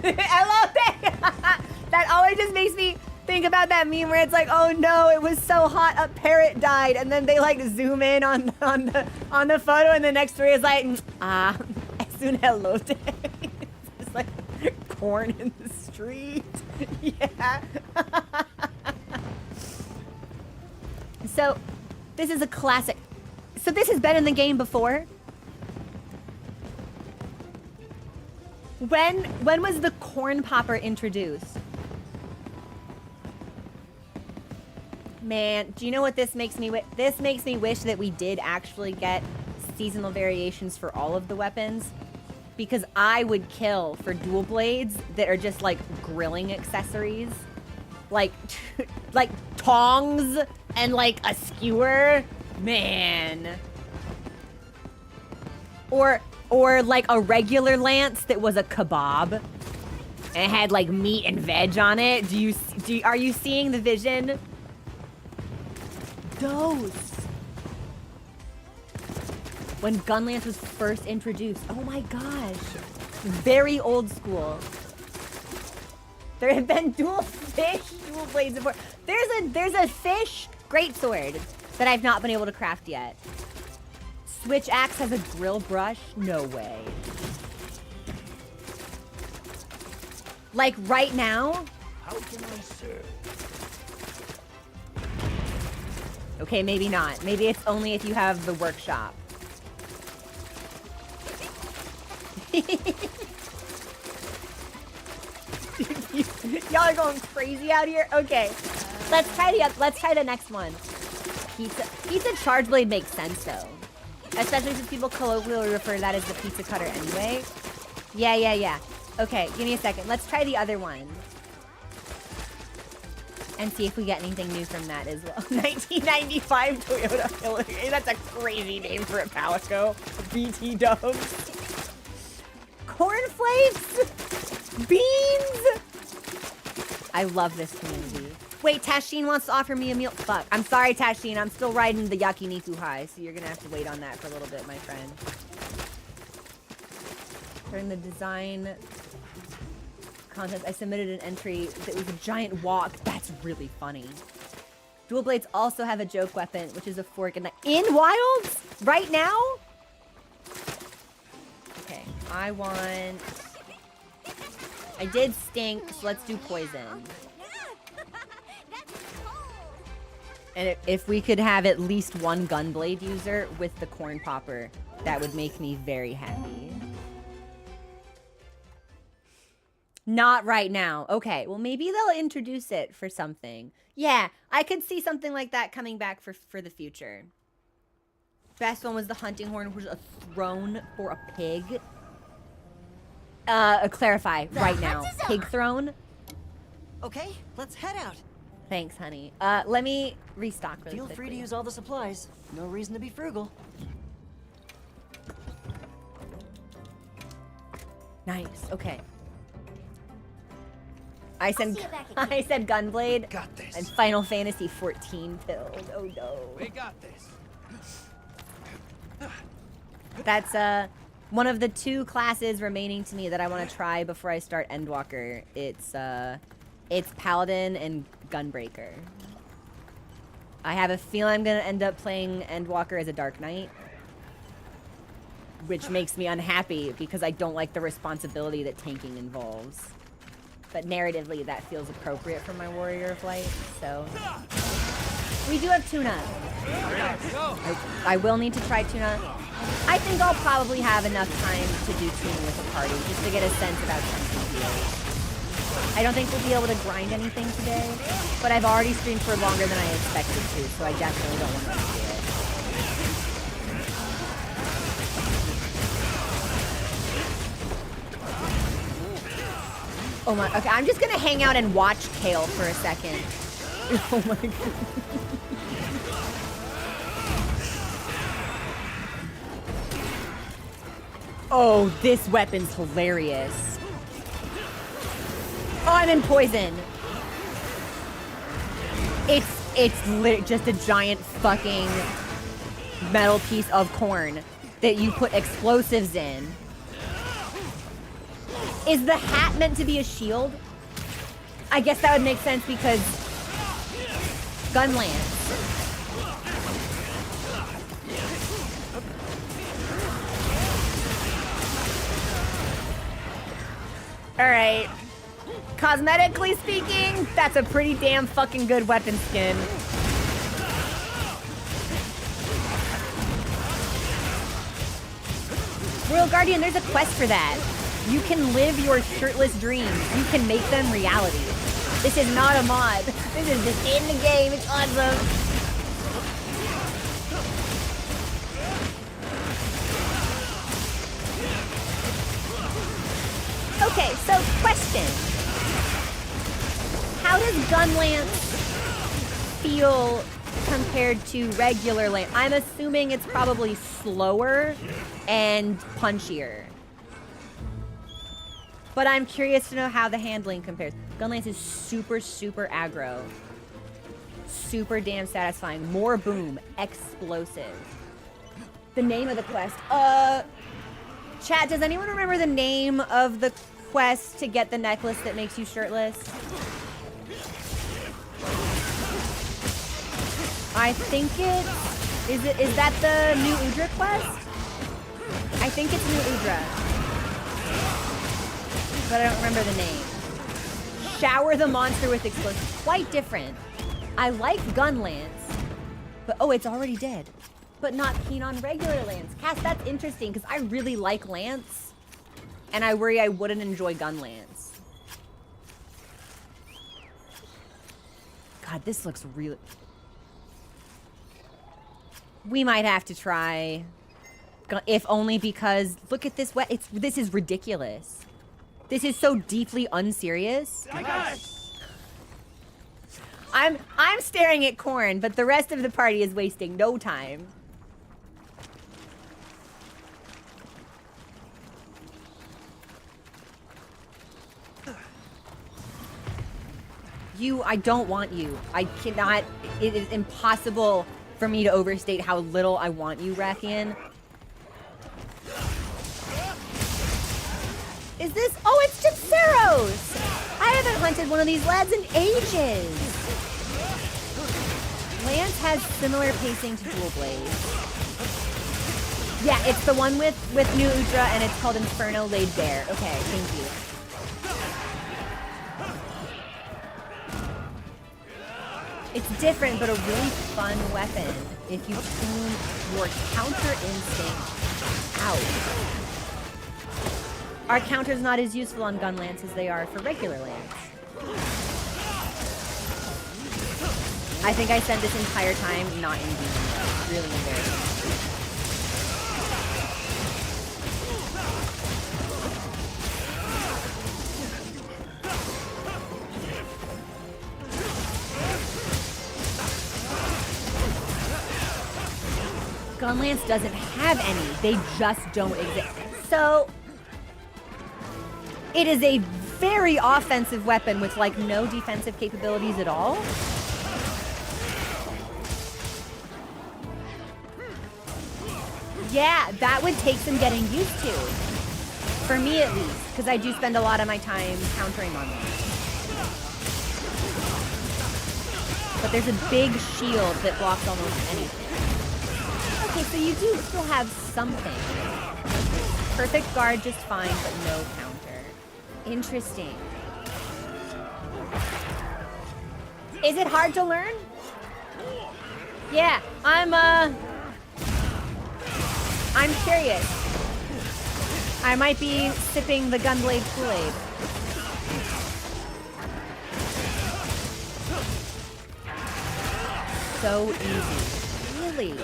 I love that. That always just makes me think about that meme where it's like, oh no, it was so hot, a parrot died, and then they like zoom in on the photo, and the next story is like, as soon hello day. It's like corn in the street. Yeah. So, this is a classic. So this has been in the game before. When was the corn popper introduced? Man, do you know what this makes me this makes me wish that we did actually get seasonal variations for all of the weapons, because I would kill for dual blades that are just like grilling accessories, like like tongs and like a skewer, man. Or like a regular lance that was a kebab and it had like meat and veg on it. Are you seeing the vision? Those. When gun lance was first introduced. Oh my gosh. Very old school. There have been dual blades before. There's a fish greatsword that I've not been able to craft yet. Switch axe has a grill brush? No way. Like right now? How can I serve? Okay, maybe not. Maybe it's only if you have the workshop. Y'all are going crazy out here. Okay, let's try the next one. Pizza charge blade makes sense though, especially since people colloquially refer to that as the pizza cutter anyway. Yeah. Okay, give me a second. Let's try the other one and see if we get anything new from that as well. 1995 Toyota Hillary. That's a crazy name for a Palico. BT Dubs. Cornflakes? Beans? I love this community. Wait, Tashin wants to offer me a meal. Fuck. I'm sorry, Tashin. I'm still riding the yakiniku high, so you're gonna have to wait on that for a little bit, my friend. During the design contest, I submitted an entry that was a giant wok. That's really funny. Dual blades also have a joke weapon, which is a fork and in Wilds? Right now? Okay, I did stink, so let's do poison. And if we could have at least one gunblade user with the corn popper, that would make me very happy. Not right now. Okay, well maybe they'll introduce it for something. Yeah, I could see something like that coming back for the future. Best one was the hunting horn, which was a throne for a pig. Clarify right now. Pig throne? Okay, let's head out. Thanks, honey. Let me restock really Feel quickly. free to use all the supplies. No reason to be frugal. Nice, okay. I said see you back again. I said Gunblade Got this. and Final Fantasy 14 pills. Oh no. We got this. That's one of the two classes remaining to me that I want to try before I start Endwalker. It's Paladin and Gunbreaker. I have a feeling I'm gonna end up playing Endwalker as a Dark Knight, which makes me unhappy because I don't like the responsibility that tanking involves. But narratively, that feels appropriate for my Warrior of Light, so... We do have Tuna. I will need to try Tuna. I think I'll probably have enough time to do Tuna with a party, just to get a sense about chunky deals. I don't think we'll be able to grind anything today, but I've already streamed for longer than I expected to, so I definitely don't want to do it. Oh my, okay, I'm just gonna hang out and watch Kale for a second. Oh my god. Oh, this weapon's hilarious. Oh, I'm in poison. It's just a giant fucking metal piece of corn that you put explosives in. Is the hat meant to be a shield? I guess that would make sense because Gunlance. All right. Cosmetically speaking, that's a pretty damn fucking good weapon skin. Royal Guardian, there's a quest for that. You can live your shirtless dreams. You can make them reality. This is not a mod. This is just in the game. It's awesome. Okay, so question. How does Gunlance feel compared to regular lance? I'm assuming it's probably slower and punchier. But I'm curious to know how the handling compares. Gunlance is super, super aggro. Super damn satisfying. More boom. Explosive. The name of the quest. Chat, does anyone remember the name of the quest to get the necklace that makes you shirtless? I think it's Is that the new Udra quest? I think it's new Udra. But I don't remember the name. Shower the monster with explosives. Quite different. I like gun lance, but oh, it's already dead. But not keen on regular lance. Cass, that's interesting because I really like lance, and I worry I wouldn't enjoy gun lance. God, this looks really... We might have to try, if only because look at this. This is ridiculous. This is so deeply unserious. I'm staring at corn, but the rest of the party is wasting no time. I don't want you. I cannot. It is impossible for me to overstate how little I want you, Rathian. Is this? Oh, it's Gypseros! I haven't hunted one of these lads in ages. Lance has similar pacing to Dual Blade. Yeah, it's the one with New Udra, and it's called Inferno Laid Bare. Okay, thank you. It's different, but a really fun weapon if you tune your counter instinct out. Our counter's not as useful on gun lance as they are for regular lance. I think I spent this entire time not in game. Really embarrassing. Gunlance doesn't have any. They just don't exist. So, it is a very offensive weapon with like no defensive capabilities at all. Yeah, that would take some getting used to. For me at least, because I do spend a lot of my time countering on them. But there's a big shield that blocks almost anything. Okay, so you do still have something. Perfect guard just fine, but no counter. Interesting. Is it hard to learn? Yeah, I'm curious. I might be sipping the Gunblade Kool-Aid. So easy. Really?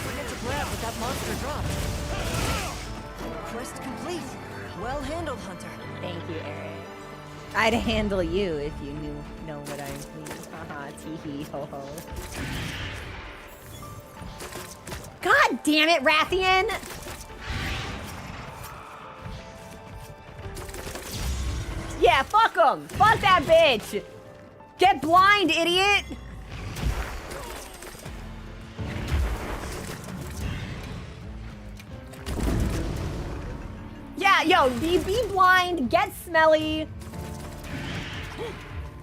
Forget to grab what that monster dropped. Quest complete. Well handled, Hunter. Thank you, Eric. I'd handle you if you know what I mean. Haha, tee-hee, ho-ho. God damn it, Rathian! Yeah, fuck him! Fuck that bitch! Get blind, idiot! Yeah, yo, be blind, get smelly.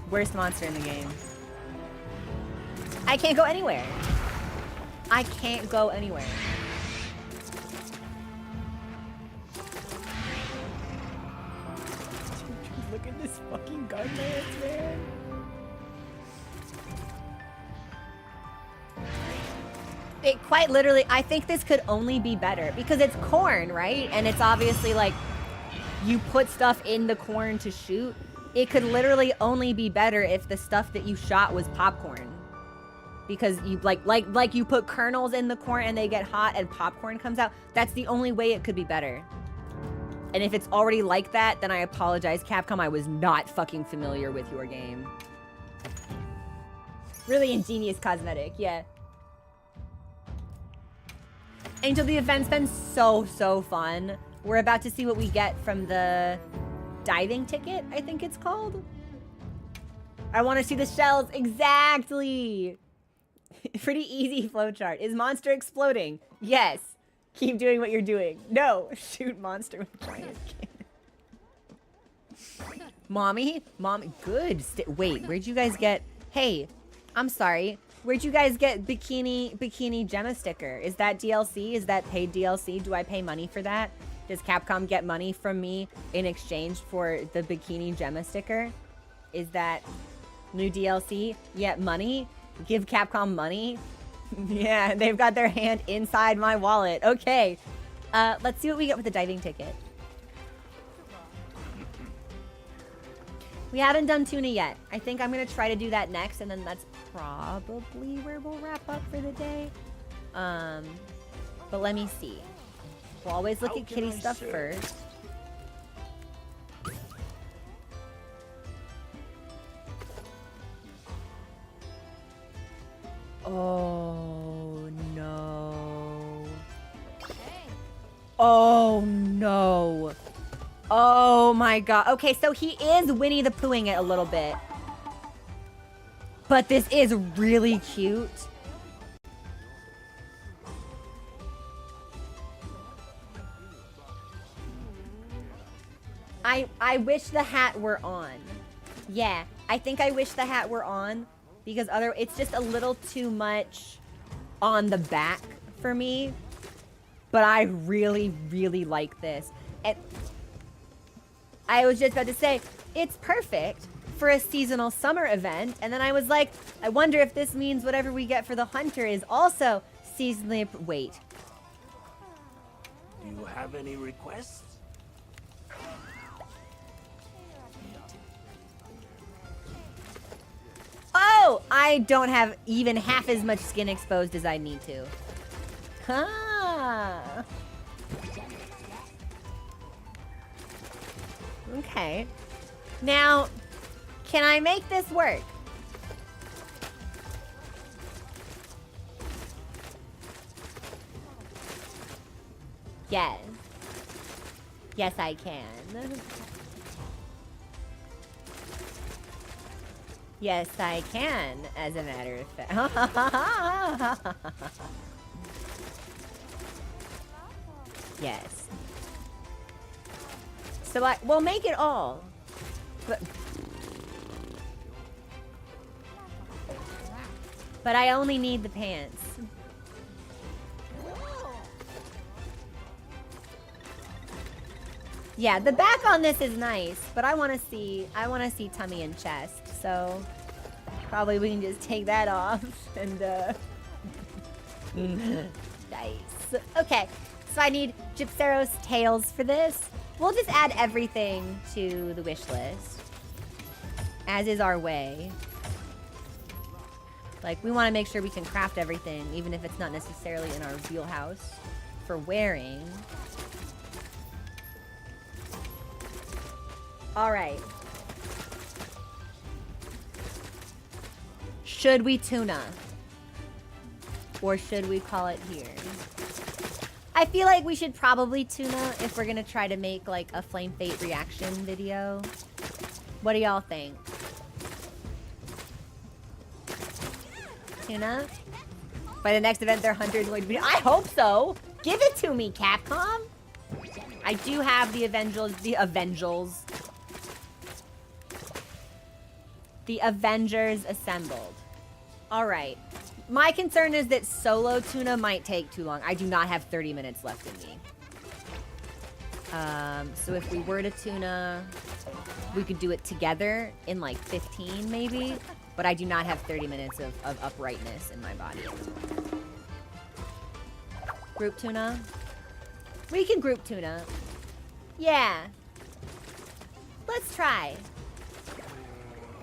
Worst monster in the game. I can't go anywhere. I can't go anywhere. Look at this fucking gun lance, man. It quite literally, I think this could only be better because it's corn, right? And it's obviously like you put stuff in the corn to shoot. It could literally only be better if the stuff that you shot was popcorn. Because you like you put kernels in the corn and they get hot and popcorn comes out. That's the only way it could be better. And if it's already like that, then I apologize, Capcom. I was not fucking familiar with your game. Really ingenious cosmetic, yeah. Angel, the event's been so fun. We're about to see what we get from the diving ticket, I think it's called. I want to see the shells. Exactly. Pretty easy flowchart. Is monster exploding? Yes. Keep doing what you're doing. No. Shoot monster with giant cannon. Mommy, good. Wait, where'd you guys get? Hey, I'm sorry. Where'd you guys get bikini Gemma sticker? Is that DLC? Is that paid DLC? Do I pay money for that? Does Capcom get money from me in exchange for the bikini Gemma sticker? Is that new DLC? Yeah, money? Give Capcom money? Yeah, they've got their hand inside my wallet. Okay, let's see what we get with the diving ticket. We haven't done tuna yet. I think I'm gonna try to do that next, and then that's probably where we'll wrap up for the day. But let me see. We'll always look at kitty stuff first. Oh no. Oh no. Oh my god. Okay, so he is Winnie the Poohing it a little bit. But this is really cute. I wish the hat were on. Yeah, I think I wish the hat were on because it's just a little too much on the back for me. But I really, really like this. And I was just about to say, it's perfect for a seasonal summer event. And then I was like, I wonder if this means whatever we get for the hunter is also seasonally... Wait. Do you have any requests? Oh, I don't have even half as much skin exposed as I need to. Huh. Okay. Now, can I make this work? Yes. Yes, I can. Yes, I can, as a matter of fact. Yes. So we'll make it all. But I only need the pants. Yeah, the back on this is nice, but I want to see tummy and chest. So probably we can just take that off and nice. Okay. So I need Gypseros tails for this. We'll just add everything to the wish list, as is our way. Like, we want to make sure we can craft everything, even if it's not necessarily in our wheelhouse for wearing. All right. Should we tuna? Or should we call it here? I feel like we should probably tuna if we're gonna try to make like a FLAMEFETE reaction video. What do y'all think? Tuna? By the next event, their hunter is going to be... I hope so! Give it to me, Capcom! I do have the Avengers... The Avengers assembled. Alright. My concern is that solo tuna might take too long. I do not have 30 minutes left in me. So if we were to tuna, we could do it together in like 15 maybe. But I do not have 30 minutes of uprightness in my body. Group tuna? We can group tuna. Yeah. Let's try.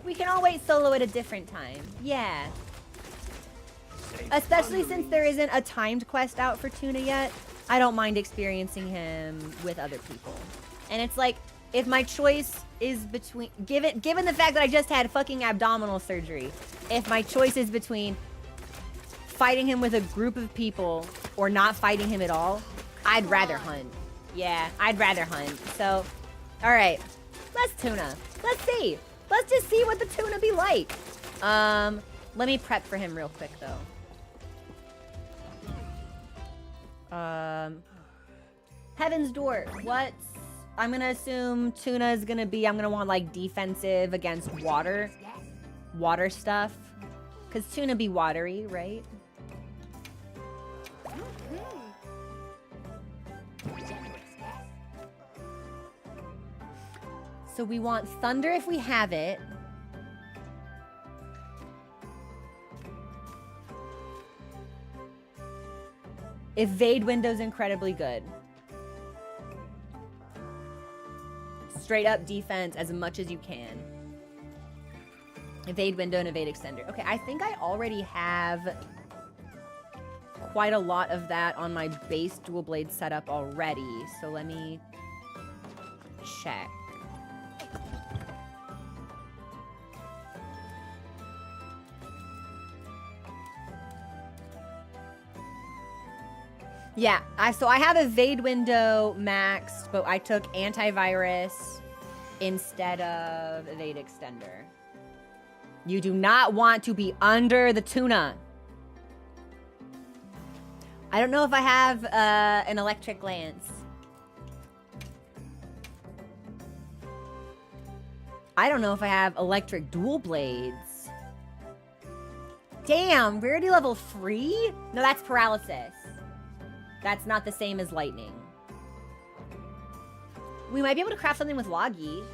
We can all wait solo at a different time. Yeah. Especially since there isn't a timed quest out for tuna yet. I don't mind experiencing him with other people. And it's like, if my choice is between... Given the fact that I just had fucking abdominal surgery, if my choice is between fighting him with a group of people or not fighting him at all, I'd rather hunt. Yeah, I'd rather hunt. So, alright. Let's tuna. Let's see. Let's just see what the tuna be like. Let me prep for him real quick, though. Heaven's Door. What's I'm gonna assume tuna is gonna be, I'm gonna want like defensive against water stuff. Cause tuna be watery, right? So we want thunder if we have it. Evade window's incredibly good. Straight up defense as much as you can. Evade window and evade extender. Okay, I think I already have quite a lot of that on my base dual blade setup already. So let me check. Yeah, so I have evade window maxed, but I took antivirus instead of evade extender. You do not want to be under the tuna. I don't know if I have an electric lance. I don't know if I have electric dual blades. Damn, rarity level 3? No, that's paralysis. That's not the same as lightning. We might be able to craft something with Logi.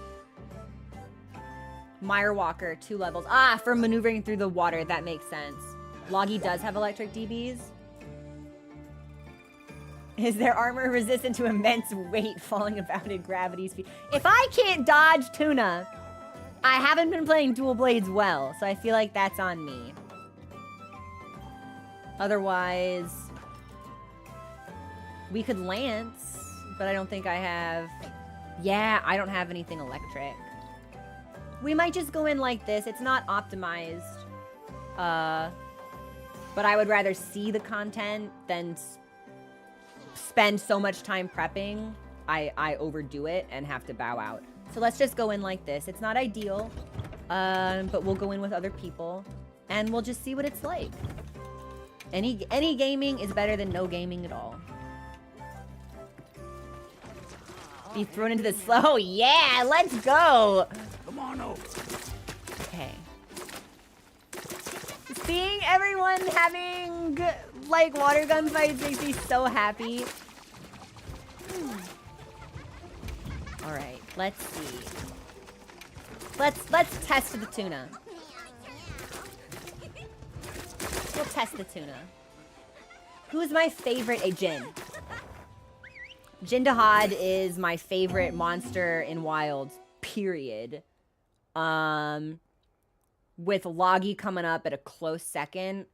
Mire Walker, 2 levels. Ah, for maneuvering through the water, that makes sense. Logi does have electric DBs. Is their armor resistant to immense weight falling about at gravity speed? If I can't dodge tuna, I haven't been playing dual blades well, so I feel like that's on me. Otherwise, we could lance, but I don't think I have... Yeah, I don't have anything electric. We might just go in like this. It's not optimized. But I would rather see the content than spend so much time prepping. I overdo it and have to bow out. So let's just go in like this. It's not ideal, but we'll go in with other people, and we'll just see what it's like. Any gaming is better than no gaming at all. Be thrown into the slow. Yeah, let's go. Come on over. Okay. Seeing everyone having like water gun fights makes me so happy. All right, let's see. Let's test the tuna. We'll test the tuna. Who's my favorite? A Jin. Jindahad is my favorite monster in Wilds, period. With Logi coming up at a close second.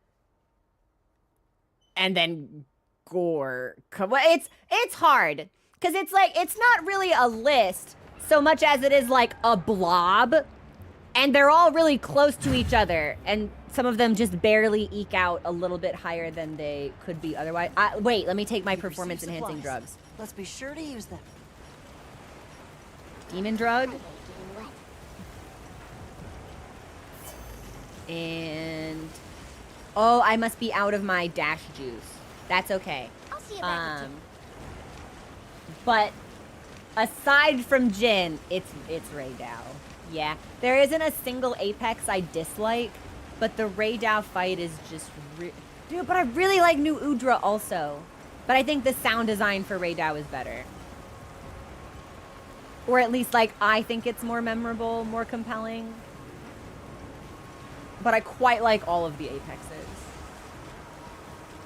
And then Gore. It's hard. Because it's like, it's not really a list so much as it is like a blob. And they're all really close to each other. And some of them just barely eke out a little bit higher than they could be otherwise. Wait, let me take my performance enhancing drugs. Let's be sure to use them. Demon drug. And... oh, I must be out of my dash juice. That's okay. I'll see you back. But aside from Jin, it's Raydao. Yeah. There isn't a single Apex I dislike, but the Raydao fight is just... dude, but I really like New Udra also. But I think the sound design for Raydao is better. Or at least, like, I think it's more memorable, more compelling. But I quite like all of the Apexes.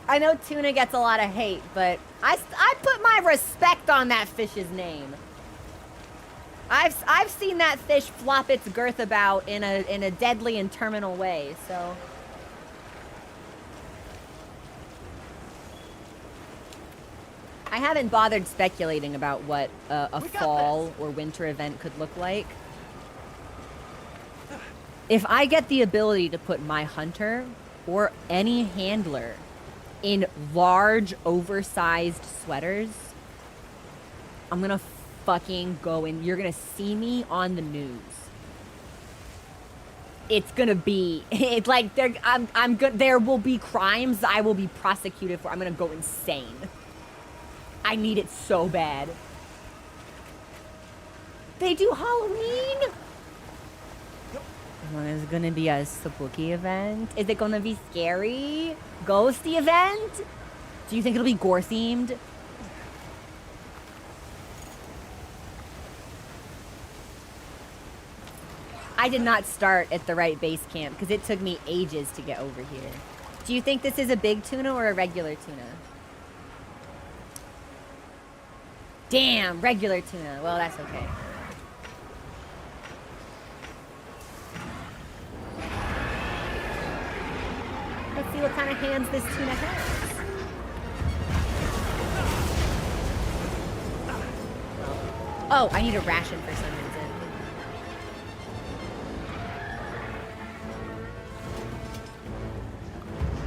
I know Tuna gets a lot of hate, but I put my respect on that fish's name. I've seen that fish flop its girth about in a deadly and terminal way, so... I haven't bothered speculating about what a fall or winter event could look like. If I get the ability to put my hunter or any handler in large, oversized sweaters, I'm gonna fucking go in. You're gonna see me on the news. It's gonna be, it's like, there will be crimes I will be prosecuted for. I'm gonna go insane. I need it so bad. They do Halloween? Is it gonna be a spooky event? Is it gonna be scary? Ghosty event? Do you think it'll be gore themed? I did not start at the right base camp because it took me ages to get over here. Do you think this is a big tuna or a regular tuna? Damn, regular tuna. Well, that's okay. Let's see what kind of hands this tuna has. Oh, I need a ration for some reason.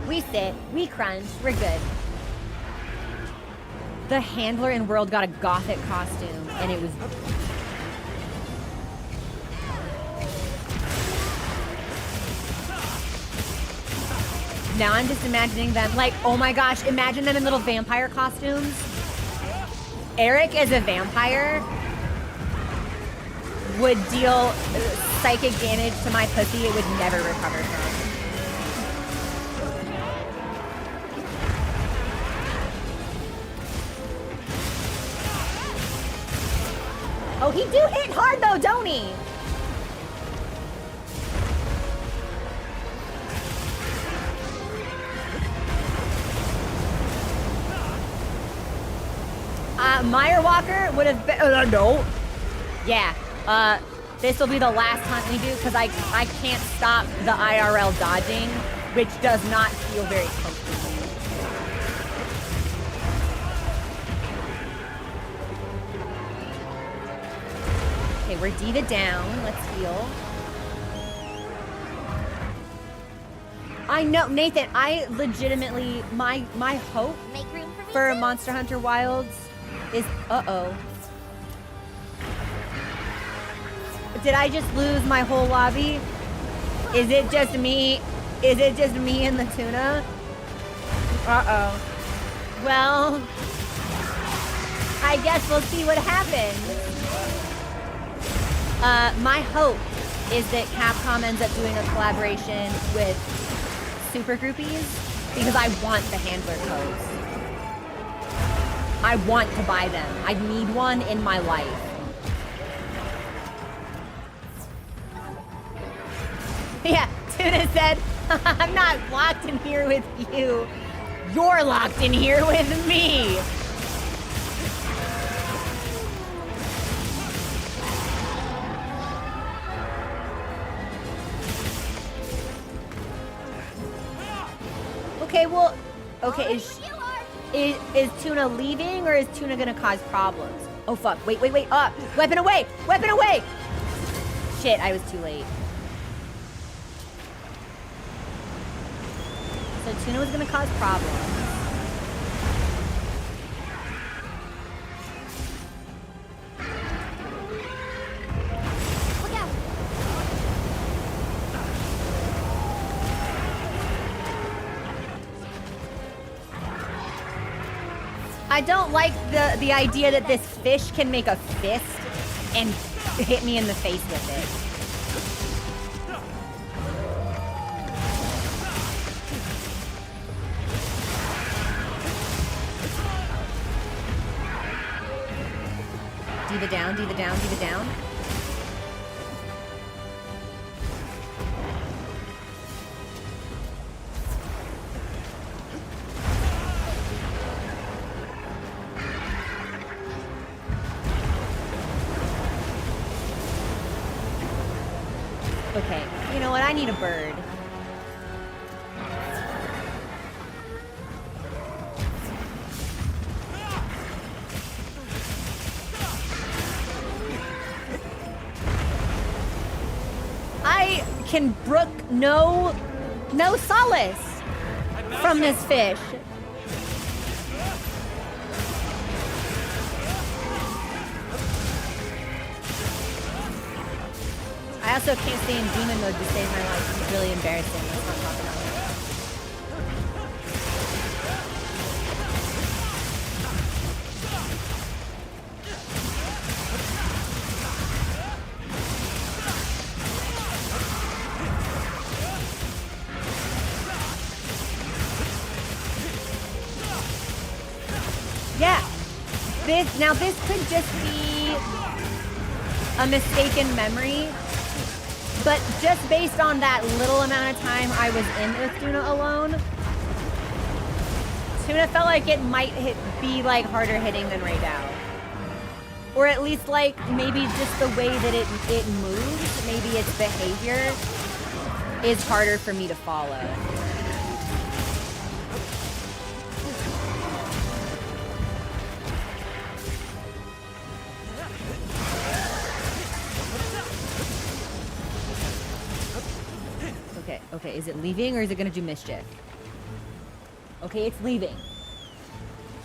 We sit, we crunch, we're good. The handler in World got a gothic costume, and it was... Now I'm just imagining them, like, oh my gosh, imagine them in little vampire costumes. Eric as a vampire would deal psychic damage to my pussy it would never recover from. Oh, he do hit hard though, don't he? Meyer Walker would have been, no. Yeah, this will be the last hunt we do because I can't stop the IRL dodging, which does not feel very comfortable. Okay, we're Diva down. Let's heal. I know, Nathan, I legitimately, my hope Make room for me for too. Monster Hunter Wilds is, uh-oh. Did I just lose my whole lobby? Is it just me? Is it just me and the tuna? Uh-oh. Well, I guess we'll see what happens. My hope is that Capcom ends up doing a collaboration with Super Groupies because I want the handler codes. I want to buy them. I need one in my life. Yeah, Tuna said, I'm not locked in here with you. You're locked in here with me. Okay, well, okay, is Tuna leaving or is Tuna gonna cause problems? Oh fuck, wait, weapon away, weapon away! Shit, I was too late. So Tuna was gonna cause problems. Look out. I don't like the idea that this fish can make a fist and hit me in the face with it. Diva down, Diva down, Diva down. Okay, you know what? I need a bird. I can brook no solace from this fish. I also can't stay in demon mode to save my life. It's really embarrassing. Let's not talk about it. This could just be a mistaken memory, but just based on that little amount of time I was in Uthduna alone, Tuna felt like it might be like harder hitting than Raydao. Or at least like maybe just the way that it moves, maybe its behavior is harder for me to follow. Okay, is it leaving or is it gonna do mischief? Okay, it's leaving.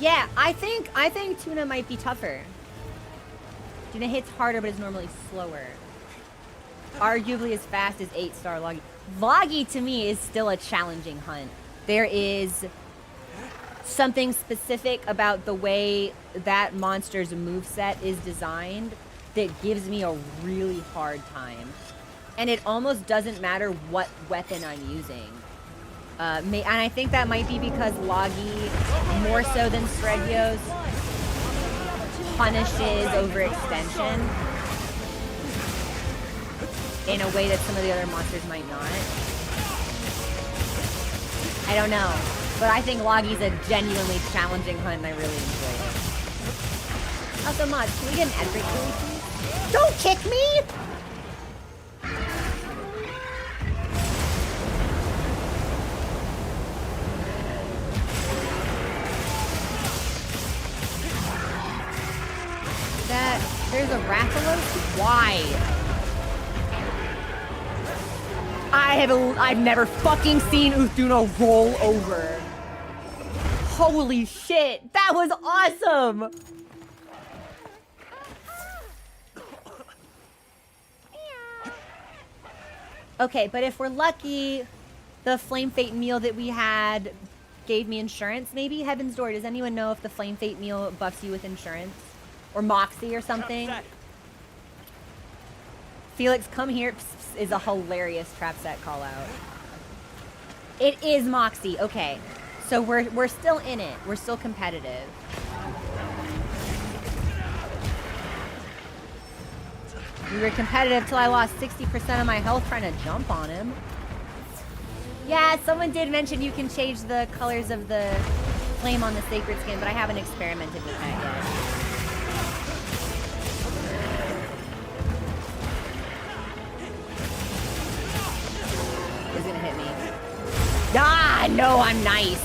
Yeah, I think Tuna might be tougher. Tuna hits harder, but is normally slower. Arguably as fast as 8-star Loggy. Loggy to me is still a challenging hunt. There is something specific about the way that monster's moveset is designed that gives me a really hard time. And it almost doesn't matter what weapon I'm using. And I think that might be because Loggy, more so than Sredios, punishes overextension in a way that some of the other monsters might not. I don't know, but I think Loggy's a genuinely challenging hunt and I really enjoy it. Not so much. Can we get an ad break really, please? Don't kick me! There's a Rathalos? Why? I've never fucking seen Uthduna roll over. Holy shit, that was awesome! Okay, but if we're lucky, the FLAMEFETE meal that we had gave me insurance, maybe? Heaven's Door, does anyone know if the FLAMEFETE meal buffs you with insurance? Or Moxie or something? Felix, come here is a hilarious trap set call out. It is Moxie, okay. So we're still in it. We're still competitive. We were competitive till I lost 60% of my health trying to jump on him. Yeah, someone did mention you can change the colors of the flame on the sacred skin, but I haven't experimented with that yet. Is gonna hit me. Ah, no, I'm nice.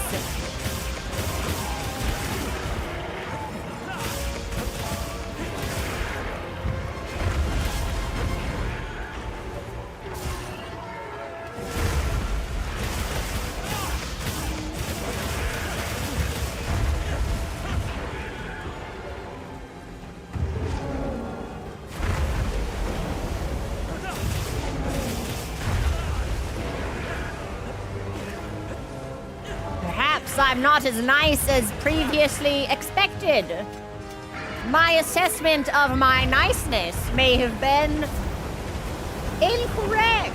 I'm not as nice as previously expected. My assessment of my niceness may have been incorrect.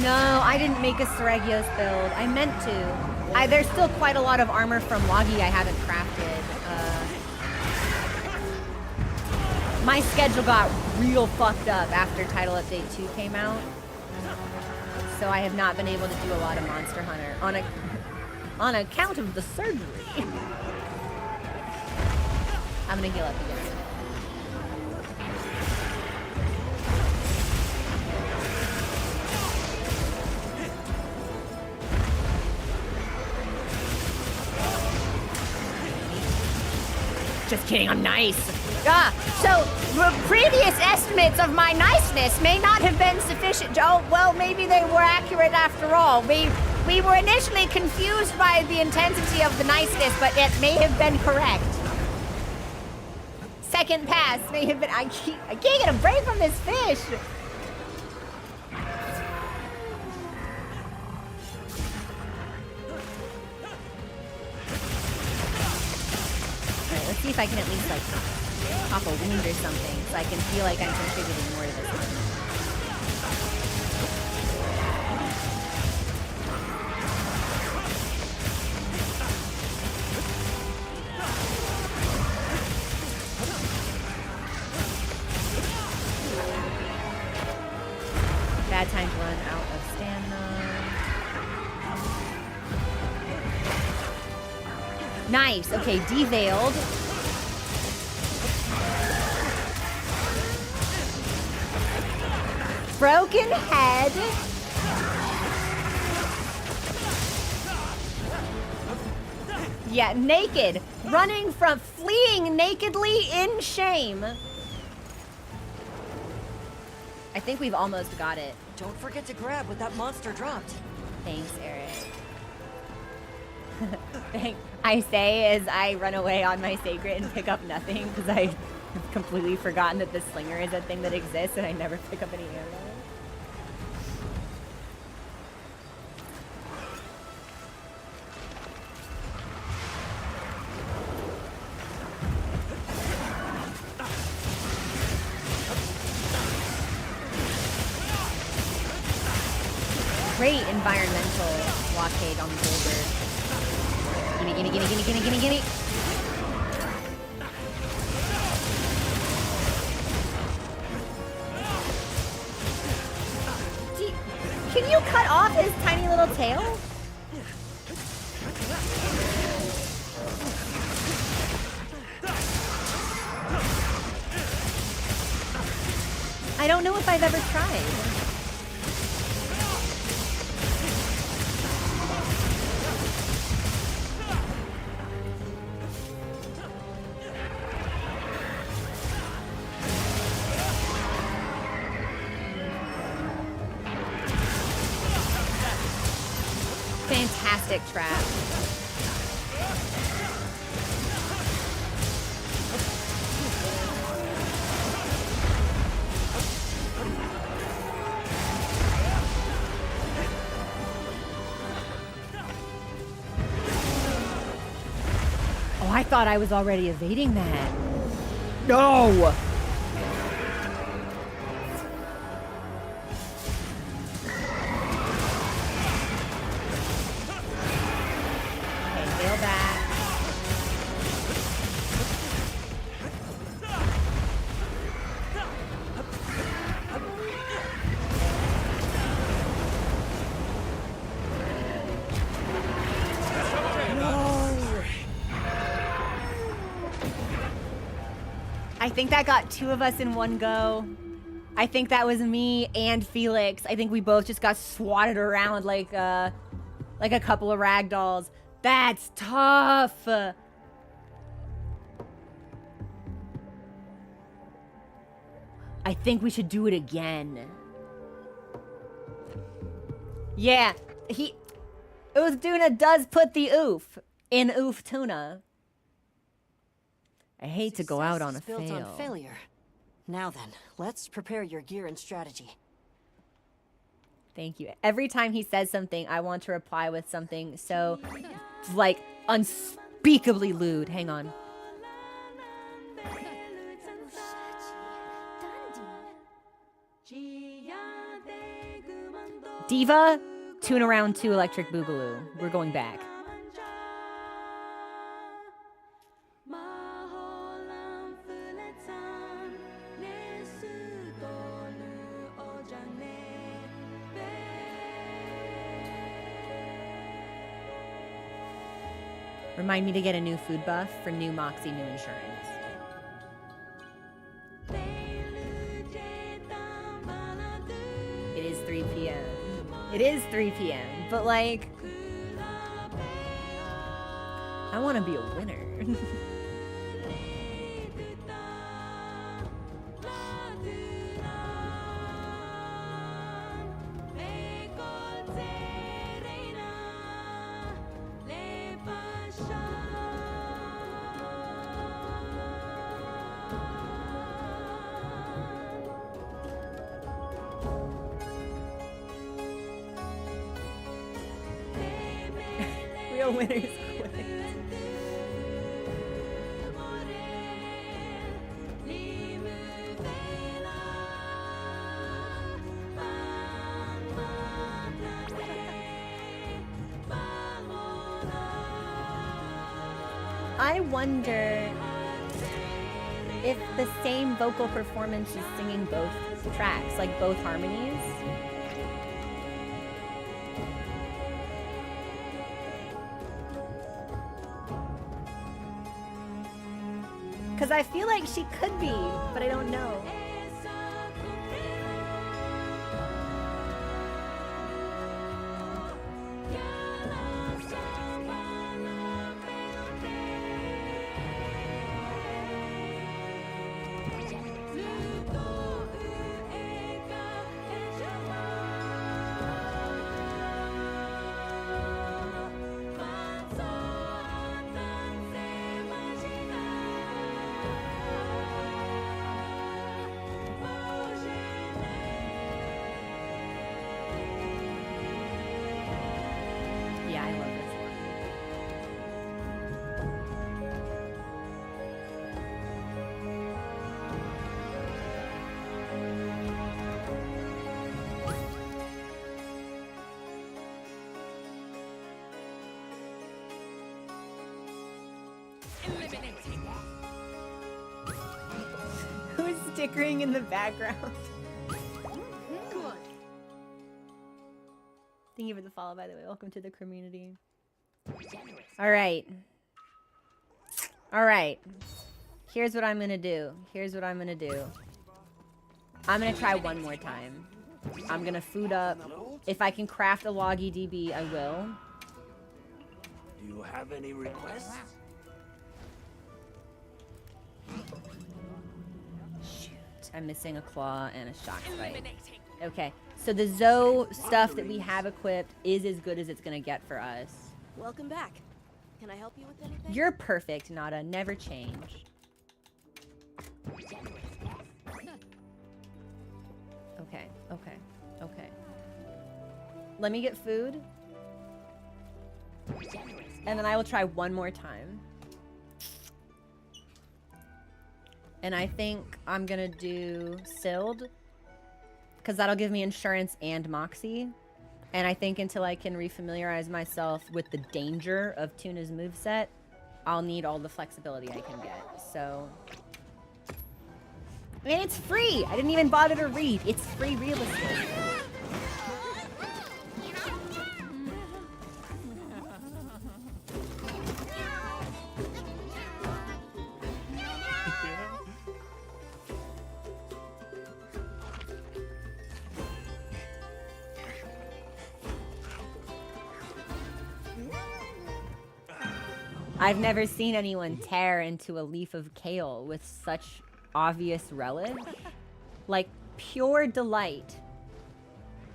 No, I didn't make a Sredios build. I meant to. There's still quite a lot of armor from Loggy I haven't crafted. My schedule got real fucked up after Title Update 2 came out. So I have not been able to do a lot of Monster Hunter on account of the surgery. I'm gonna heal up again. Just kidding, I'm nice. So the previous estimates of my niceness may not have been sufficient. Oh, well, maybe they were accurate after all. We were initially confused by the intensity of the niceness, but it may have been correct. Second pass may have been. I can't get a break from this fish. if I can at least like pop a wound or something, so I can feel like I'm contributing more to this one. Bad time to run out of stamina. Nice. Okay, deveiled. Broken head. Yeah, naked. Running from, fleeing nakedly in shame. I think we've almost got it. Don't forget to grab what that monster dropped. Thanks, Eric. I say as I run away on my sacred and pick up nothing because I have completely forgotten that the slinger is a thing that exists and I never pick up any ammo. Great environmental blockade on the boulder. Gimme, gimme, gimme, gimme, gimme, gimme, gimme. Can you cut off his tiny little tail? I don't know if I've ever tried. Fantastic trap. Oh, I thought I was already evading that. No! I think that got two of us in one go. I think that was me and Felix. I think we both just got swatted around like a couple of ragdolls. That's tough. I think we should do it again. Yeah, Oof Tuna does put the oof in oof tuna. I hate to go out on a built fail. on failure. Now then, let's prepare your gear and strategy. Thank you. Every time he says something, I want to reply with something so, like, unspeakably lewd. Hang on. Diva, tune around 2 electric boogaloo. We're going back. Remind me to get a new food buff for new Moxie, new insurance. It is 3 p.m. It is 3 p.m. But like, I want to be a winner. Real winners quit. I wonder if the same vocal performance is singing both tracks, like both harmonies. Because I feel like she could be, but I don't know. Yeah, I love this one. Who's stickering in the background? Thank you for the follow, by the way. Welcome to the community. All right. All right. Here's what I'm gonna do. Here's what I'm gonna do. I'm gonna try one more time. I'm gonna food up. If I can craft a loggy DB, I will. Do you have any requests? Shoot. I'm missing a claw and a shock spike. Okay. So the Zoe stuff that we have equipped is as good as it's gonna get for us. Welcome back. Can I help you with anything? You're perfect, Nada. Never change. Okay, okay, okay. Let me get food. And then I will try one more time. And I think I'm gonna do Sild, because that'll give me insurance and Moxie. And I think until I can refamiliarize myself with the danger of Tuna's moveset, I'll need all the flexibility I can get. So, and it's free! I didn't even bother to read. It's free real estate. I've never seen anyone tear into a leaf of kale with such obvious relish. Like, pure delight.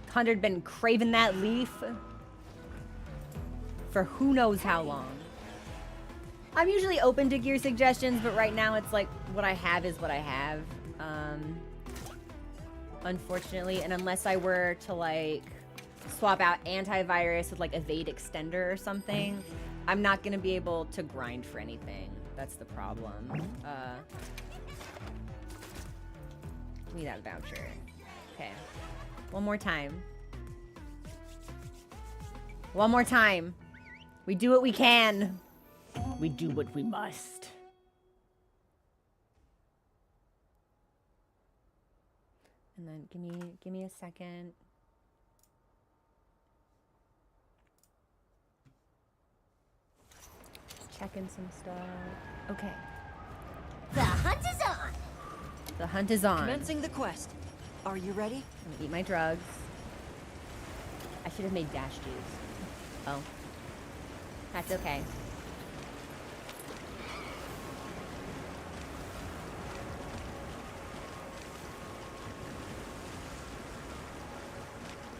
100 been craving that leaf for who knows how long. I'm usually open to gear suggestions, but right now it's like, what I have is what I have. Unfortunately, and unless I were to, like, swap out antivirus with, like, evade extender or something, I'm not gonna be able to grind for anything. That's the problem. Give me that voucher. Okay. One more time. One more time. We do what we can. We do what we must. And then give me a second. Checking some stuff. Okay. The hunt is on! The hunt is on. Commencing the quest. Are you ready? I'm gonna eat my drugs. I should have made dash juice. Oh. That's okay.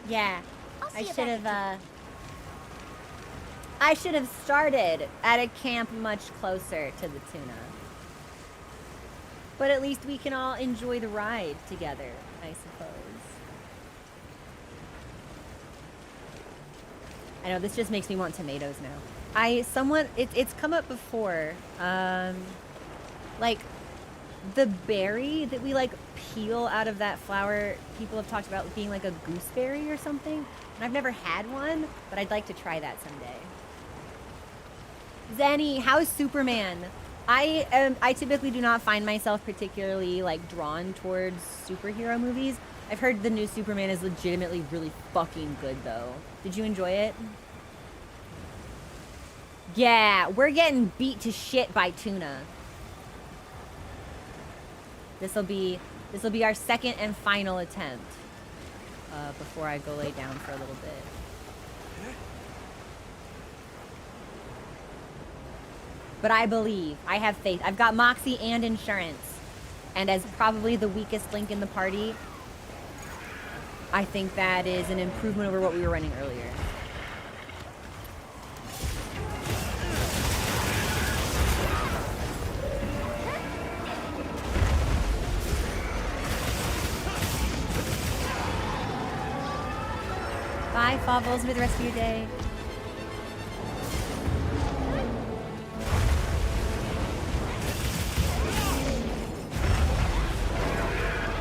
Yeah. I should have started at a camp much closer to the tuna. But at least we can all enjoy the ride together, I suppose. I know, this just makes me want tomatoes now. It's come up before. Like, the berry that we, like, peel out of that flower, people have talked about being like a gooseberry or something. And I've never had one, but I'd like to try that someday. Zenny, how's Superman? I typically do not find myself particularly like drawn towards superhero movies. I've heard the new Superman is legitimately really fucking good though. Did you enjoy it? Yeah, we're getting beat to shit by Tuna. This'll be our second and final attempt. Before I go lay down for a little bit. But I believe, I have faith. I've got Moxie and insurance. And as probably the weakest link in the party, I think that is an improvement over what we were running earlier. Bye, Fobbles, for the rest of your day.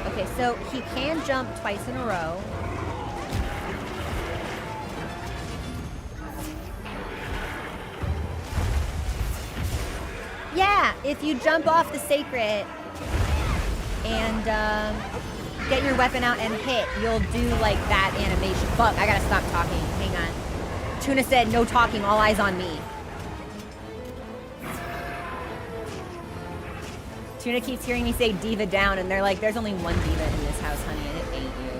Okay, so he can jump twice in a row. Yeah, if you jump off the sacred and get your weapon out and hit, you'll do like that animation. Fuck, I gotta stop talking. Hang on. Tuna said, no talking, all eyes on me. Tuna keeps hearing me say Diva down, and they're like, there's only one Diva in this house, honey, and it ain't you.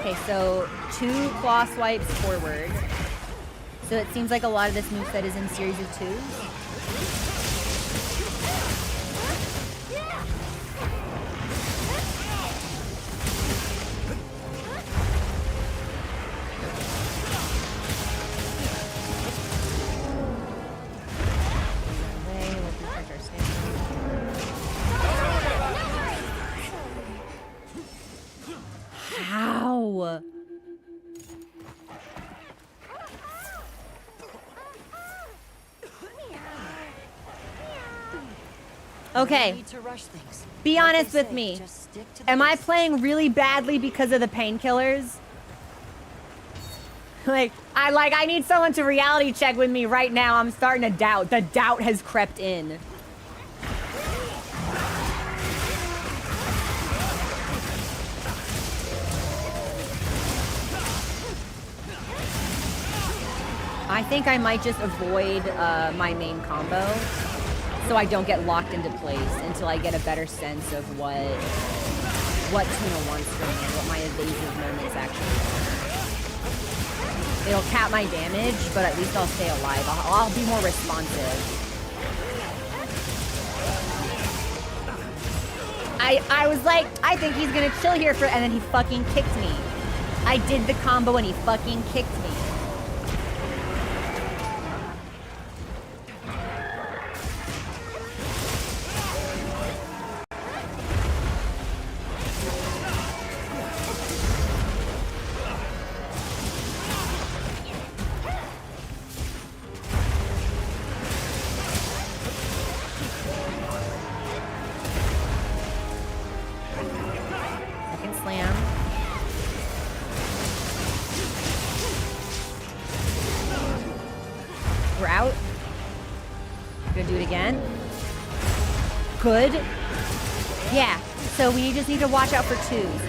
Okay, so 2 claw swipes forward. So it seems like a lot of this moveset is in series of 2s. How? Okay. Need to rush things. Be Like honest they with say, me. just stick to the Am I basics. playing really badly because of the painkillers? I need someone to reality check with me right now. I'm starting to doubt. The doubt has crept in. I think I might just avoid my main combo so I don't get locked into place until I get a better sense of what Tuna wants from me, what my evasive moments actually are. It'll cap my damage, but at least I'll stay alive. I'll be more responsive. I was like, I think he's gonna chill here for, and then he fucking kicked me. I did the combo and he fucking kicked me. Second slam. We're out. Gonna do it again. Good. Yeah, so we just need to watch out for 2s.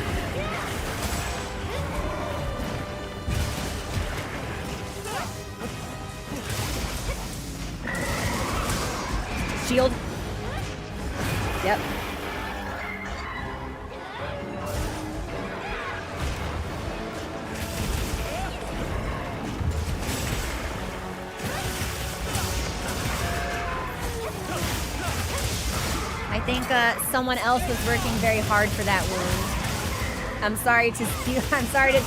Shield. Yep. I think someone else was working very hard for that wound. I'm sorry to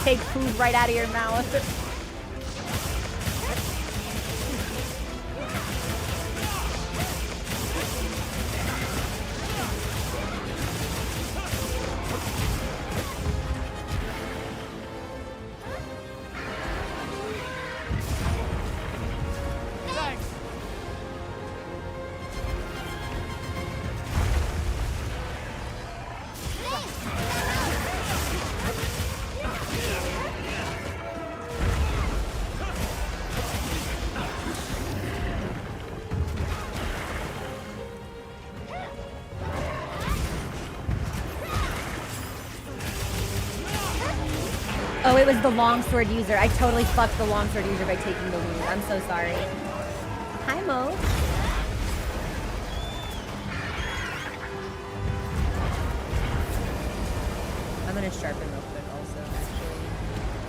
take food right out of your mouth. Oh, it was the longsword user. I totally fucked the longsword user by taking the wound. I'm so sorry. Hi, Mo. I'm gonna sharpen real quick also, actually.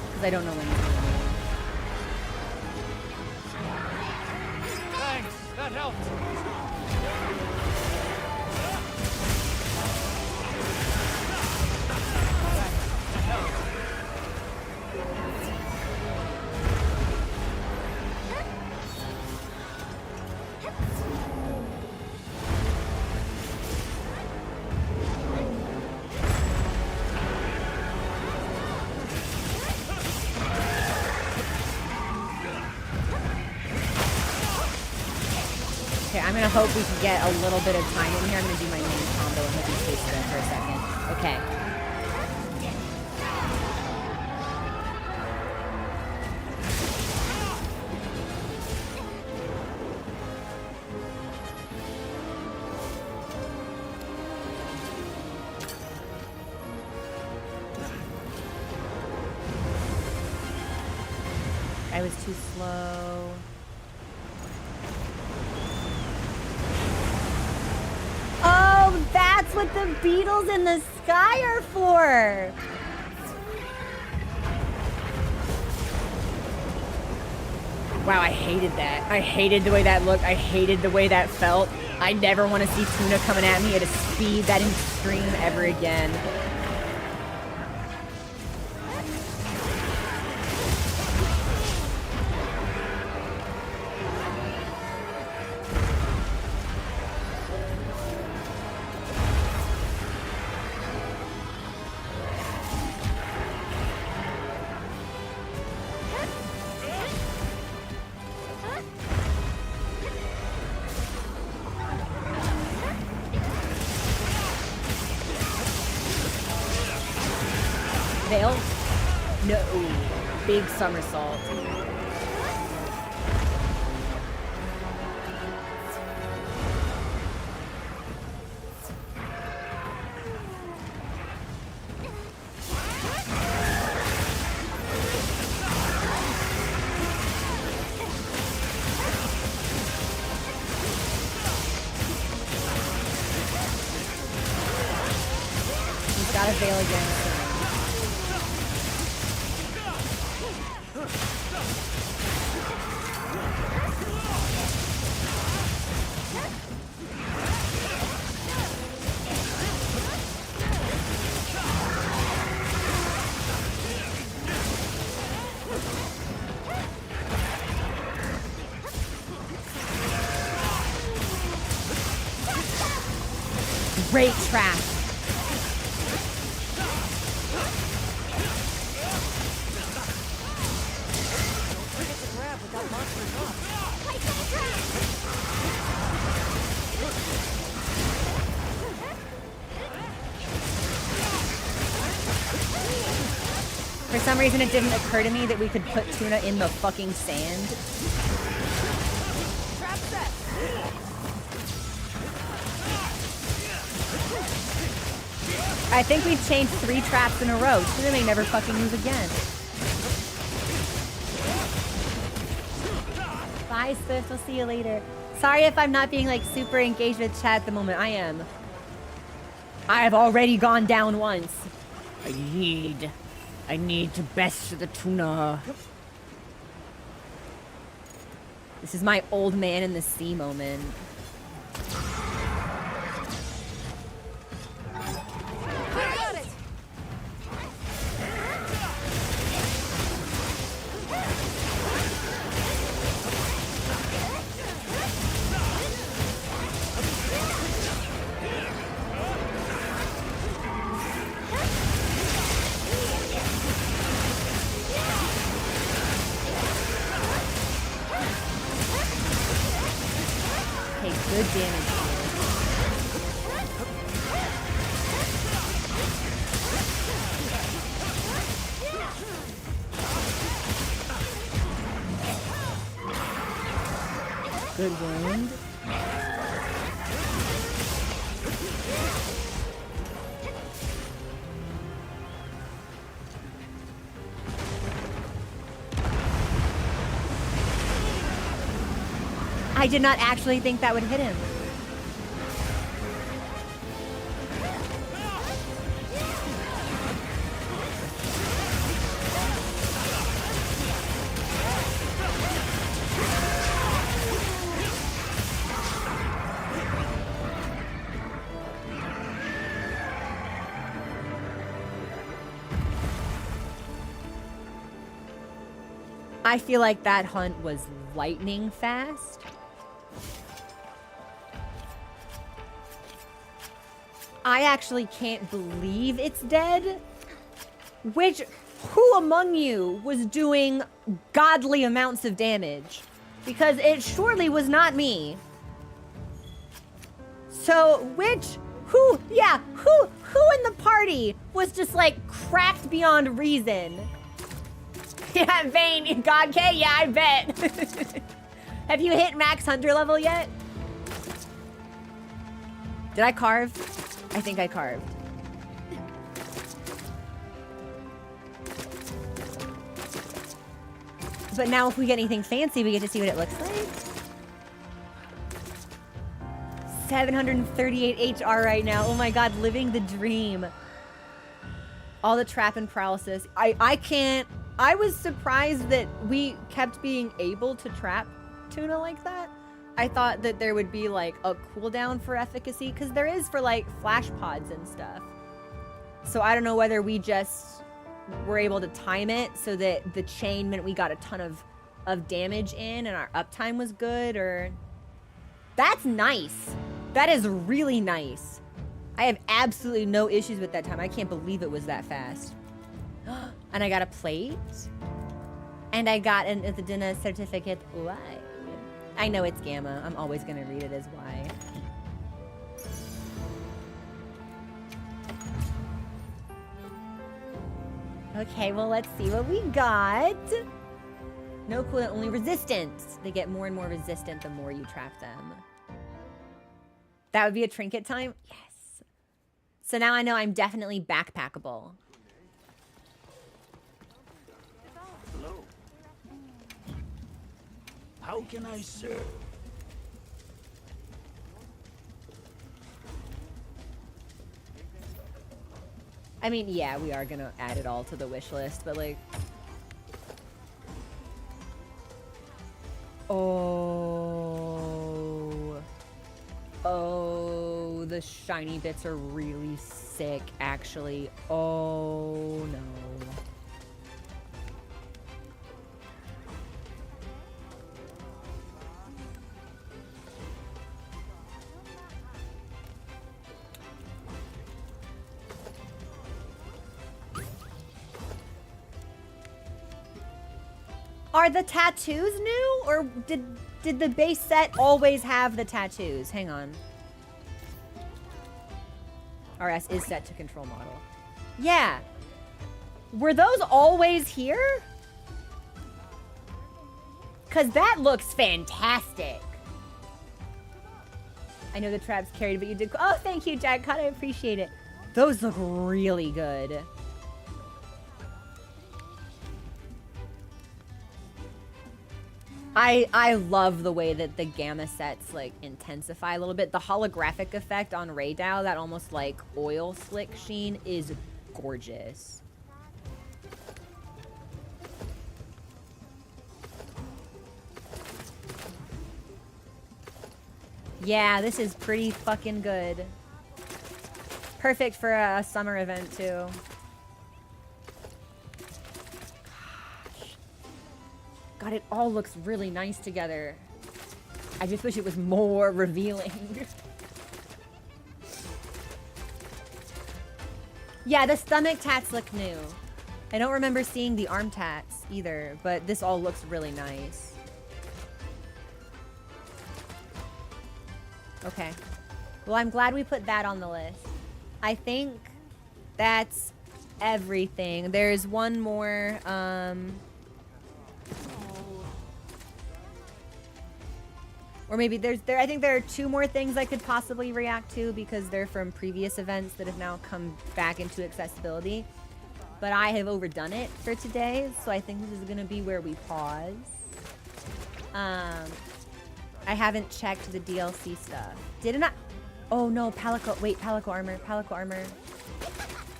Because I don't know when he's gonna move. Thanks, that helped. Okay, I'm gonna hope we can get a little bit of time in here. I'm gonna do my main combo and hope he stays still for a second. Okay. I was too slow. Oh, that's what the beetles in the sky are for. Wow, I hated that. I hated the way that looked. I hated the way that felt. I never want to see tuna coming at me at a speed that extreme ever again. Veil? No. Big somersault. He's got a veil again. Great trap. For some reason, it didn't occur to me that we could put tuna in the fucking sand. Trap set. I think we've changed 3 traps in a row. Tuna may never fucking move again. Bye, Swift. I'll see you later. Sorry if I'm not being like super engaged with chat at the moment. I am. I have already gone down once. I need to best the tuna. This is my old man in the sea moment. I got it. Okay, good damage. Good wound. I did not actually think that would hit him. I feel like that hunt was lightning fast. I actually can't believe it's dead. Who among you was doing godly amounts of damage? Because it surely was not me. So, who in the party was just like cracked beyond reason? Yeah, Vane, God K, yeah, I bet. Have you hit max hunter level yet? Did I carve? I think I carved. But now if we get anything fancy, we get to see what it looks like. 738 HR right now. Oh my god, living the dream. All the trap and paralysis. I was surprised that we kept being able to trap tuna like that. I thought that there would be like a cooldown for efficacy, because there is for like flash pods and stuff. So I don't know whether we just were able to time it so that the chain meant we got a ton of damage in and our uptime was good, or... That's nice. That is really nice. I have absolutely no issues with that time. I can't believe it was that fast. And I got a plate. And I got an Athena certificate. Why? I know it's Gamma. I'm always going to read it as Y. Okay, well, let's see what we got. No cooldown, only resistance. They get more and more resistant the more you trap them. That would be a trinket time? Yes. So now I know I'm definitely backpackable. Hello. How can I serve? I mean, yeah, we are gonna add it all to the wish list, but like... Oh, the shiny bits are really sick, actually. Oh, no. Are the tattoos new, or did the base set always have the tattoos? Hang on. RS is set to control model. Yeah. Were those always here? Because that looks fantastic. I know the traps carried, but you did... Oh, thank you, Jack Cut. I appreciate it. Those look really good. I love the way that the gamma sets like intensify a little bit. The holographic effect on Raydao, that almost like oil slick sheen, is gorgeous. Yeah, this is pretty fucking good. Perfect for a summer event too. God, it all looks really nice together. I just wish it was more revealing. Yeah, the stomach tats look new. I don't remember seeing the arm tats either, but this all looks really nice. Okay. Well, I'm glad we put that on the list. I think that's everything. There's one more, or maybe I think there are two more things I could possibly react to because they're from previous events that have now come back into accessibility. But I have overdone it for today, so I think this is going to be where we pause. I haven't checked the DLC stuff. Didn't I? Oh no, Palico. Wait, Palico armor. Palico armor.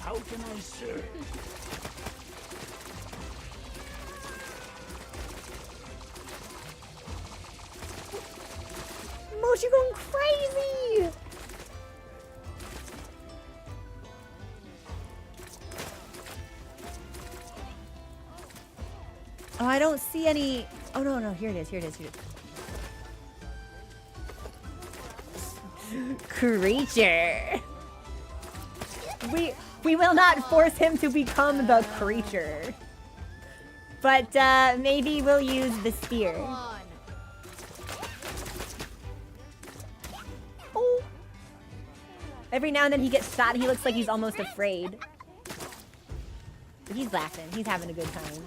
How can I serve? Mosh, you're going crazy! Oh, I don't see any. Oh no, no, here it is, here it is, here it is. Creature. We will not force him to become the creature. But maybe we'll use the spear. Come on. Oh. Every now and then he gets shot and he looks like he's almost afraid. But he's laughing. He's having a good time.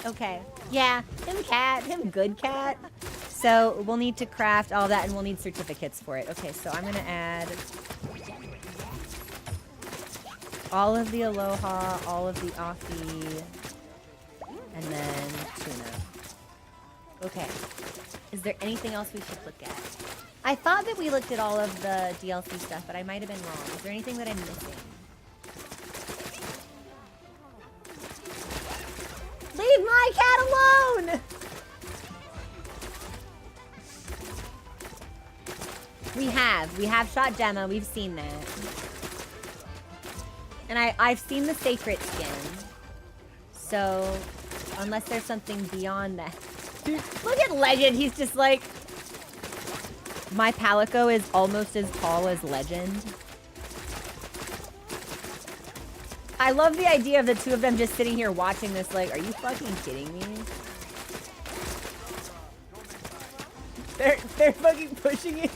Okay. Yeah, him cat. Him good cat. So we'll need to craft all that and we'll need certificates for it. Okay, so I'm going to add all of the Aloha, all of the Afi, and then Tuna. Okay. Is there anything else we should look at? I thought that we looked at all of the DLC stuff, but I might have been wrong. Is there anything that I'm missing? Leave my cat alone! We have shot Gemma. We've seen that. And I've seen the sacred skin. So, unless there's something beyond that. Look at Legend. He's just like... My Palico is almost as tall as Legend. I love the idea of the two of them just sitting here watching this like, are you fucking kidding me? They're fucking pushing it.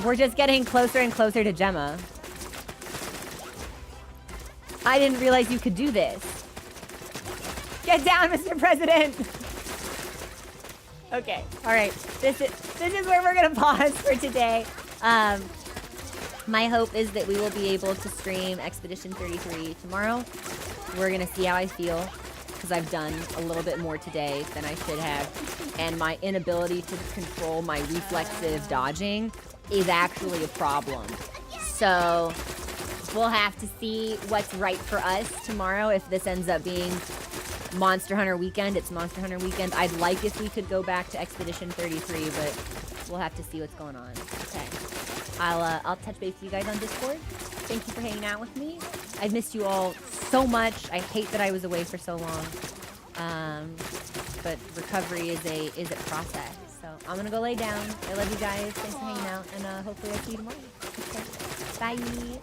We're just getting closer and closer to Gemma. I didn't realize you could do this. Get down, Mr. President. Okay, all right. This is where we're gonna pause for today. My hope is that we will be able to stream Expedition 33 tomorrow. We're gonna see how I feel, because I've done a little bit more today than I should have, and my inability to control my reflexive dodging is actually a problem. So we'll have to see what's right for us tomorrow. If this ends up being Monster Hunter Weekend, it's Monster Hunter Weekend. I'd like if we could go back to Expedition 33, but we'll have to see what's going on. Okay. I'll touch base with you guys on Discord. Thank you for hanging out with me. I've missed you all so much. I hate that I was away for so long. But recovery is a process. So I'm gonna go lay down. I love you guys. Thanks for hanging out, and hopefully I'll see you tomorrow. Okay. Bye.